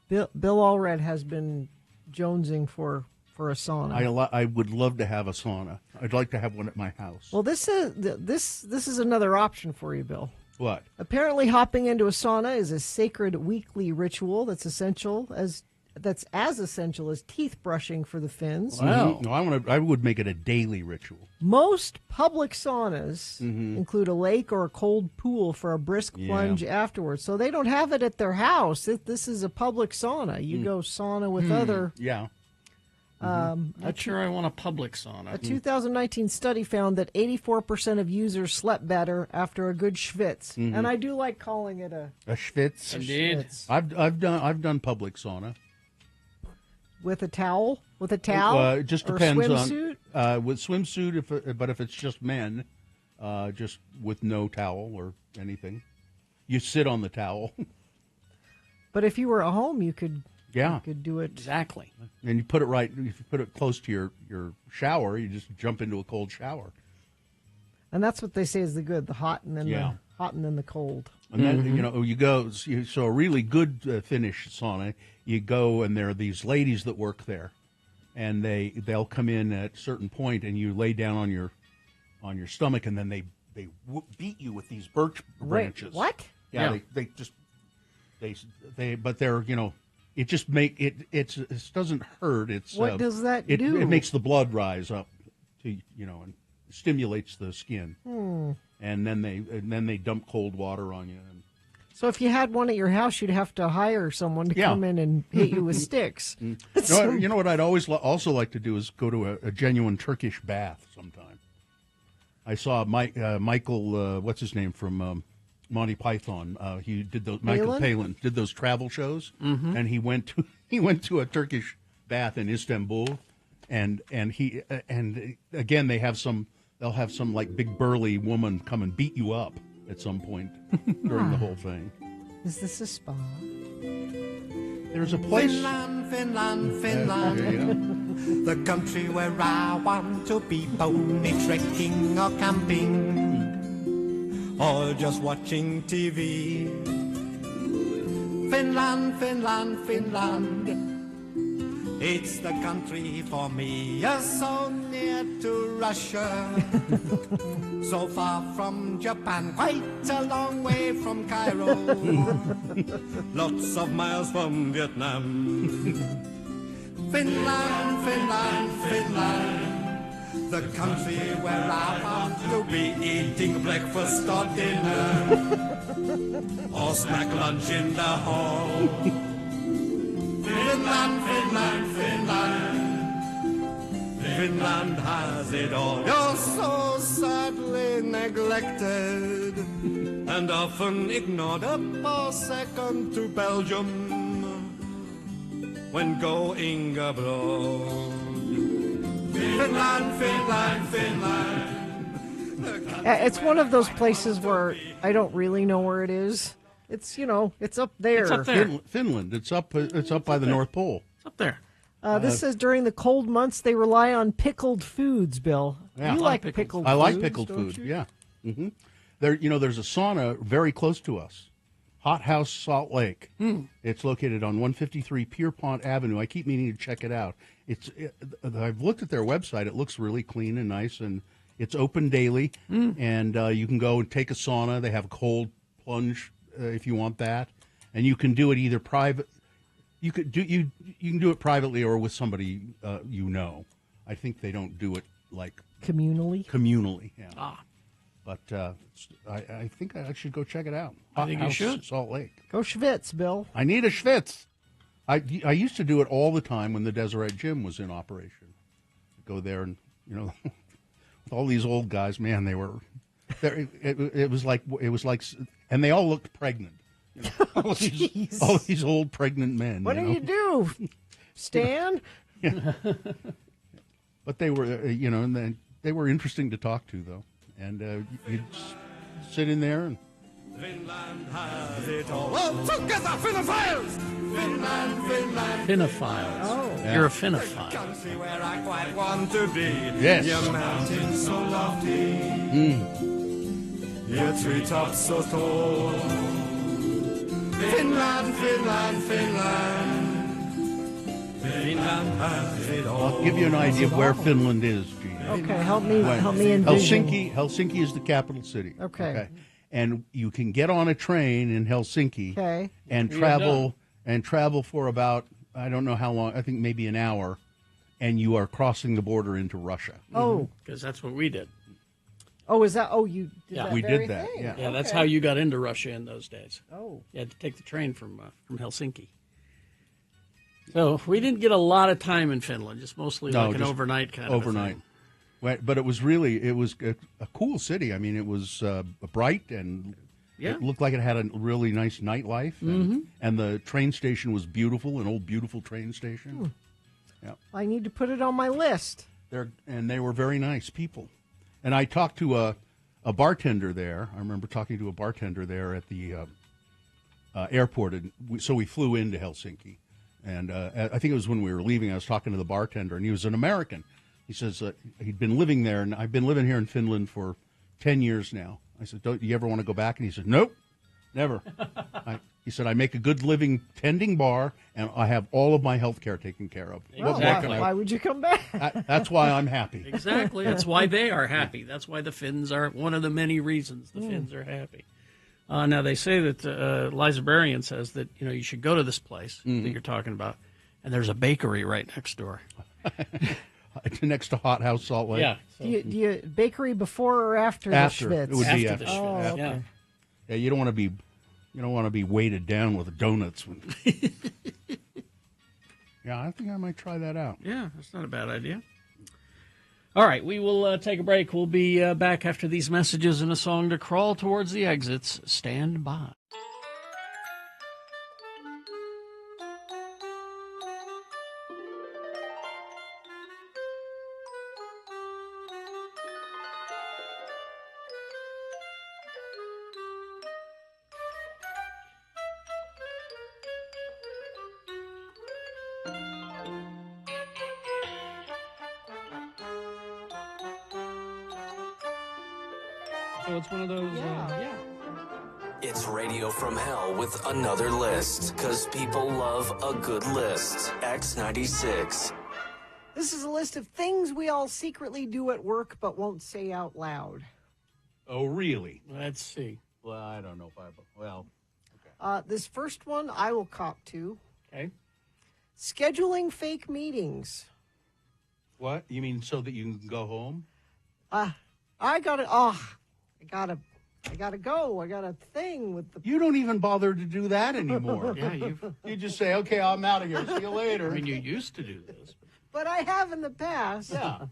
Bill Allred has been jonesing for a sauna. I would love to have a sauna. I'd like to have one at my house. Well, this is another option for you, Bill. What? Apparently, hopping into a sauna is a sacred weekly ritual that's as essential as teeth brushing for the Finns. Wow. No, I would make it a daily ritual. Most public saunas include a lake or a cold pool for a brisk plunge afterwards. So they don't have it at their house. This is a public sauna. You go sauna with other. Yeah. Not sure I want a public sauna. A 2019 study found that 84% of users slept better after a good schwitz, and I do like calling it a schwitz. Indeed. I've done public sauna. With a towel? It just depends swimsuit? on with swimsuit. But if it's just men, just with no towel or anything, you sit on the towel. But if you were at home, you could do it exactly. And you put it right. If you put it close to your shower, you just jump into a cold shower. And that's what they say is the hot and then the cold. And then you go. So a really good Finnish sauna. You go and there are these ladies that work there, and they'll come in at a certain point, and you lay down on your stomach, and then they beat you with these birch branches. Wait, what? Yeah, they but they're it just it doesn't hurt. It's what does that do? It makes the blood rise up to and stimulates the skin. And then they dump cold water on you. So if you had one at your house, you'd have to hire someone to come in and hit you with sticks. You know what I'd always also like to do is go to a genuine Turkish bath sometime. I saw Michael, what's his name from Monty Python? He did those. Michael Palin did those travel shows, and he went to a Turkish bath in Istanbul, and again they'll have some like big burly woman come and beat you up at some point during the whole thing. Is this a spa? There's a place. Finland, the country where I want to be, pony trekking or camping, or just watching TV. Finland, it's the country for me. You're so near to Russia, so far from Japan, quite a long way from Cairo, lots of miles from Vietnam. Finland, the country where I want to be, eating breakfast or dinner, or snack lunch in the hall. Finland has it all. You're so sadly neglected and often ignored, up or second to Belgium when going abroad. Finland. It's one of those places where I don't really know where it is. It's it's up there. It's up there. Finland. It's up by the North Pole. It's up there. This says during the cold months they rely on pickled foods. Bill, Yeah. you like pickled? I like foods, pickled don't food. you? Yeah. Mm-hmm. There's a sauna very close to us, Hot House Salt Lake. It's located on 153 Pierpont Avenue. I keep meaning to check it out. I've looked at their website. It looks really clean and nice, and it's open daily. And you can go and take a sauna. They have a cold plunge if you want that, and you can do it either private. You can do it privately or with somebody I think they don't do it like communally. Yeah. But I think I should go check it out. I think you should. Salt Lake. Go schwitz, Bill. I need a schwitz. I used to do it all the time when the Deseret Gym was in operation. Go there and, with all these old guys, man, they were, it was like, and they all looked pregnant. All these old pregnant men. What do you do? Stand? But they were, and they were interesting to talk to, though. And you'd sit in there and. Finland has it all. Oh, together, Finnophiles! Finland. Finnophiles. Oh. Yeah. You're a Finnophile. Country where I quite want to be. Yes. Your mountains so lofty. Your treetops so tall. Finland, Finland, Finland. Finland has it all. I'll give you an idea of where Finland is, Gene. Okay, help me envision. Helsinki is the capital city. Okay. And you can get on a train in Helsinki and travel for about, I don't know how long, I think maybe an hour, and you are crossing the border into Russia. Oh. Because that's what we did. Oh, is that? Oh, you did that we very did that. thing. Yeah, that's how you got into Russia in those days. Oh. You had to take the train from Helsinki. So we didn't get a lot of time in Finland, just mostly an overnight kind of thing. But it was a cool city. I mean, it was bright and it looked like it had a really nice nightlife. And the train station was beautiful, an old beautiful train station. Yeah, I need to put it on my list. They were very nice people. And I talked to a bartender there. I remember talking to a bartender there at the airport. And so we flew into Helsinki. And I think it was when we were leaving, I was talking to the bartender, and he was an American. He says he'd been living there, and I've been living here in Finland for 10 years now. I said, do you ever want to go back? And he said, nope, never. He said, I make a good living tending bar, and I have all of my health care taken care of. Exactly. Why would you come back? That's why I'm happy. Exactly. That's why they are happy. That's why the Finns are one of the many reasons the Finns are happy. Now, they say that Liza Berrien says that, you should go to this place that you're talking about, and there's a bakery right next door. Next to Hot House Salt Lake. Yeah. So. Do you bakery before or after the Schwitz? It would be after the Schwitz. Okay. Yeah, you don't want to be weighted down with donuts. Yeah, I think I might try that out. Yeah, that's not a bad idea. All right, we will take a break. We'll be back after these messages and a song to crawl towards the exits. Stand by. So it's one of those, It's Radio from Hell with another list, because people love a good list. X96. This is a list of things we all secretly do at work but won't say out loud. Oh, really? Let's see. Well, I don't know if okay. This first one I will cop to. Okay. Scheduling fake meetings. What? You mean so that you can go home? I gotta go. I got a thing with the... You don't even bother to do that anymore. Yeah, you just say, okay, I'm out of here. See you later. I mean, you used to do this. But I have in the past. Yeah.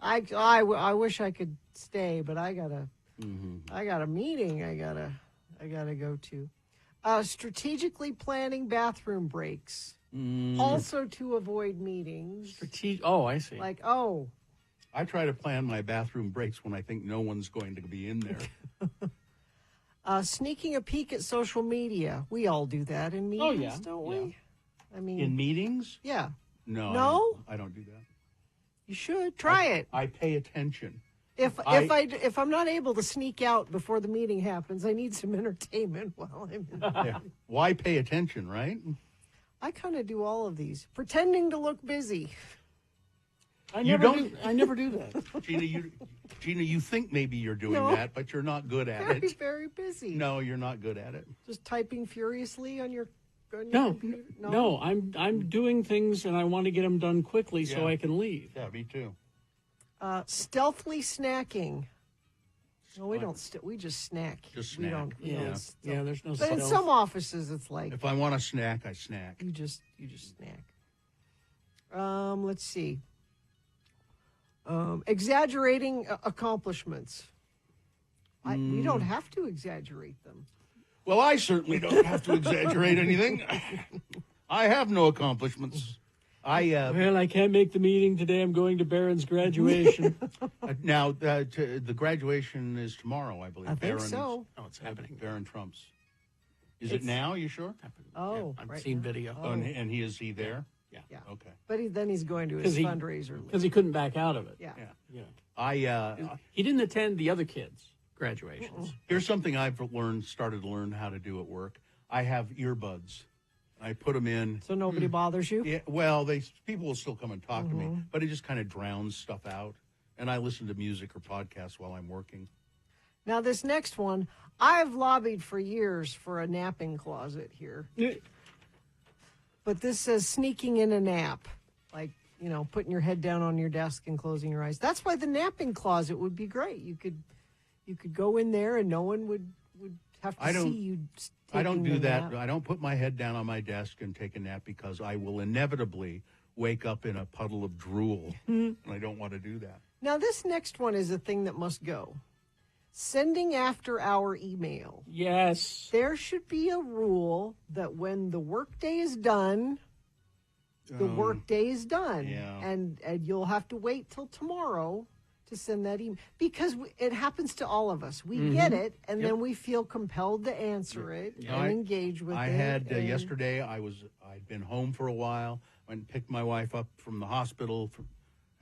I wish I could stay, but I got a meeting I gotta go to. Strategically planning bathroom breaks. Also to avoid meetings. Oh, I see. Like, I try to plan my bathroom breaks when I think no one's going to be in there. Sneaking a peek at social media. We all do that in meetings, don't we? Yeah. I mean, in meetings? Yeah. No? I don't do that. You should try it. I pay attention. If I'm not able to sneak out before the meeting happens, I need some entertainment while I'm in. Yeah. Why pay attention, right? I kind of do all of these, pretending to look busy. I never do that. Gina, you think maybe you're doing that, but you're not good at it. Very busy. No, you're not good at it. Just typing furiously on your computer? No, I'm doing things and I want to get them done quickly so I can leave. Yeah, me too. Stealthily snacking. Well, we don't. We just snack. Just We snack. don't. We Yeah. don't still- Yeah, there's no But in stealth. some offices, it's like If I want a snack, I snack. you just snack. Let's see. Exaggerating accomplishments. We don't have to exaggerate them. Well, I certainly don't have to exaggerate anything. I have no accomplishments. Well, I can't make the meeting today. I'm going to Barron's graduation. The graduation is tomorrow, I believe. I think so. Oh, it's happening. Barron Trump's. Is it now? You sure? Oh, I've right seen now. video. Oh, and is he there? Yeah. Yeah. Okay. But then he's going to his fundraiser. Because he couldn't back out of it. Yeah. He didn't attend the other kids' graduations. Here's something I've started to learn how to do at work. I have earbuds. I put them in. So nobody bothers you? Yeah, well, people will still come and talk to me, but it just kind of drowns stuff out. And I listen to music or podcasts while I'm working. Now, this next one, I've lobbied for years for a napping closet here. But this says sneaking in a nap, like, putting your head down on your desk and closing your eyes. That's why the napping closet would be great. You could go in there and no one would have to see you. I don't do that. Nap. I don't put my head down on my desk and take a nap because I will inevitably wake up in a puddle of drool, and I don't want to do that. Now, this next one is a thing that must go. Sending after-hour email. Yes. There should be a rule that when the workday is done, the workday is done. Yeah. And you'll have to wait till tomorrow to send that email. Because it happens to all of us. We get it, and then we feel compelled to answer it and engage with it. I had yesterday, I'd been home for a while, went and picked my wife up from the hospital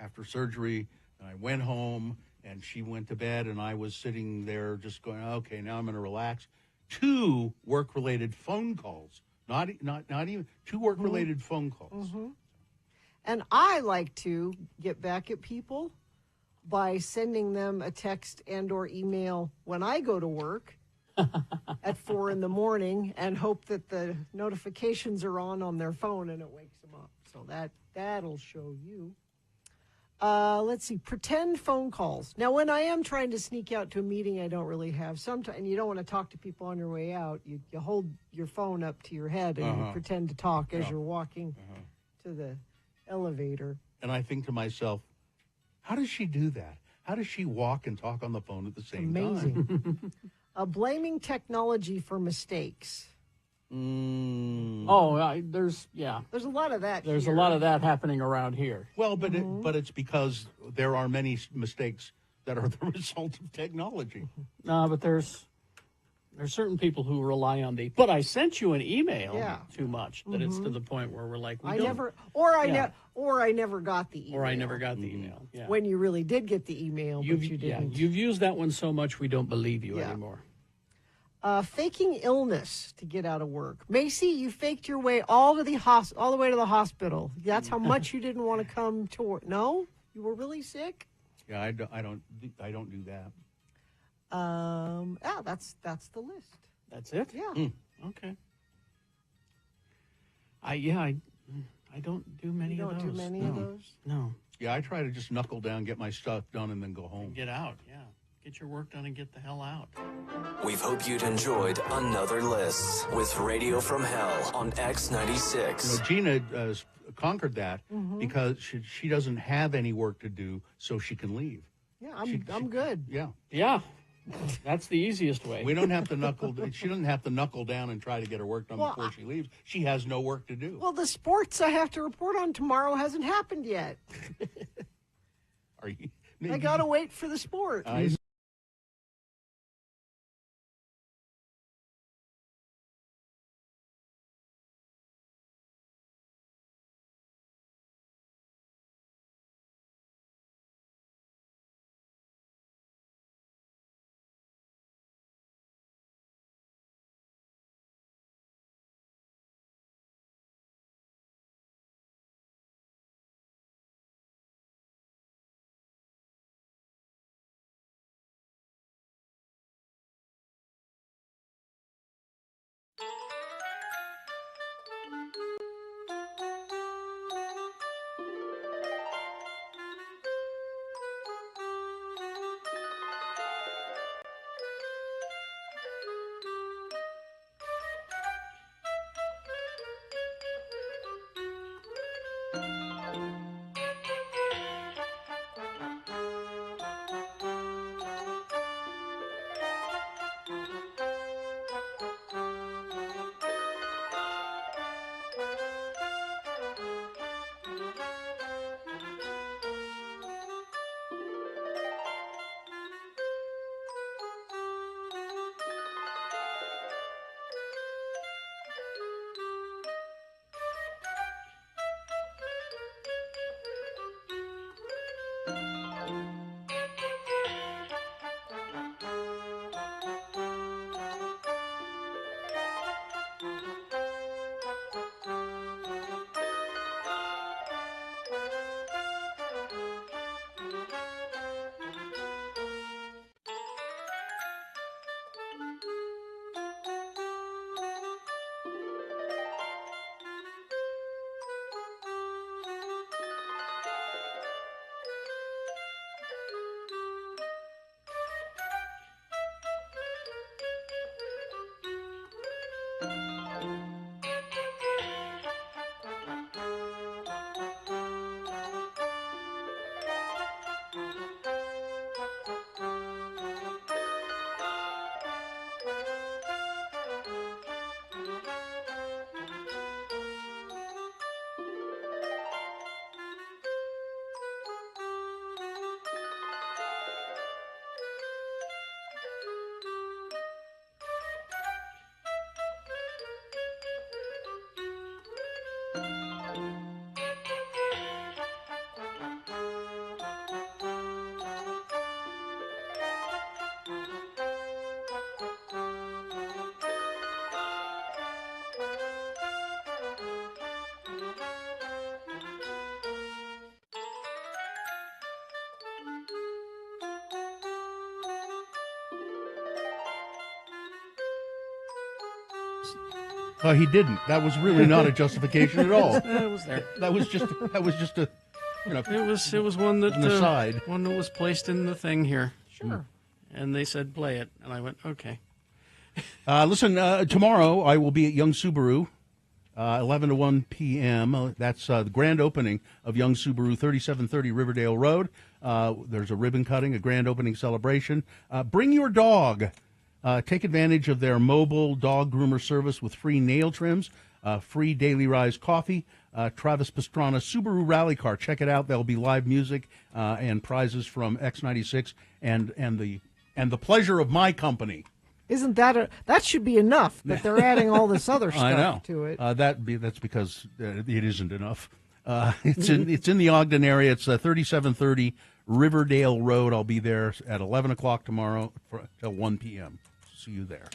after surgery, and I went home, and she went to bed, and I was sitting there just going, okay, now I'm going to relax. 2 work-related phone calls, not even 2 work-related phone calls. And I like to get back at people by sending them a text and or email when I go to work at 4 a.m. and hope that the notifications are on their phone and it wakes them up. So that'll show you. Let's see, pretend phone calls. Now, when I am trying to sneak out to a meeting I don't really have, sometimes, and you don't want to talk to people on your way out, you hold your phone up to your head and you pretend to talk as you're walking to the elevator. And I think to myself, how does she do that? How does she walk and talk on the phone at the same time? Amazing. Blaming technology for mistakes. Oh, there's a lot of that. There's here. a lot of that happening around here. Well, but it's because there are many mistakes that are the result of technology. No, but there's certain people who rely on but I sent you an email too much that it's to the point where we're like, I never got the email. Or I never got the email. Yeah. When you really did get the email, but you didn't. You've used that one so much we don't believe you anymore. Faking illness to get out of work. Macy, you faked your way all the way to the hospital. That's how much you didn't want to come to work. No, you were really sick. Yeah, I don't do that. That's the list. That's it. Yeah. Okay. I don't do many of those. You don't do many of those. No. Yeah, I try to just knuckle down, get my stuff done, and then go home. Get out. Yeah. Get your work done and get the hell out. We hope you'd enjoyed another list with Radio from Hell on X96. Gina conquered that because she doesn't have any work to do, so she can leave. Yeah, I'm good. Yeah. Yeah. That's the easiest way. We don't have to knuckle. She doesn't have to knuckle down and try to get her work done Well, before she leaves. She has no work to do. Well, the sports I have to report on tomorrow hasn't happened yet. Are you? I gotta wait for the sport. He didn't. That was really not a justification at all. It was there. That was just a, It was one that an aside. One that was placed in the thing here. Sure. And they said play it, and I went okay. Listen, tomorrow I will be at Young Subaru, 11 to 1 p.m. That's the grand opening of Young Subaru, 3730 Riverdale Road. There's a ribbon cutting, a grand opening celebration. Bring your dog. Take advantage of their mobile dog groomer service with free nail trims, free Daily Rise coffee, Travis Pastrana Subaru Rally Car. Check it out. There'll be live music and prizes from X96 and the pleasure of my company. Isn't that that should be enough? But they're adding all this other stuff I know. to it. That's because it isn't enough. It's in the Ogden area. It's 3730 Riverdale Road. I'll be there at 11 o'clock tomorrow till 1 p.m. See you there.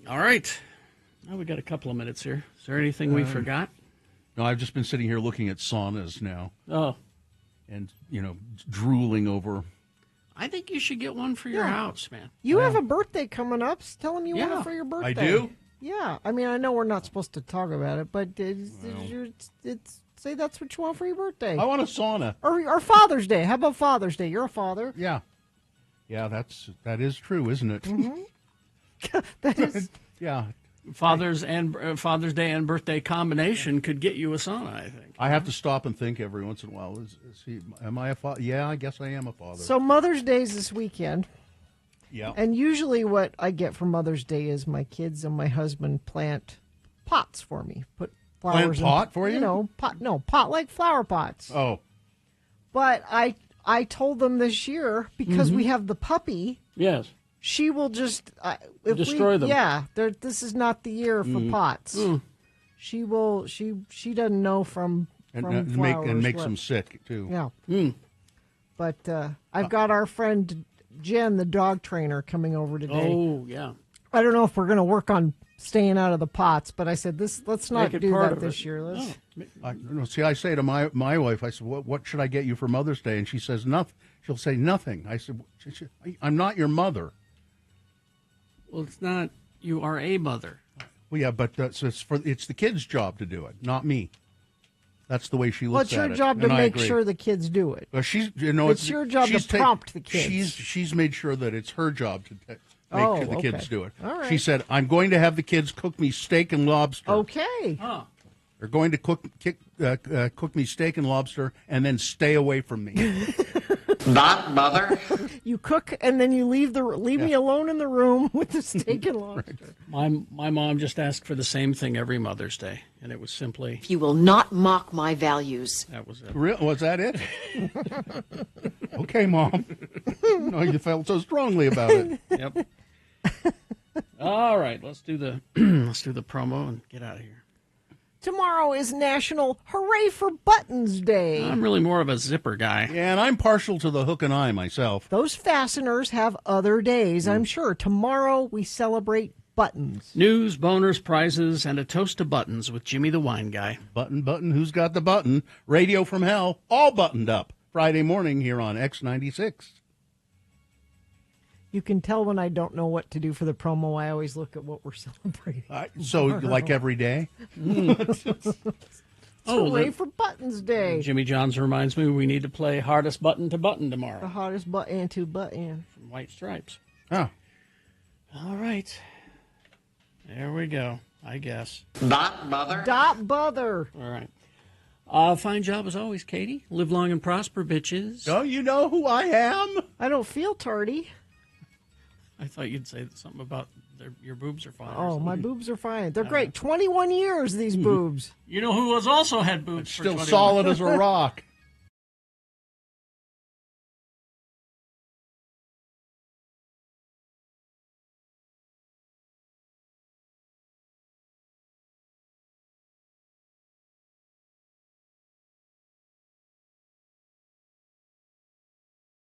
All right. Now we got a couple of minutes here. Is there anything we forgot? No, I've just been sitting here looking at saunas now. Oh. And, drooling over. I think you should get one for your house, man. You have a birthday coming up. Tell them you want it for your birthday. I do? Yeah. I mean, I know we're not supposed to talk about it, but say that's what you want for your birthday. I want a sauna. Or Father's Day. How about Father's Day? You're a father. Yeah. Yeah, that is true, isn't it? Mm-hmm. That is. Yeah. Father's Day and birthday combination could get you a sauna, I think. I have to stop and think every once in a while. Am I a father? Yeah, I guess I am a father. So Mother's Day is this weekend. Yeah. And usually what I get for Mother's Day is my kids and my husband plant pots for me. Put flowers pot for you? Pot like flower pots. Oh. But I told them this year, because we have the puppy. Yes. She will just destroy them. Yeah, this is not the year for pots. She will. She doesn't know from flowers makes them sick too. Yeah. But I've got our friend Jen, the dog trainer, coming over today. Oh yeah. I don't know if we're going to work on staying out of the pots, but I said let's not do that this year. Let's. See, I say to my wife, I said, "What should I get you for Mother's Day?" And she says nothing. She'll say nothing. I said, "I'm not your mother." Well, it's not. You are a mother. Well, yeah, but it's the kid's job to do it, not me. That's the way she looks at it. Well, it's your job to make sure the kids do it. Well, it's your job to prompt the kids. She's made sure that it's her job to make sure the kids do it. All right. She said, "I'm going to have the kids cook me steak and lobster." Okay. Huh. They're going to cook me steak and lobster and then stay away from me. Not mother. You cook and then you leave me alone in the room with the steak and lobster. My mom just asked for the same thing every Mother's Day, and it was simply, "You will not mock my values." That was it. Was that it? Okay, Mom. No, you felt so strongly about it. Yep. All right, let's do the promo and get out of here. Tomorrow is National Hooray for Buttons Day. I'm really more of a zipper guy. Yeah, and I'm partial to the hook and eye myself. Those fasteners have other days, I'm sure. Tomorrow we celebrate buttons. News, boners, prizes, and a toast to buttons with Jimmy the Wine Guy. Button, who's got the button? Radio from Hell, all buttoned up. Friday morning here on X96. You can tell when I don't know what to do for the promo. I always look at what we're celebrating. So, like every day? Hooray for Buttons Day. Jimmy Johns reminds me we need to play Hardest Button to Button tomorrow. The hardest button to button. From White Stripes. Oh. All right. There we go, I guess. Not mother. Dot bother. All right. Fine job as always, Katie. Live long and prosper, bitches. Don't you know who I am? I don't feel tardy. I thought you'd say something about your boobs are fine. Oh, my boobs are fine. They're great. 21 years, these boobs. You know who has also had boobs it's for still 21 solid as a rock.